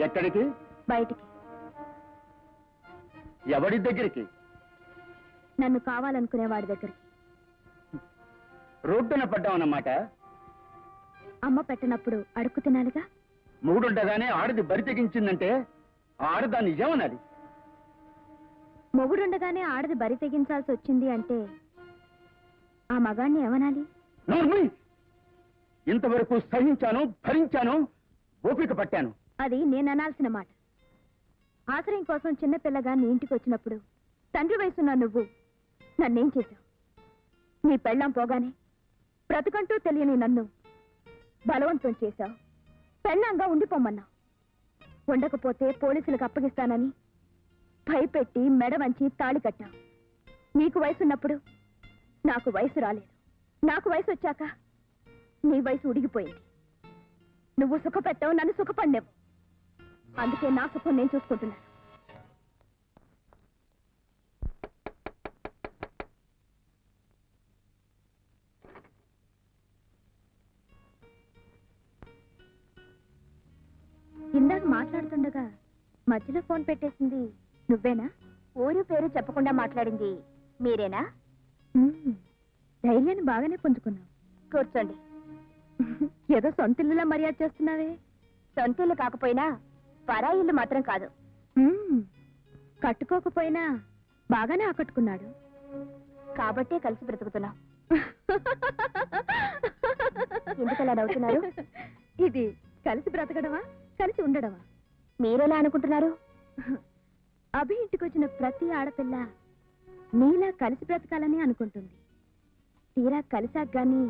ఎక్కడికి? బయటికి. ఎవరి దగ్గరికి? నన్ను కావాలనుకునేవాడి దగ్గరికి. రోడ్డున పడ్డామన్నమాట. అమ్మ పెట్టినప్పుడు అడుక్కు తినాలిగా. మూడుండగానే ఆడది బరి తెగించిందంటే ఆడదాన్ని ఏమనాలి? మొగుడుండగానే ఆడది బరి తెగించాల్సి వచ్చింది అంటే ఆ మగాన్ని ఏమనాలి? ఇంతవరకు సహించాను, భరించాను, ఓపిక పట్టాను. అది నేను అనాల్సిన మాట. ఆశ్రయం కోసం చిన్నపిల్లగా నీ ఇంటికి వచ్చినప్పుడు తండ్రి వయసున్న నువ్వు నన్నేం చేశావు? నీ పెళ్ళాం పోగానే బ్రతుకంటూ తెలియని నన్ను బలవంతం చేశావు. పెళ్ళాంగా ఉండిపోమన్నావు. ఉండకపోతే పోలీసులకు అప్పగిస్తానని భయపెట్టి మెడ వంచి తాళి కట్టావు. నీకు వయసున్నప్పుడు నాకు వయసు రాలేదు. నాకు వయసు వచ్చాక నీ వయసు ఉడిగిపోయింది. నువ్వు సుఖపెట్టావు, నన్ను సుఖపడినావు. అందుకే నా సుఖం నేను చూసుకుంటున్నాను. ఇందాక మాట్లాడుతుండగా మధ్యలో ఫోన్ పెట్టేసింది నువ్వేనా? ఊరు పేరు చెప్పకుండా మాట్లాడింది మీరేనా? ధైర్యాన్ని బాగానే పుంజుకున్నావు. కూర్చోండి. ఏదో సొంతిల్లులా మర్యాద చేస్తున్నావే. సొంతిల్లు కాకపోయినా పరాయిల్లు మాత్రం కాదు. కట్టుకోకపోయినా బాగానే ఆకట్టుకున్నాడు కాబట్టే కలిసి బ్రతుకుతున్నాం. ఎందుకలా నవ్వుతున్నారు? ఇది కలిసి బ్రతకడమా, కలిసి ఉండడమా? మీరెలా అనుకుంటున్నారు? అభి ఇంటికొచ్చిన ప్రతి ఆడపిల్ల నీలా కలిసి బ్రతకాలని అనుకుంటుంది. తీరా కలిసాక గాని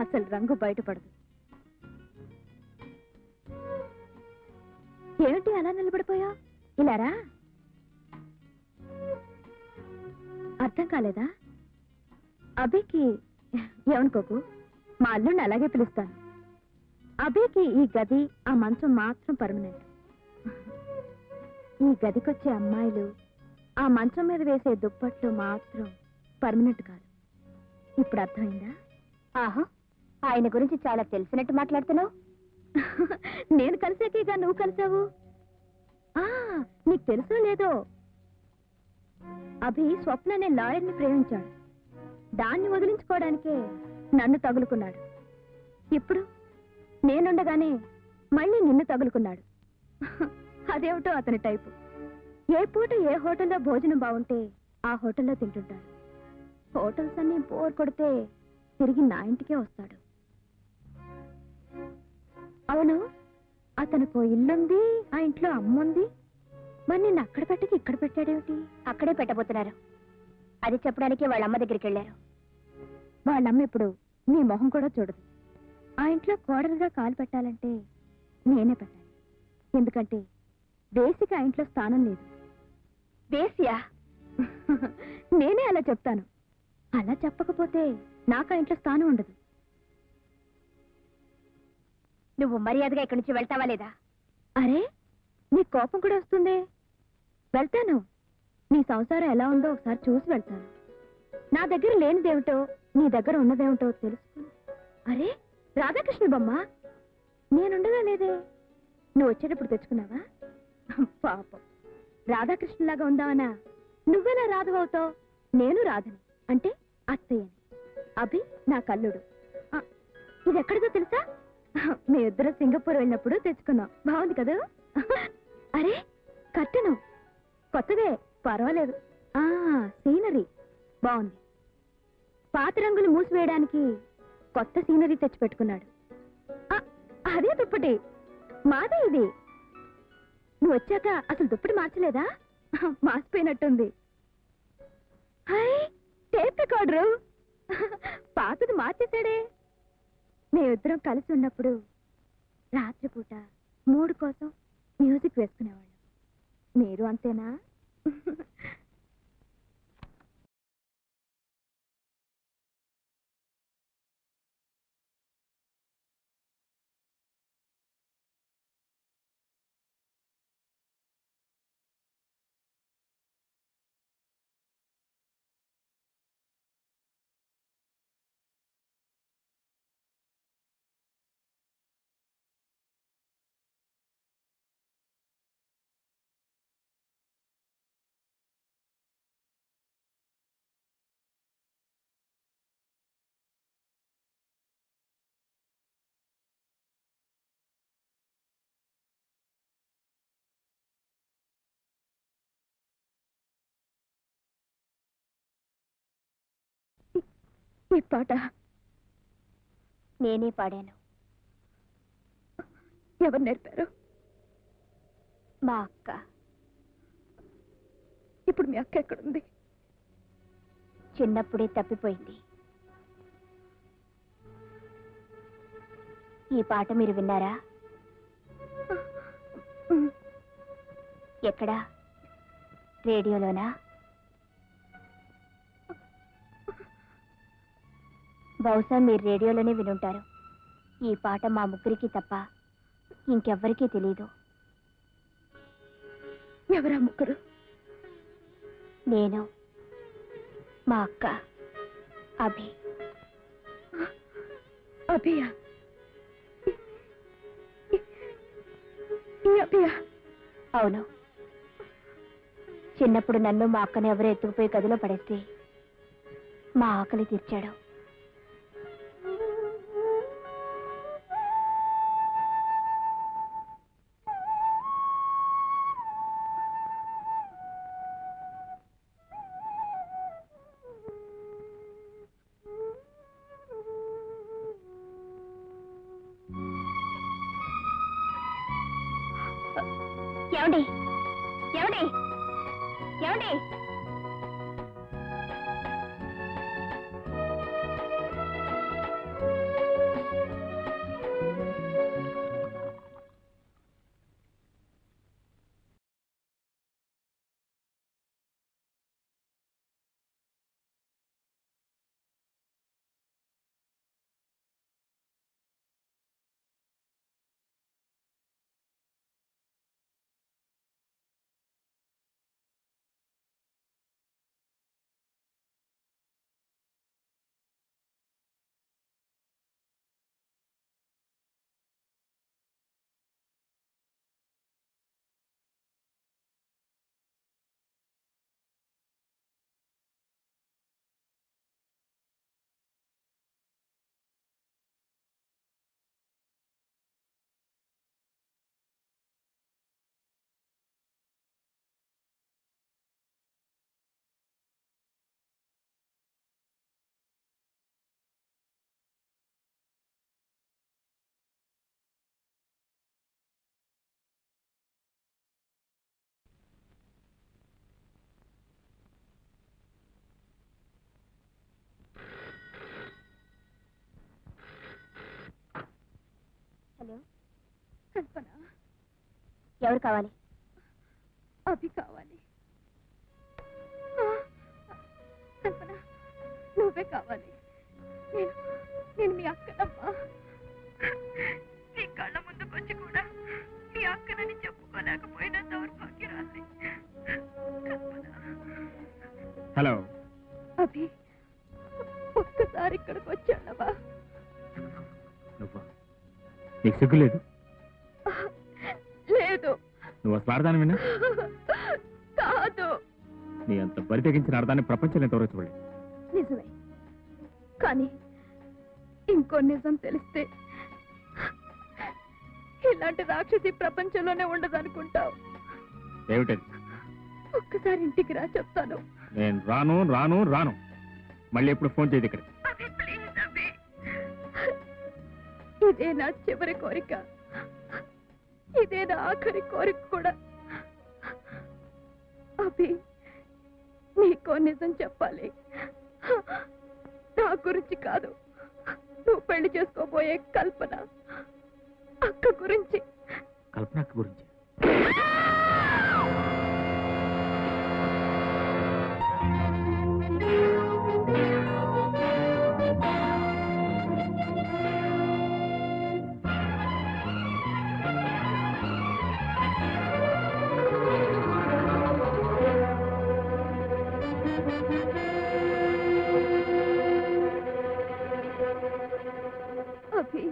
అసలు రంగు బయటపడదు. ఏమిటి అలా నిలబడిపోయా? ఇలారా? అర్థం కాలేదా? అభికి ఏమనుకోకు, మా అల్లుడిని అలాగే పిలుస్తాను. అభికి ఈ గది, ఆ మంచం మాత్రం పర్మనెంట్. ఈ గదికొచ్చే అమ్మాయిలు, ఆ మంచం మీద వేసే దుప్పట్లు మాత్రం పర్మనెంట్ కాదు. ఇప్పుడు అర్థమైందా? ఆహా, ఆయన గురించి చాలా తెలిసినట్టు మాట్లాడుతున్నావు. నేను కలిసాకేగా నువ్వు కలిసావు. నీకు తెలుసో లేదో, అభి స్వప్న అనే లాయర్ని ప్రేమించాడు. దాన్ని వదిలించుకోవడానికే నన్ను తగులుకున్నాడు. ఇప్పుడు నేనుండగానే మళ్ళీ నిన్ను తగులుకున్నాడు. అదేమిటో అతని టైపు. ఏ పూట ఏ హోటల్లో భోజనం బాగుంటే ఆ హోటల్లో తింటుంటాడు. హోటల్స్ అన్ని బోర్ కొడితే తిరిగి నా ఇంటికే వస్తాడు. అవును, అతనికి ఇల్లుంది, ఆ ఇంట్లో అమ్ముంది. మరి నిన్ను అక్కడ పెట్టకి ఇక్కడ పెట్టాడేమిటి? అక్కడే పెట్టబోతున్నారు. అది చెప్పడానికి వాళ్ళమ్మ దగ్గరికి వెళ్ళారు. వాళ్ళమ్మ ఇప్పుడు నీ మొహం కూడా చూడదు. ఆ ఇంట్లో కోడలుగా కాలు పెట్టాలంటే నేనే పెట్టాలి. ఎందుకంటే వేసికి ఆ ఇంట్లో స్థానం లేదు. వేసియా? నేనే అలా చెప్తాను. అలా చెప్పకపోతే నాకు ఆ ఇంట్లో స్థానం ఉండదు. నువ్వు మర్యాదగా ఇక్కడి నుంచి వెళ్తావా లేదా? అరే, నీ కోపం కూడా వస్తుందే. వెళ్తాను. నీ సంసారం ఎలా ఉందో ఒకసారి చూసి వెళ్తాను. నా దగ్గర లేనిదేమిటో నీ దగ్గర ఉన్నదేమిటో తెలుసుకుని. అరే రాధాకృష్ణ బొమ్మ, నేనుండగా లేదే. నువ్వు వచ్చేటప్పుడు తెచ్చుకున్నావా? పాపం, రాధాకృష్ణలాగా ఉందావనా? నువ్వెలా రాధవవుతావు? నేను రాధని, అంటే అత్తయ్యని. అభి నా కల్లుడు. ఇది ఎక్కడిదో తెలుసా? మీ ఇద్దరు సింగపూర్ వెళ్ళినప్పుడు తెచ్చుకున్నాం. బాగుంది కదా? అరే కట్టను కొత్తదే, పర్వాలేదు. సీనరీ బాగుంది. పాత రంగులు మూసివేయడానికి కొత్త సీనరీ తెచ్చిపెట్టుకున్నాడు. అదే దుప్పటి, మాదే ఇది. నువ్వు వచ్చాక అసలు దుప్పటి మార్చలేదా? మార్చిపోయినట్టుంది. హాయ్, టేప్ రికార్డరు పాతది మార్చేశాడే. మేమిద్దరం కలిసి ఉన్నప్పుడు రాత్రిపూట మూడు కోసం మ్యూజిక్ వేసుకునేవాళ్ళం. మీరు అంతేనా? ఈ పాట నేనే పాడాను. ఎవరు నేర్పారు? మా అక్క. ఇప్పుడు మీ అక్క ఎక్కడుంది? చిన్నప్పుడే తప్పిపోయింది. ఈ పాట మీరు విన్నారా? ఎక్కడా? రేడియోలోనా? బహుశా మీరు రేడియోలోనే వినుంటారు. ఈ పాట మా ముగ్గురికి తప్ప ఇంకెవ్వరికీ తెలీదు. ఎవరా ముగ్గురు? నేను, మా అక్క అభి. అభియా? అభియా? అవును. చిన్నప్పుడు నన్ను మా అక్కని ఎవరో ఎత్తుకుపోయి గదిలో పడేస్తే మా ఆకలి తీర్చాడు. ఏమండి ఏమండి ఏమండి? హలో, కల్పన. ఎవరు కావాలి? అభి కావాలి. కల్పన, నువ్వే కావాలి. నేను మీ అక్కనమ్మా. నీ కళ్ళ ముందుకొచ్చి కూడా మీ అక్కనని చెప్పుకోలేకపోయినా దౌర్భాగ్యరాలి. హలో అభి, ఒక్కసారి ఇక్కడికి వచ్చాడవా? నువ్వు, నీకు సిగ్గు లేదు? లేదు. నువ్వు స్వార్థానమేనా? కాదు. నీ అంత బరి తెగించిన అర్థాన్ని ప్రపంచంలో ఎంతవరకు చూడలేదు. నిజమే, కానీ ఇంకో నిజం తెలిస్తే ఇలాంటి రాక్షసి ప్రపంచంలోనే ఉండదనుకుంటావు. ఏమిటది? ఒక్కసారి ఇంటికి రా, చెప్తాను. నేను రాను రాను రాను. మళ్ళీ ఎప్పుడు ఫోన్ చేయదు ఇక్కడ. ఇదే నా చివరి కోరిక, ఇదే నా ఆఖరి కోరిక కూడా. అభి, నీకో నిజం చెప్పాలి. నా గురించి కాదు, నువ్వు పెళ్లి చేసుకోబోయే కల్పన అక్క గురించి. కల్పన అక్క గురించి? అభి,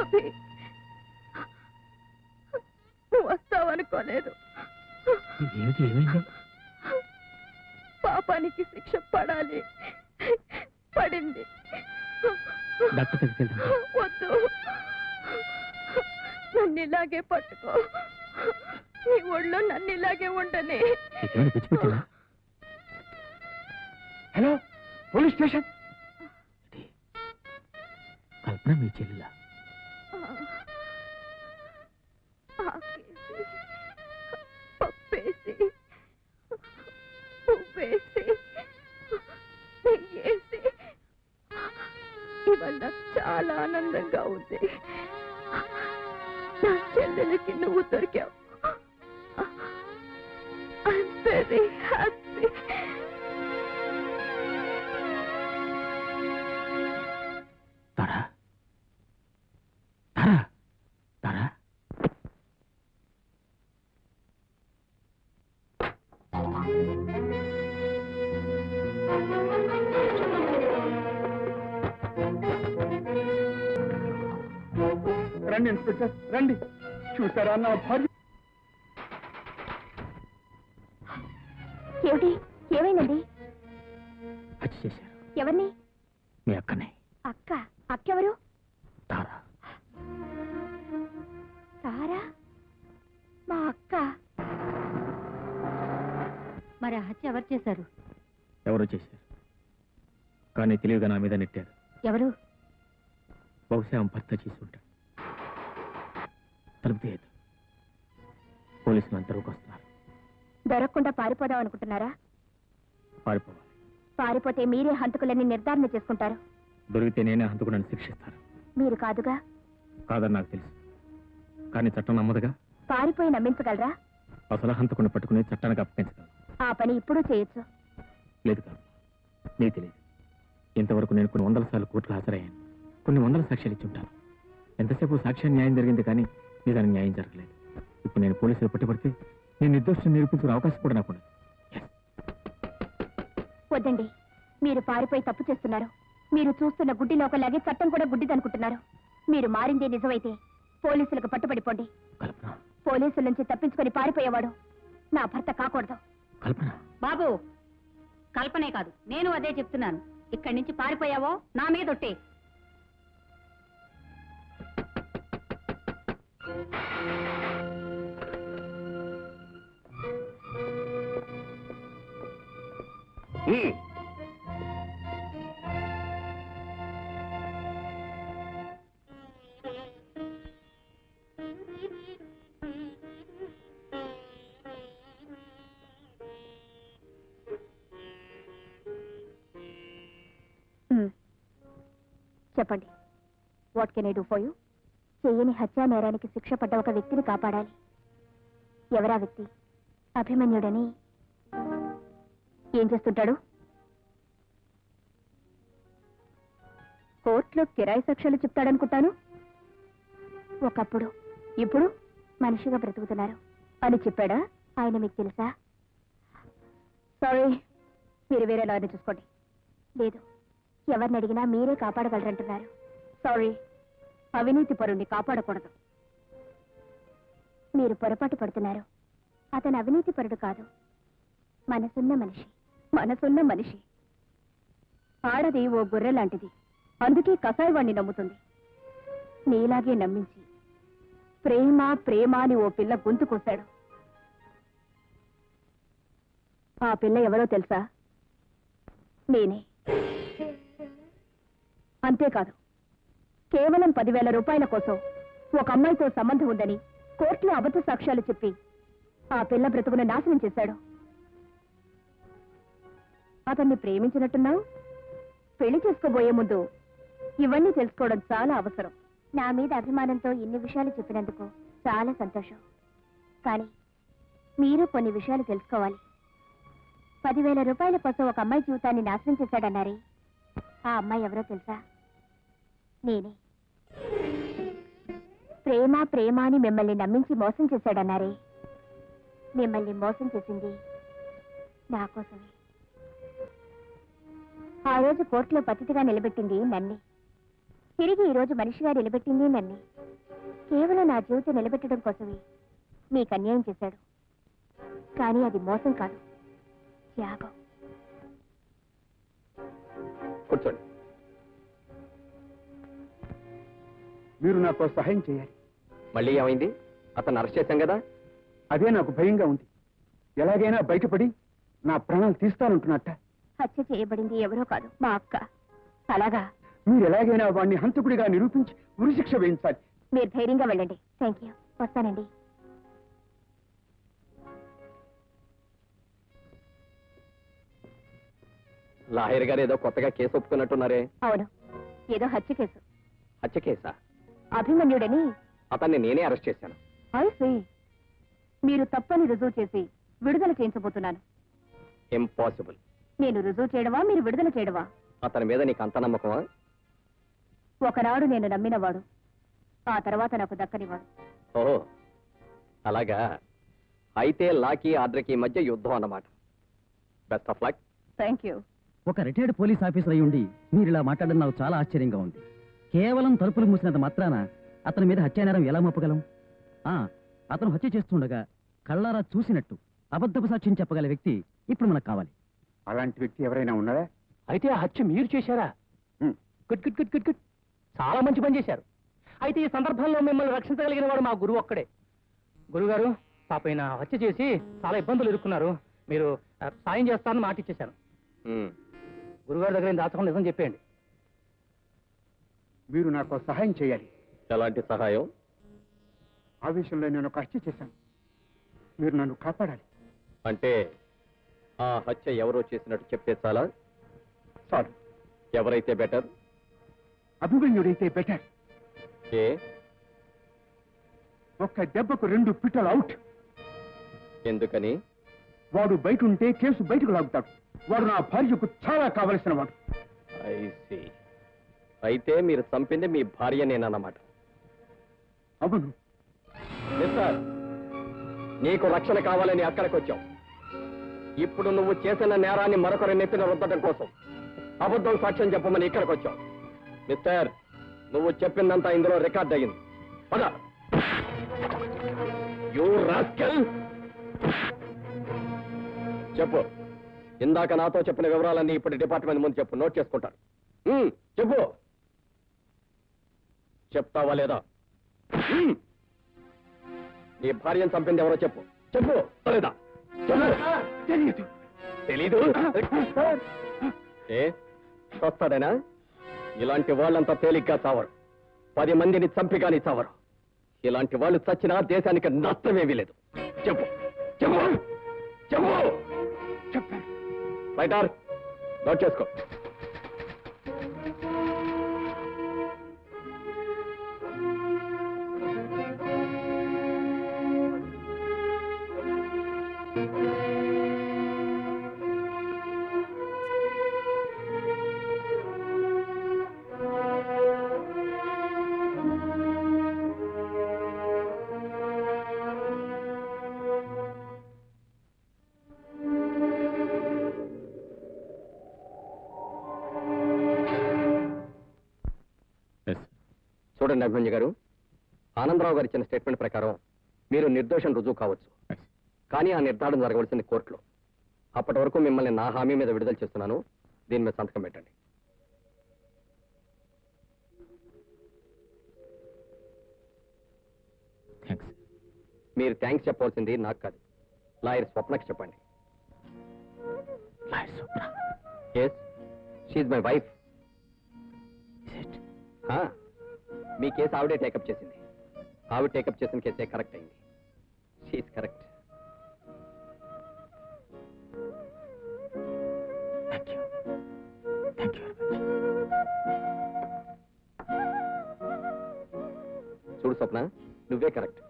అభి, నువ్వు వస్తావనుకోలేదు. పాపానికి శిక్ష పడాలి, పడింది. వద్దు, నన్ను ఇలాగే పట్టుకో. నీ ఒళ్ళో నన్ను ఇలాగే ఉండని. Hello, police station. కల్పన మీ చెల్లిలా? ఆకేసి, పప్పేసి, ఉప్పేసి, నెయ్యేసి చాలా ఆనందంగా ఉంది. నా చెల్లెలకి నువ్వు దొరికావు. I'm very happy. Tara Tara Tara రండి ఇన్స్పెక్టర్, రండి. చూసారా నా భార్య? ఏమిటి? ఏమైందండి? హత్య చేశారు. ఎవరిని? మీ అక్కనే. అక్క? అక్కెవరు? తారా. తారా? మా అక్క? మరి ఆ హత్య ఎవరు చేశారు? ఎవరో చేశారు, కానీ తెలివిగా నా మీద నెట్టారు. ఎవరు? బహుశా ఆమె భర్త చేసి ఉంటాడు. తలుపు తీయద్దు, పోలీసులు అంతలోకి వస్తున్నారు. దొరకకుండా పారిపోదాం అనుకుంటున్నారా? పారిపోవాలి. పారిపోతే మీరే హంతకులని నిర్ధారణ చేసుకుంటారు. దొరికితే నేనే హంతకుడని శిక్షిస్తారు. మీరు కాదుగా? కాదని నాకు తెలుసు, కానీ చట్టం నమ్మదుగా. పారిపోయి నమ్మించగలరా? అసలు హంతకుడిని పట్టుకుని చట్టానికి అప్పగించగలను. ఆ పని ఇప్పుడు చేయొచ్చు. లేదు కాదు, నీకు తెలియదు. ఇంతవరకు నేను కొన్ని వందల సార్లు కోర్టులో హాజరయ్యాను, కొన్ని వందల సాక్ష్యాలు ఇచ్చి ఉంటాను. ఎంతసేపు సాక్ష్యం న్యాయం జరిగింది, కానీ నిజానికి న్యాయం జరగలేదు. ఇప్పుడు నేను పోలీసులు పట్టుబడితే నేను నిర్దోషం నిరూపించుకునే అవకాశం కూడా నాకు ఉండదు. వద్దండి, మీరు పారిపోయి తప్పు చేస్తున్నారు. మీరు చూస్తున్న గుడ్డి లోకలాగే చట్టం కూడా గుడ్డిదనుకుంటున్నారు. మీరు మారిందే నిజమైతే పోలీసులకు పట్టుబడిపోండి. కల్పన, పోలీసుల నుంచి తప్పించుకొని పారిపోయేవాడు నా భర్త కాకూడదు. కల్పన. బాబు, కల్పనే కాదు, నేను అదే చెప్తున్నాను. ఇక్కడి నుంచి పారిపోయావో నా మీదొట్టే. చెప్పండి, what can I do for you? చెయ్యని హత్యా నేరానికి శిక్ష పడ్డ ఒక వ్యక్తిని కాపాడాలి. ఎవరా వ్యక్తి? అభిమన్యుడని. ఏం చేస్తుంటాడు? కోర్టులో కిరాయి సాక్ష్యాలు చెప్తాడనుకుంటాను. ఒకప్పుడు, ఇప్పుడు మనిషిగా బ్రతుకుతున్నారు అని చెప్పాడా? ఆయన మీకు తెలుసా? సారీ, మీరు వేరే లాయర్ని చూసుకోండి. లేదు, ఎవరిని అడిగినా మీరే కాపాడగలరంటున్నారు. సారీ, అవినీతి పరుణ్ణి కాపాడకూడదు. మీరు పొరపాటు పడుతున్నారు. అతను అవినీతి పరుడు కాదు, మనసున్న మనిషి. మనసున్న మనిషి. ఆడది ఓ గొర్రె లాంటిది, అందుకే కసాయివాణ్ణి నమ్ముతుంది. నీలాగే నమ్మించి ప్రేమ ప్రేమ అని ఓ పిల్ల గొంతు కోశాడు. ఆ పిల్ల ఎవరో తెలుసా? నేనే. అంతేకాదు, కేవలం 10,000 రూపాయల కోసం ఒక అమ్మాయితో సంబంధం ఉందని కోర్టులో అబద్ధ సాక్ష్యాలు చెప్పి ఆ పిల్ల బ్రతుకును నాశనం చేశాడు. అతన్ని ప్రేమించినట్టున్నావు. పెళ్లి చేసుకోబోయే ముందు ఇవన్నీ తెలుసుకోవడం చాలా అవసరం. నా మీద అభిమానంతో ఇన్ని విషయాలు చెప్పినందుకు చాలా సంతోషం. కానీ మీరు కొన్ని విషయాలు తెలుసుకోవాలి. 10,000 రూపాయల కోసం ఒక అమ్మాయి జీవితాన్ని నాశనం చేశాడన్నారే, ఆ అమ్మాయి ఎవరో తెలుసా? నేనే. ప్రేమ ప్రేమ అని మిమ్మల్ని నమ్మించి మోసం చేశాడన్నారే, మిమ్మల్ని మోసం చేసింది నా కోసమే. ఆ రోజు కోర్టులో పతితిగా నిలబెట్టింది నన్నే. తిరిగి ఈ రోజు మనిషిగా నిలబెట్టింది నన్నే. కేవలం నా జీవితం నిలబెట్టడం కోసమే మీకు అన్యాయం చేశాడు. కానీ అది మోసం కాదు, త్యాగం. కూర్చోండి. మీరు నాకు సహాయం చేయాలి. మళ్ళీ ఏమైంది? అతను అరెస్ట్ చేశాం కదా. అదే నాకు భయంగా ఉంది. ఎలాగైనా బయటపడి నా ప్రాణాలు తీస్తానంటున్నట్ట. హత్య చేయబడింది ఎవరో కాదు, మా అక్క. అలాగా? మీరు ఎలాగైనా వాడిని హంతకుడిగా నిరూపించి ఉరిశిక్ష వేయించాలి. మీరు ధైర్యంగా వెళ్ళండి. Thank you. వస్తానండి. లాయర్ గారు ఏదో కొత్తగా కేసు ఒప్పుకున్నట్టున్నారే. అవును, ఏదో హత్య కేసు. హత్య కేసా? అభిమన్యుడని. అతన్ని నేనే అరెస్ట్ చేశాను. I see. మీరు తప్పని రుజువు చేసి విడుదల చేయించబోతున్నాను. ఇంపాసిబుల్. నేను రుజువు చేయడమా, మీరు విడుదల చేయడమా? అతని మీద నీకు అంత నమ్మకమా? ఒకనాడు నేను నమ్మినవాడు, ఆ తర్వాత నాకు దక్కనివాడు. ఓహో, అలాగా. అయితే లాకి ఆర్డర్కి మధ్య యుద్ధం అన్నమాట. Best of luck. Thank you. ఒక రిటైర్డ్ పోలీస్ ఆఫీసర్ అయి ఉండి మీరు ఇలా మాట్లాడడం నాకు చాలా ఆశ్చర్యంగా ఉంది. కేవలం తలుపులు మూసినంత మాత్రాన అతని మీద హత్యానేరం ఎలా మోపగలం? అతను హత్య చేస్తుండగా కళ్ళారా చూసినట్టు అబద్ధపు సాక్ష్యం చెప్పగల వ్యక్తి ఇప్పుడు మనకు కావాలి. అలాంటి వ్యక్తి ఎవరైనా ఉన్నారా? అయితే ఆ హత్య మీరు చేశారా? Good good good good good. చాలా మంచి పని చేశారు. అయితే ఈ సందర్భంలో మిమ్మల్ని రక్షించగలిగిన వాడు మా గురువు ఒక్కడే. గురుగారు, పాపైన హత్య చేసి చాలా ఇబ్బందులు ఎదుర్కొన్నారు. మీరు సాయం చేస్తారని మాట ఇచ్చేశాను. గురుగారి దగ్గర దాచకుండా నిజం చెప్పేయండి. మీరు నాకు సహాయం చేయాలి. ఎలాంటి సహాయం? ఆ విషయంలో నేను ఒక హత్య చేశాను. మీరు నన్ను కాపాడాలి. అంటే ఆ హత్య ఎవరో చేసినట్టు చెప్తే చాలా? చాలు. ఎవరైతే బెటర్? అభిమన్యుడైతే బెటర్. ఏ? ఒక్క దెబ్బకు 2 పిట్టలు అవుట్. ఎందుకని? వాడు బయట ఉంటే కేసు బయటకు లాగుతాడు. వాడు నా భార్యకు చాలా కావలసిన వాడు. I see. అయితే మీరు చంపింది మీ భార్యనేనన్నమాట. అవును. మిస్టర్, నీకు రక్షణ కావాలని అక్కడికి వచ్చావు. ఇప్పుడు నువ్వు చేసిన నేరాన్ని మరొకరి నెత్తిన రుద్దడం కోసం అబద్ధం సాక్ష్యం చెప్పమని ఇక్కడికి వచ్చావు. మిస్టర్, నువ్వు చెప్పిందంతా ఇందులో రికార్డ్ అయ్యింది. పద. You rascal. చెప్పు. ఇందాక నాతో చెప్పిన వివరాలన్నీ ఇప్పుడు డిపార్ట్మెంట్ ముందు చెప్పు. నోట్ చేసుకుంటారు. చెప్పు. చెప్తావా లేదా? నీ భార్యను చంపింది ఎవరో చెప్పు. చెప్పు లేదా? తెలియదు. తెలీదు? ఏ వస్తాడేనా? ఇలాంటి వాళ్ళంతా తేలిగ్గా చావరు. 10 మందిని చంపి కానీ చావరు. ఇలాంటి వాళ్ళు చచ్చినా దేశానికి నష్టమేమీ లేదు. చెప్పు. చెప్పు. చెప్పు. చెప్పాను. రైటర్, నోట్ చేసుకో. చూడండి అభిమన్యు గారు, ఆనందరావు గారు ఇచ్చిన స్టేట్మెంట్ ప్రకారం మీరు నిర్దోషం రుజువు కావచ్చు. కానీ ఆ నిర్ధారణ జరగవలసింది కోర్టులో. అప్పటి వరకు మిమ్మల్ని నా హామీ మీద విడుదల చేస్తున్నాను. దీని మీద సంతకం పెట్టండి. మీరు థ్యాంక్స్ చెప్పవలసింది నాకు కాదు, లాయర్ స్వప్నకి చెప్పండి. Yes, she's my wife. మీ కేసు ఆవిడే టేకప్ చేసింది. ఆవిడ టేకప్ చేసిన కేసే కరెక్ట్ అయింది. She's correct. చూడు స్వప్న, నువ్వే కరెక్ట్.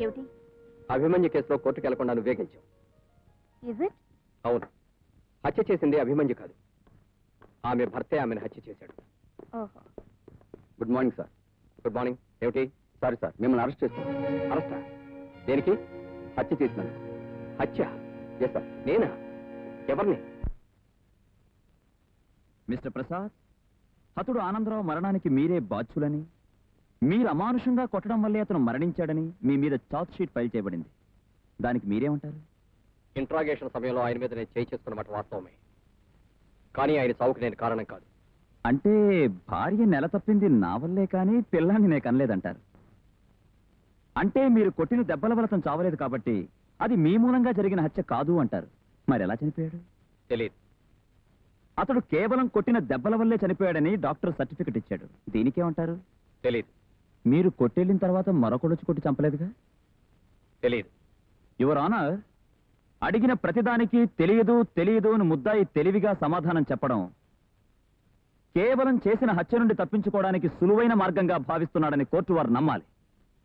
ఏమిటి? అభిమన్యు కేసులో కోర్టుకు వెళ్లకుండా నువ్వే గెలిచావు. Is it? అవును. హత్య చేసింది అభిమన్యు కాదు, ఆమె భర్తే ఆమెను హత్య చేశాడు. ఓహో. Good morning sir. Good morning. ఏమిటి? సారీ సార్, మిమ్మల్ని అరెస్ట్ చేస్తాను. అరెస్టా? దేనికి? హత్య చేసినాను. హత్య? Yes sir. నేనా? ఎవరిని? మిస్టర్ ప్రసాద్, అతడు ఆనందరావు మరణానికి మీరే బాధ్యులని, మీరు అమానుషంగా కొట్టడం వల్లే అతను మరణించాడని మీ మీద చార్జ్ షీట్ ఫైల్ చేయబడింది. దానికి మీరేమంటారు? ఇంట్రాగేషన్ సమయంలో ఆయన మీద నేను చేయి చేసుకున్నమాట వాస్తవమే, కానీ ఆయన చావుకు నేను కారణం కాదు. అంటే భార్య నెల తప్పింది నా వల్లే కానీ పిల్లాన్ని నేను కనలేదంటారు. అంటే మీరు కొట్టిన దెబ్బల వల్ల అతను చావలేదు కాబట్టి అది మీ మూలంగా జరిగిన హత్య కాదు అంటారు. మరి ఎలా చనిపోయాడు? తెలియదు. అతడు కేవలం కొట్టిన దెబ్బల వల్లే చనిపోయాడని డాక్టర్ సర్టిఫికెట్ ఇచ్చాడు. దీనికేమంటారు? తెలియదు. మీరు కొట్టెళ్ళిన తర్వాత మరొకడొచ్చి కొట్టి చంపలేదుగా? తెలియదు. యువర్ ఆనర్, అడిగిన ప్రతిదానికి తెలియదు తెలియదు అని ముద్దాయి తెలివిగా సమాధానం చెప్పడం కేవలం చేసిన హత్య నుండి తప్పించుకోవడానికి సులువైన మార్గంగా భావిస్తున్నాడని కోర్టు వారు నమ్మాలి.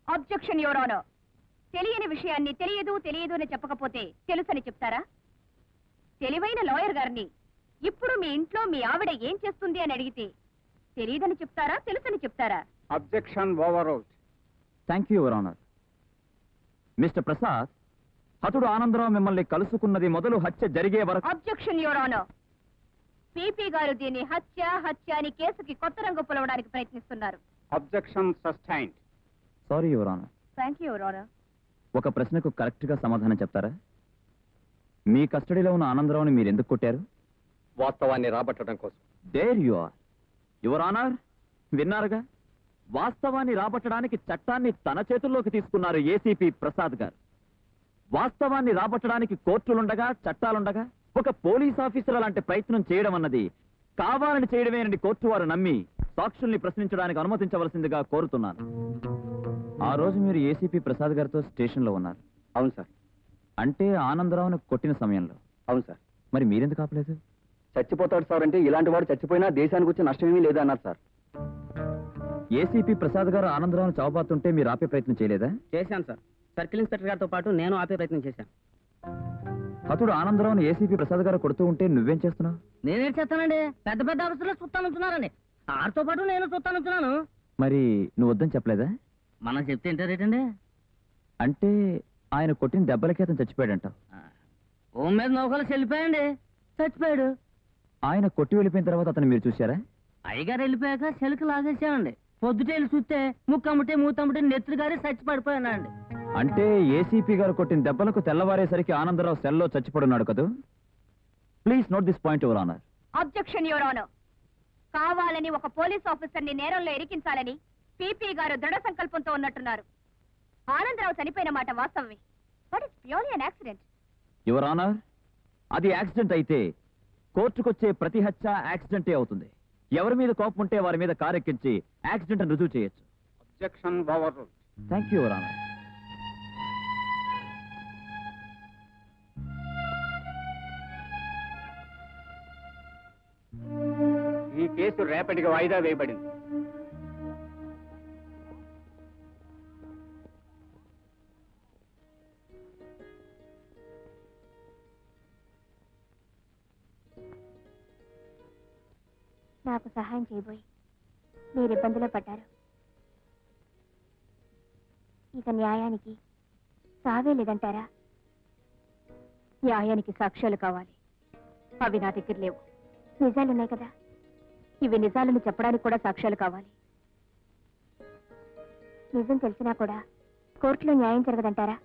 Objection your honour. తెలియని విషయాన్ని తెలియదు అని చెప్పకపోతే తెలుసని చెప్తారా? తెలివైన లాయర్ గారిని ఇప్పుడు మీ ఇంట్లో మీ ఆవిడ ఏం చేస్తుంది అని అడిగితే తెలియదని చెప్తారా, తెలుసని చెప్తారా? Objection overruled. Thank you your honour. Mister Prasad, హతుడు ఆనందరావు మిమ్మల్ని కలుసుకున్నది మొదలు హత్య జరిగే వరకు. Objection your honour. పీపీ గారు దీన్ని హత్య అని కేసుకి కొత్త రంగు పొలవడానికి ప్రయత్నిస్తున్నారు. Objection sustained. Sorry your honour. Thank you your honour. ఒక ప్రశ్నకు కరెక్ట్ గా సమాధానం చెప్తారా? మీ కస్టడీలో ఉన్న ఆనందరావుని మీరు ఎందుకు కొట్టారు? వాస్తవాన్ని రాబట్టడం కోసం. There you are your honour. విన్నారుగా, వాస్తవాన్ని రాబట్టడానికి చట్టాన్ని తన చేతుల్లోకి తీసుకున్నారు ఏసీపీ ప్రసాద్ గారు. వాస్తవాన్ని రాబట్టడానికి కోర్టులుండగా, చట్టాలుండగా ఒక పోలీస్ ఆఫీసర్ లాంటి ప్రయత్నం చేయడం అన్నది కావాలని చేయడమేనని కోర్టు వారు నమ్మి సాక్షుల్ని ప్రశ్నించడానికి అనుమతించవలసిందిగా కోరుతున్నాను. ఆ రోజు మీరు ఏసీపీ ప్రసాద్ గారితో స్టేషన్లో ఉన్నారు. అవును సార్. అంటే ఆనందరావును కొట్టిన సమయంలో. అవును సార్. మరి మీరెందుకు ఆపలేదు? చచ్చిపోతాడు సార్ అంటే ఇలాంటి వాడు చచ్చిపోయినా దేశానికి వచ్చే నష్టమేమీ లేదన్నారు సార్. ఏసీపీ ప్రసాద్ గారు ఆనందరావును చావబాతుంటే మీరు ఆపే ప్రయత్నం చేయలేదా? చేశాను సార్. సర్కిల్ ఇన్స్పెక్టర్ గారితో పాటు నేను ఆపే ప్రయత్నం చేశాను. అతడు ఆనందరావును ఏసీపీ ప్రసాద్ గారు కొడుతూ ఉంటే నువ్వేం చేస్తున్నావు? నేనేం చేస్తానండి, పెద్ద పెద్ద ఆఫీసులో చూస్తానుంటున్నారండి. ఆడితో పాటు నేను చూస్తానుంటున్నాను. మరి నువ్వు వద్దని చెప్పలేదా? మనం చెప్తే ఏంటారేటండి? అంటే ఆయన కొట్టిన దెబ్బలకి అతను చచ్చిపోయాడంట. ఓం మీద నౌకలు చెల్లిపోయండి, చచ్చిపోయాడు. ఆయన కొట్టి వెళ్ళిపోయిన తర్వాత అతను మీరు చూశారా? అయ్యగారు వెళ్ళిపోయాక చెలుకు లాగేసామండి. పొద్దుటేళ్ళు చూస్తే ముక్కమ్మటే మూతమ్మటే నెత్తురు గారి చచ్చి పడిపోయానండి. అంటే ఏసీపీ గారు కొట్టిన దెబ్బలకు తెల్లవారేసరికి ఆనందరావు సెల్లో చచ్చిపడున్నాడు కదూ. Please note this point your honour. Objection your honour. కావాలని ఒక పోలీస్ ఆఫీసర్ ని నేరంలో ఇరికించాలని పీపీ గారు దృఢ సంకల్పంతో ఉన్నట్టున్నారు. ఆనందరావు చనిపోయిన మాట వాస్తవమే, but it's purely an accident. Your honour, అది యాక్సిడెంట్ అయితే కోర్టుకొచ్చే ప్రతి హత్య యాక్సిడెంటే అవుతుంది. ఎవరి మీద కోపం ఉంటే వారి మీద కారెక్కించి యాక్సిడెంట్ అని రుజువు చేయొచ్చు. Objection overruled. Thank you your honour. ఈ కేసు రేపటికి వాయిదా వేయబడింది. నాకు సహాయం చేయబోయి మీరు ఇబ్బందిలో పడ్డారు. ఇక న్యాయానికి సావే లేదంటారా? న్యాయానికి సాక్ష్యాలు కావాలి. అవి నా దగ్గర లేవు. నిజాలున్నాయి కదా, ఇవి నిజాలను చెప్పడానికి కూడా సాక్ష్యాలు కావాలి. నిజం తెలిసినా కూడా కోర్టులో న్యాయం జరగదంటారా?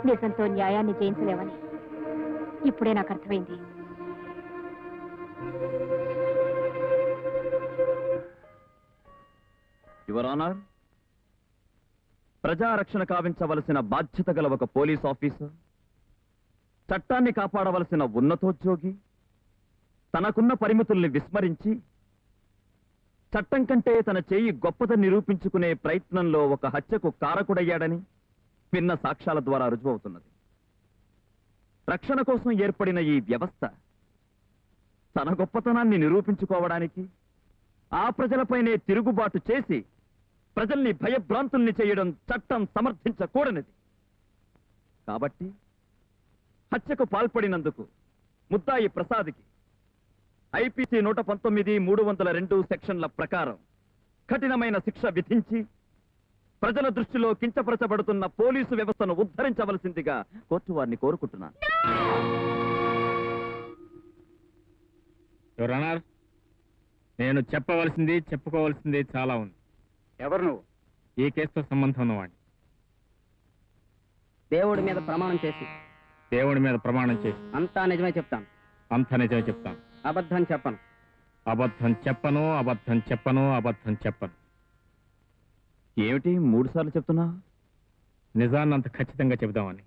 నిజంతో న్యాయాన్ని జయించలేవని ఇప్పుడే నాకు అర్థమైంది. యువర్ ఆనర్, ప్రజారక్షణ కావించవలసిన బాధ్యత గల ఒక పోలీస్ ఆఫీసర్, చట్టాన్ని కాపాడవలసిన ఉన్నతోద్యోగి తనకున్న పరిమితుల్ని విస్మరించి చట్టం కంటే తన చేయి గొప్పదని నిరూపించుకునే ప్రయత్నంలో ఒక హత్యకు కారకుడయ్యాడని విన్న సాక్ష్యాల ద్వారా రుజువవుతున్నది. రక్షణ కోసం ఏర్పడిన ఈ వ్యవస్థ తన గొప్పతనాన్ని నిరూపించుకోవడానికి ఆ ప్రజలపైనే తిరుగుబాటు చేసి ప్రజల్ని భయభ్రాంతుల్ని చేయడం చట్టం సమర్థించకూడనిది. కాబట్టి హత్యకు పాల్పడినందుకు ముద్దాయి ప్రసాద్కి ఐపీసీ 119(302) సెక్షన్ల ప్రకారం కఠినమైన శిక్ష విధించి ప్రజల దృష్టిలో కించపరచబడుతున్న పోలీసు వ్యవస్థను ఉద్ధరించవలసిందిగా కోర్టు వారిని కోరుకుంటున్నాను. యువర్ ఆనర్, నేను చెప్పవలసింది చెప్పుకోవాల్సింది చాలా ఉంది. ఎవరు నువ్వు? ఈ కేసుతో సంబంధం ఉన్నవాడిని. దేవుడి మీద ప్రమాణం చేసి. దేవుడి మీద ప్రమాణం చేసి అంతా నిజమే చెప్తాను. అంతా నిజమే చెప్తాను. అబద్ధం చెప్పను. అబద్ధం చెప్పను, అబద్ధం చెప్పను, అబద్ధం చెప్పను. ఏమిటి 3 సార్లు చెప్తున్నా? నిజాన్ని అంత ఖచ్చితంగా చెబుదామని.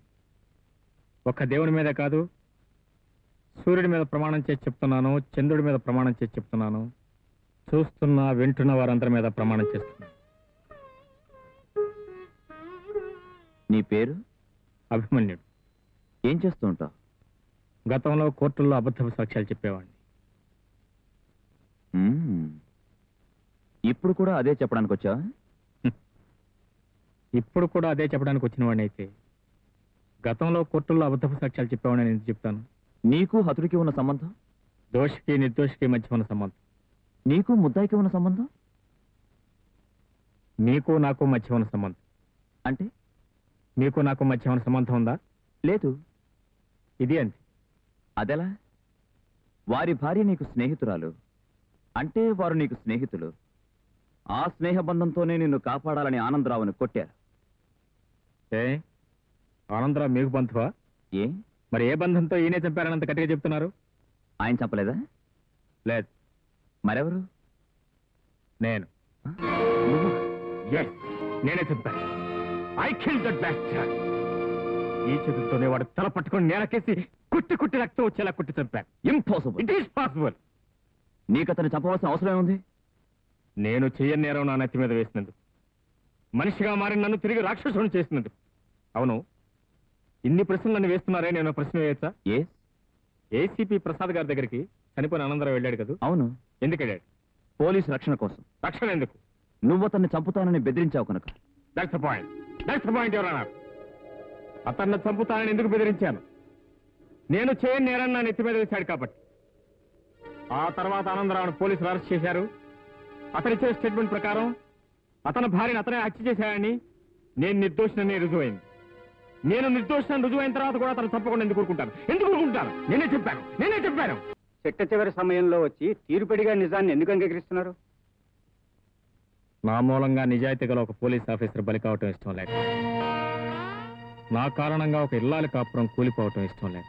ఒక్క దేవుడి మీద కాదు, సూర్యుడి మీద ప్రమాణం చేసి చెప్తున్నాను, చంద్రుడి మీద ప్రమాణం చేసి చెప్తున్నాను, చూస్తున్న వింటున్న వారందరి మీద ప్రమాణం చేస్తున్నాను. నీ పేరు? అభిమన్యుడు. ఏం చేస్తూ ఉంటావు? గతంలో కోర్టుల్లో అబద్ధపు సాక్ష్యాలు చెప్పేవాడిని. ఇప్పుడు కూడా అదే చెప్పడానికి వచ్చా? ఇప్పుడు కూడా అదే చెప్పడానికి వచ్చిన వాడిని అయితే గతంలో కోర్టుల్లో అబద్ధపు సాక్ష్యాలు చెప్పామని నేను చెప్తాను. నీకు హతుడికి ఉన్న సంబంధం? దోషికి నిర్దోషికి మధ్య ఉన్న సంబంధం. నీకు ముద్దాయికి ఉన్న సంబంధం? నీకు నాకు మధ్య ఉన్న సంబంధం. అంటే నీకు నాకు మధ్య ఉన్న సంబంధం ఉందా? లేదు. ఇది అంతే. అదెలా? వారి భార్య నీకు స్నేహితురాలు అంటే వారు నీకు స్నేహితులు. ఆ స్నేహ బంధంతోనే నిన్ను కాపాడాలని ఆనందరావుని కొట్టారు. ఆనందరావు మీకు బంధువా? ఏ మరి ఏ బంధంతో ఈయనే చంపారనంత గట్టిగా చెప్తున్నారు? ఆయన చెప్పలేదా? లేదు. మరెవరు? నేను. నేనే చంపాను. I kill that bastard. ఈ చేతులతోనే వాడు తల పట్టుకొని నేలకేసి కుట్టి కుట్టి రక్తం వచ్చేలా కుట్టి చంపాను. ఇంపాసిబుల్. It is possible. నీకు అతను చంపవలసిన అవసరం ఉంది? నేను చెయ్యని నేరం నా నెత్తి మీద వేసినందుకు, మనిషిగా మారి నన్ను తిరిగి రాక్షసుని చేసినందుకు. అవును, ఇన్ని ప్రశ్నలు నన్ను వేస్తున్నారే, నేను ప్రశ్న వేయచ్చా? ఏసీపీ ప్రసాద్ గారి దగ్గరికి చనిపోయిన ఆనందరావు వెళ్ళాడు కదా? అవును. ఎందుకు వెళ్ళాడు? పోలీసు రక్షణ కోసం. రక్షణ ఎందుకు? నువ్వు అతన్ని చంపుతానని బెదిరించావు కనుక. That's the point. That's the point ఎవరన్నారు? అతన్ని చంపుతానని ఎందుకు బెదిరించాను? నేను చేయని నేరాన్ని నా నెత్తి మీద వేశాడు కాబట్టి. ఆ తర్వాత ఆనందరావును పోలీసులు అరెస్ట్ చేశారు. అతనిచ్చే స్టేట్మెంట్ ప్రకారం అతని భార్యను అతనే హత్య చేశాడని నేను నిర్దోషినని రుజువైంది. నేను నిర్దోషిని రుజువైన తర్వాత కూడా అతను తప్పకుండా ఎందుకు ఊరుకుంటాను? ఎందుకు ఊరుకుంటాను? నేనే చెప్పాను. చిట్ట చివరి సమయంలో వచ్చి తీరుపడిగా నిజాన్ని ఎందుకు అంగీకరిస్తున్నారు? నా మూలంగా నిజాయితీ గల ఒక పోలీస్ ఆఫీసర్ బలి కావటం ఇష్టం లేక, నా కారణంగా ఒక ఇల్లాలి కాపురం కూలిపోవటం ఇష్టం లేక,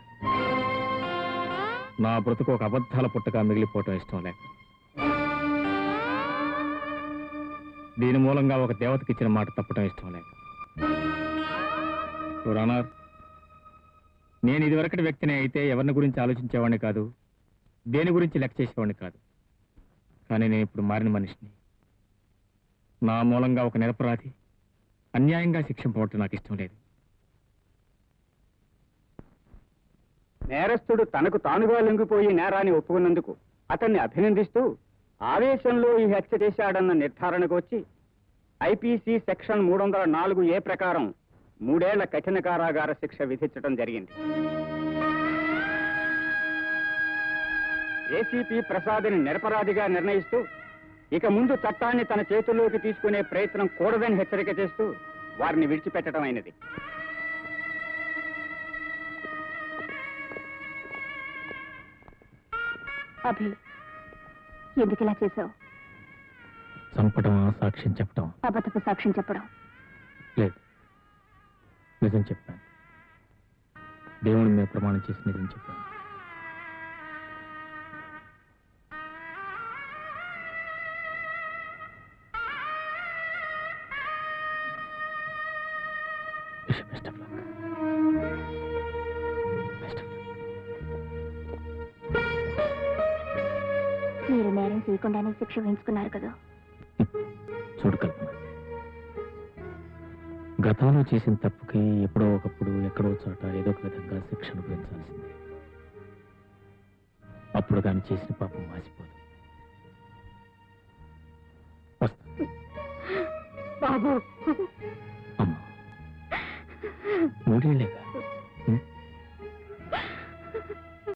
నా బ్రతుకు ఒక అబద్ధాల పుట్టగా మిగిలిపోవటం ఇష్టం లేక, దీని మూలంగా ఒక దేవతకి ఇచ్చిన మాట తప్పటం ఇష్టం లేక. రానర్, నేను ఇదివరకటి వ్యక్తిని అయితే ఎవరిని గురించి ఆలోచించేవాడిని కాదు, దేని గురించి లెక్క చేసేవాడిని కాదు. కానీ నేను ఇప్పుడు మారిన మనిషిని. నా మూలంగా ఒక నిరపరాధి అన్యాయంగా శిక్షింపబడటం నాకు ఇష్టం లేదు. నేరస్తుడు తనకు తానుగా లొంగిపోయి నేరాన్ని ఒప్పుకున్నందుకు అతన్ని అభినందిస్తూ ఆవేశంలో ఈ హత్య చేశాడన్న నిర్ధారణకు వచ్చి ఐపీసీ సెక్షన్ 304A ప్రకారం 3 ఏళ్ల కఠిన కారాగార శిక్ష విధించడం జరిగింది. ఏసీపీ ప్రసాద్ని నిరపరాధిగా నిర్ణయిస్తూ ఇక ముందు చట్టాన్ని తన చేతుల్లోకి తీసుకునే ప్రయత్నం కూడదని హెచ్చరిక చేస్తూ వారిని విడిచిపెట్టడం అయినది. అభి, ఎందుకు ఇలా చేశావు? చంపడం, సాక్ష్యం చెప్పడం. అబద్ధపు సాక్ష్యం చెప్పడం లేదు, నిజం చెప్పాను. దేవుని మీద ప్రమాణం చేసి నిజం చెప్పాను. Best of luck. మీరు నేరం చేయకుండానే శిక్ష వేయించుకున్నారు కదా. చూడు కల్పన, గతంలో చేసిన తప్పుకి ఎప్పుడో ఒకప్పుడు ఎక్కడో చోట ఏదో ఒక విధంగా శిక్ష అనుభవించాల్సిందే. అప్పుడు కానీ చేసిన పాపం మాసిపోదు. బాబు, అమ్మా, 3 ఏళ్ళేగా.